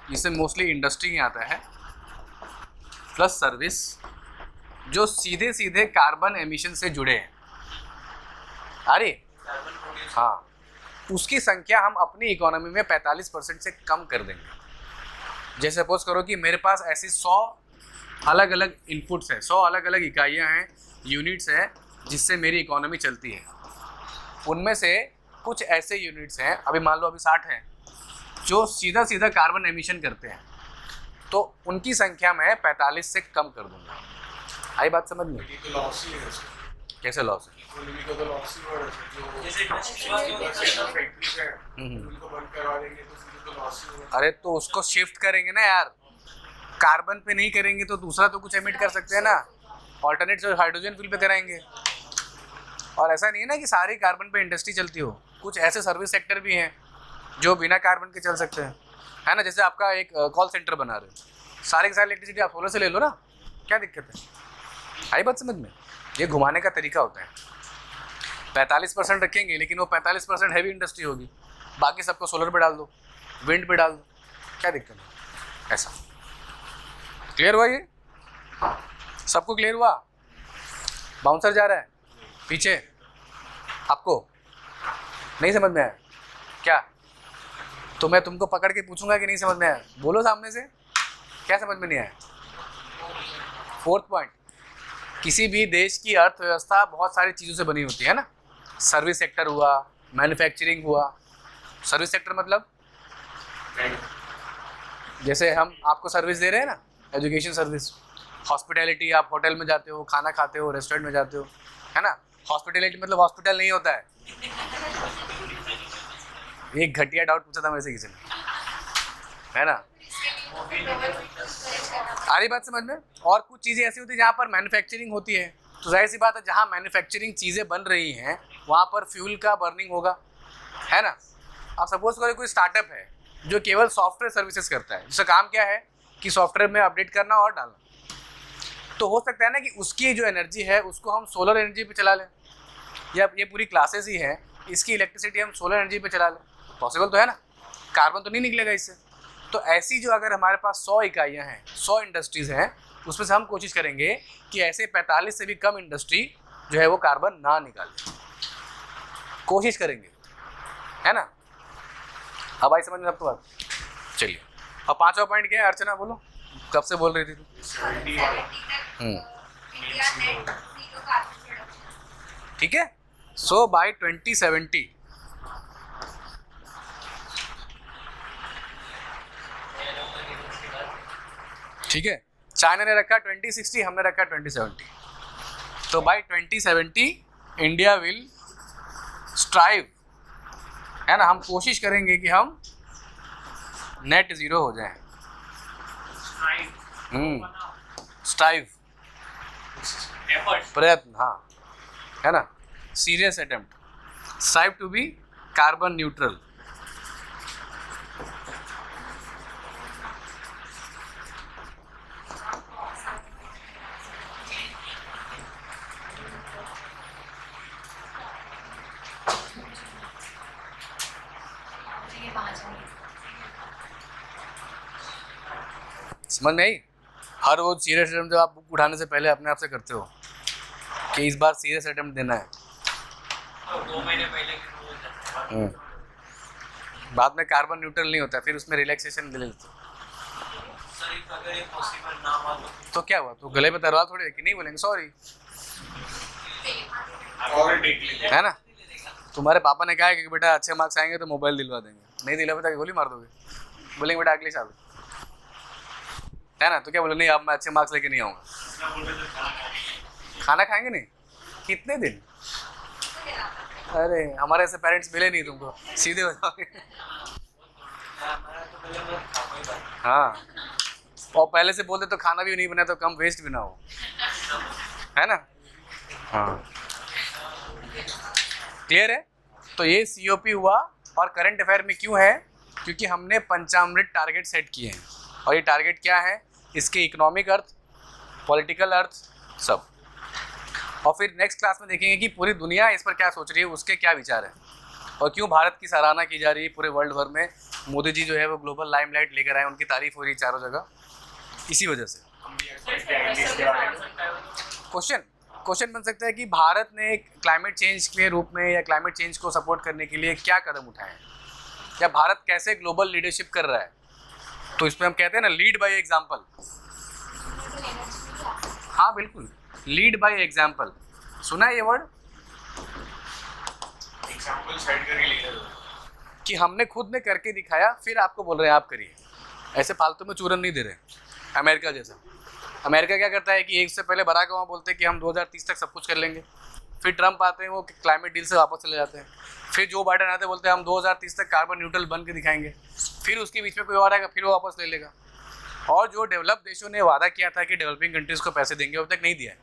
जिससे मोस्टली इंडस्ट्री ही आता है, प्लस सर्विस, जो सीधे सीधे कार्बन एमिशन से जुड़े हैं। अरे हाँ, उसकी संख्या हम अपनी इकोनॉमी में 45% से कम कर देंगे। जैसे सपोज करो कि मेरे पास ऐसी 100 अलग अलग इनपुट्स है, 100 अलग अलग इकाइयाँ हैं, यूनिट्स हैं जिससे मेरी इकोनॉमी चलती है। उनमें से कुछ ऐसे यूनिट्स हैं, अभी मान लो अभी 60 हैं, जो सीधा सीधा कार्बन एमिशन करते हैं, तो उनकी संख्या मैं 45 से कम कर दूंगा। आई बात समझ में? ये तो लॉस ही है सर, कैसे लॉस है? इकोनॉमी का तो लॉस ही हो रहा है जो जैसे इंडस्ट्री फैक्ट्रीज है उनको बंद करवा देंगे तो फिर तो लॉस ही होगा। अरे तो उसको शिफ्ट करेंगे ना यार, कार्बन पे नहीं करेंगे तो दूसरा तो कुछ एमिट कर सकते हैं ना, ऑल्टरनेट हाइड्रोजन फ्यूल पे कराएंगे। और ऐसा नहीं है ना कि सारी कार्बन पे इंडस्ट्री चलती हो, कुछ ऐसे सर्विस सेक्टर भी हैं जो बिना कार्बन के चल सकते हैं, है ना। जैसे आपका एक कॉल सेंटर बना रहे हो, सारे के सारे इलेक्ट्रिसिटी आप सोलर से ले लो ना, क्या दिक्कत है? आई बात समझ में? ये घुमाने का तरीका होता है। 45% रखेंगे लेकिन वो 45% हैवी इंडस्ट्री होगी, बाकी सबको सोलर पे डाल दो, विंड पे डाल दो, क्या दिक्कत है? ऐसा क्लियर हुआ? ये सबको क्लियर हुआ? बाउंसर जा रहा है पीछे, आपको नहीं समझ में आया क्या? तो मैं तुमको पकड़ के पूछूंगा कि नहीं समझ में आया, बोलो सामने से, क्या समझ में नहीं आया? 4th पॉइंट, किसी भी देश की अर्थव्यवस्था बहुत सारी चीज़ों से बनी होती है ना। सर्विस सेक्टर हुआ, मैन्युफैक्चरिंग हुआ। सर्विस सेक्टर मतलब जैसे हम आपको सर्विस दे रहे हैं ना, एजुकेशन सर्विस, हॉस्पिटैलिटी, आप होटल में जाते हो, खाना खाते हो, रेस्टोरेंट में जाते हो, है ना। हॉस्पिटैलिटी मतलब हॉस्पिटल नहीं होता है। एक घटिया डाउट पूछा था मेरे से किसी ने, है ना। आ रही बात समझ में? और कुछ चीज़ें ऐसी होती है जहाँ पर मैन्युफैक्चरिंग होती है, तो जाहिर सी बात है जहाँ मैन्युफैक्चरिंग चीज़ें बन रही हैं वहाँ पर फ्यूल का बर्निंग होगा, है ना। आप सपोज करो कोई स्टार्टअप है जो केवल सॉफ्टवेयर सर्विसेज करता है, जिसका काम क्या है कि सॉफ्टवेयर में अपडेट करना और डालना, तो हो सकता है ना कि उसकी जो एनर्जी है उसको हम सोलर एनर्जी पे चला लें, या ये पूरी क्लासेस ही है, इसकी इलेक्ट्रिसिटी हम सोलर एनर्जी पे चला लें। पॉसिबल तो है ना, कार्बन तो नहीं निकलेगा इससे। तो ऐसी जो अगर हमारे पास 100 इकाइयाँ हैं, 100 इंडस्ट्रीज़ हैं, उसमें से हम कोशिश करेंगे कि ऐसे 45 से भी कम इंडस्ट्री जो है वो कार्बन ना निकाले, कोशिश करेंगे, है ना। अब आई समझ में आपको बात? चलिए, अब 5वां पॉइंट क्या है? अर्चना बोलो, कब से बोल रही थी तू? 70 तक India net zero carbon production. ठीक है। सो बाय 2070 ठीक है, चाइना ने रखा 2060, हमने रखा 2070। तो बाय 2070 इंडिया विल स्ट्राइव, है ना, हम कोशिश करेंगे कि हम नेट ज़ीरो हो जाएं। स्ट्राइव, प्रयत्न, हाँ, है ना, serious attempt, strive to be carbon neutral. ये वहाँ जाएंगे। समझ में आई? हर रोज सीरियस अटेम्प्ट जब आप बुक उठाने से पहले अपने आप से करते हो कि इस बार सीरियस अटेम्प्ट देना है, तो 2 महीने पहले की रोज बाद में कार्बन न्यूट्रल नहीं होता, फिर उसमें रिलैक्सेशन ले लेते हो। सर अगर ये पॉसिबल ना हुआ तो क्या हुआ? तो गले पे तलवार थोड़ी है कि नहीं बोलेंगे सॉरी, और देख लीजिए है ना। तुम्हारे पापा ने कहा है कि बेटा अच्छे मार्क्स आएंगे तो मोबाइल दिलवा देंगे, नहीं दिलवा तो गोली मार दोगे, बोलेंगे बेटा अगले साल, है ना। तो क्या बोले, नहीं अब मैं अच्छे मार्क्स लेके नहीं आऊँगा। खाना खाएंगे नहीं कितने दिन? अरे हमारे ऐसे पेरेंट्स मिले नहीं तुमको, सीधे हो जाओगे। हाँ, और पहले से बोलते तो खाना भी नहीं बना तो कम वेस्ट भी ना हो, है ना। हाँ, क्लियर है? तो ये COP हुआ। और करंट अफेयर में क्यों है? क्योंकि हमने पंचामृत टारगेट सेट किए हैं, और ये टारगेट क्या है, इसके इकोनॉमिक अर्थ, पॉलिटिकल अर्थ, सब। और फिर नेक्स्ट क्लास में देखेंगे कि पूरी दुनिया इस पर क्या सोच रही है, उसके क्या विचार है, और क्यों भारत की सराहना की जा रही है पूरे वर्ल्ड भर में। मोदी जी जो है वो ग्लोबल लाइमलाइट लेकर आए, उनकी तारीफ हो रही है चारों जगह, इसी वजह से। क्वेश्चन बन सकता है कि भारत ने क्लाइमेट चेंज के रूप में या क्लाइमेट चेंज को सपोर्ट करने के लिए क्या कदम उठाए हैं, या भारत कैसे ग्लोबल लीडरशिप कर रहा है। तो इसमें हम कहते हैं ना, लीड बाय एग्जाम्पल। हाँ बिल्कुल, लीड बाय एग्जाम्पल, सुना है ये वर्ड एग्जाम्पल सेट करके लीडर कि हमने खुद ने करके दिखाया फिर आपको बोल रहे हैं आप करिए। ऐसे फालतू में चूरन नहीं दे रहे। अमेरिका जैसा, अमेरिका क्या करता है कि एक से पहले बराक ओबामा बोलते हैं कि हम 2030 तक सब कुछ कर लेंगे, फिर ट्रम्प आते हैं वो क्लाइमेट डील से वापस चले जाते हैं, फिर जो बाइडन आते हैं बोलते हैं हम 2030 तक कार्बन न्यूट्रल बन के दिखाएंगे, फिर उसके बीच में कोई और आएगा फिर वो वापस ले लेगा। और जो डेवलप देशों ने वादा किया था कि डेवलपिंग कंट्रीज़ को पैसे देंगे अभी तक नहीं दिया है।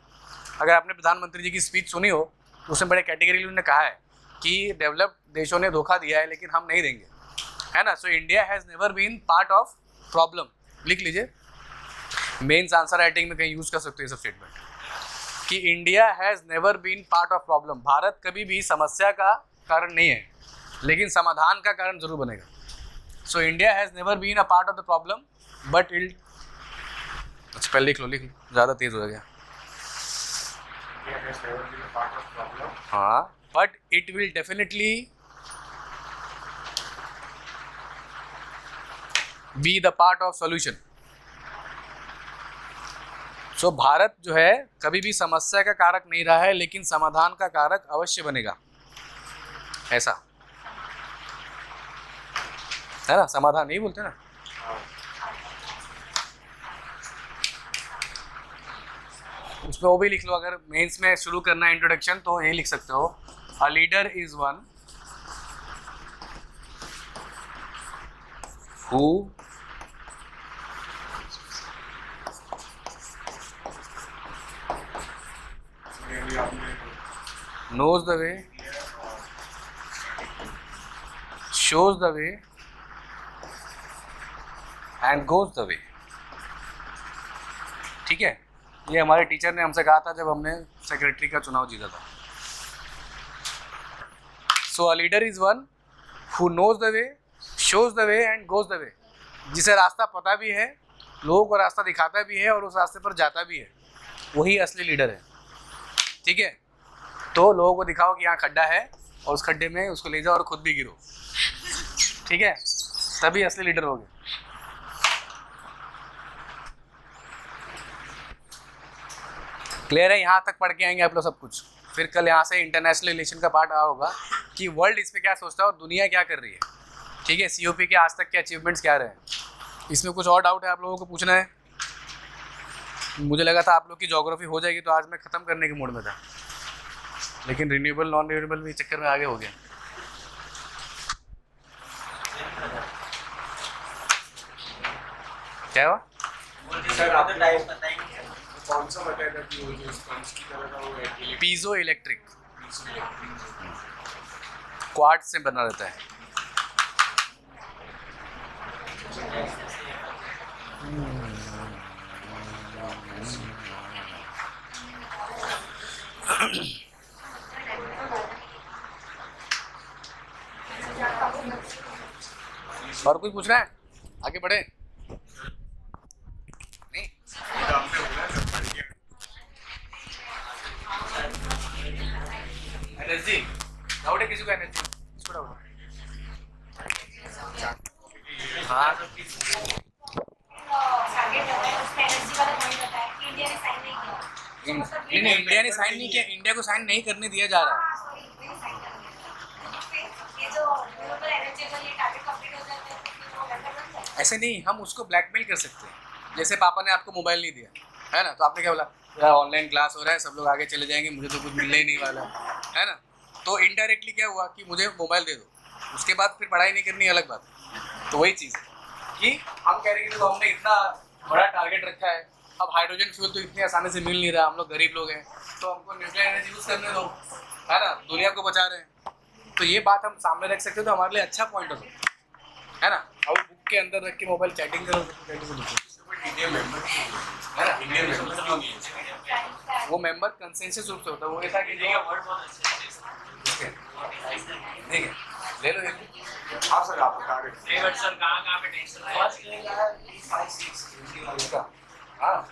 अगर आपने प्रधानमंत्री जी की स्पीच सुनी हो तो उसमें बड़े कैटेगरी उन्होंने कहा है कि डेवलप देशों ने धोखा दिया है लेकिन हम नहीं देंगे, है ना। So India has never been part of problem, लिख लीजिए, मेंस आंसर राइटिंग में कहीं यूज़ कर सकते हो ये सब स्टेटमेंट कि India has never been part of problem. Bharat कभी भी समस्या का कारण नहीं है लेकिन समाधान का कारण जरूर बनेगा। So India has never been a part of the problem but it, अच्छा पहले लिख लो, ज़्यादा तेज़ हो गया। हाँ, but it will definitely be the part of solution. So Bharat जो है कभी भी समस्या का कारक नहीं रहा है लेकिन समाधान का कारक अवश्य बनेगा, ऐसा है ना। समाधान नहीं बोलते ना। उसमें वो भी लिख लो, अगर मेंस में शुरू करना है इंट्रोडक्शन तो ये लिख सकते हो, अ leader is one who knows the way, shows the way and goes the way। ठीक है, ये हमारे टीचर ने हमसे कहा था जब हमने सेक्रेटरी का चुनाव जीता था। So a leader is one who knows the way, shows the way and goes the way. जिसे रास्ता पता भी है, लोगों को रास्ता दिखाता भी है और उस रास्ते पर जाता भी है, वही असली लीडर है। ठीक है, तो लोगों को दिखाओ कि यहाँ खड्डा है और उस खड्डे में उसको ले जाओ और खुद भी गिरो, ठीक है, तभी असली लीडर होगे। क्लियर है? यहाँ तक पढ़ के आएंगे आप लोग सब कुछ, फिर कल यहाँ से इंटरनेशनल रिलेशन का पार्ट आ होगा कि वर्ल्ड इस पे क्या सोचता है और दुनिया क्या कर रही है। ठीक है, COP के आज तक के अचीवमेंट्स क्या रहे। इसमें कुछ और डाउट है आप लोगों को पूछना है? मुझे लगा था आप लोग की ज्योग्राफी हो जाएगी तो आज मैं ख़त्म करने के मूड में था, लेकिन रिन्यूएबल नॉन रिन्यूएबल भी चक्कर में आगे हो गया। क्या हुआ? सर आपको टाइम बताएंगे कौन सा बताया था कि वो जो स्पंज की तरह था वो इलेक्ट्रिक पीजो इलेक्ट्रिक क्वार्ट्ज से बना रहता है। और कुछ पूछना है? आगे बढ़े? नहीं? एनर्जी डाउट है किसी को? एनर्जी इसको डाउट है? हाँ नहीं, इंडिया ने साइन नहीं किया, इंडिया को साइन नहीं करने दिया जा रहा है। ऐसे नहीं, हम उसको ब्लैकमेल कर सकते हैं। जैसे पापा ने आपको मोबाइल नहीं दिया है ना, तो आपने क्या बोला, यार ऑनलाइन क्लास हो रहा है, सब लोग आगे चले जाएंगे, मुझे तो कुछ मिलने ही नहीं वाला है ना। तो इनडायरेक्टली क्या हुआ कि मुझे मोबाइल दे दो, उसके बाद फिर पढ़ाई नहीं करनी, अलग बात है। तो वही चीज़ कि हम कह रहे हैं कि तो हमने इतना बड़ा टारगेट रखा है, अब हाइड्रोजन फ्यूल तो इतनी आसानी से मिल नहीं रहा, हम लोग गरीब लोग हैं, तो हमको न्यूक्लियर एनर्जी यूज़ करने दो, है ना, दुनिया को बचा रहे हैं। तो ये बात हम सामने रख सकते हो, तो हमारे लिए अच्छा पॉइंट हो सकता है ना। अब बुक के अंदर रख के मोबाइल चैटिंग करो, इंडिया मेंबर है ना, इंडिया मेंबर क्यों नहीं है? वो मेंबर कंसेंसस रूप से होता है। वो ऐसा कि जो वर्ड बहुत अच्छे ठीक है, ले लो एक। हाँ सर आप बता रहे थे। हैं। सर कहाँ पे टेंशन है? हाँ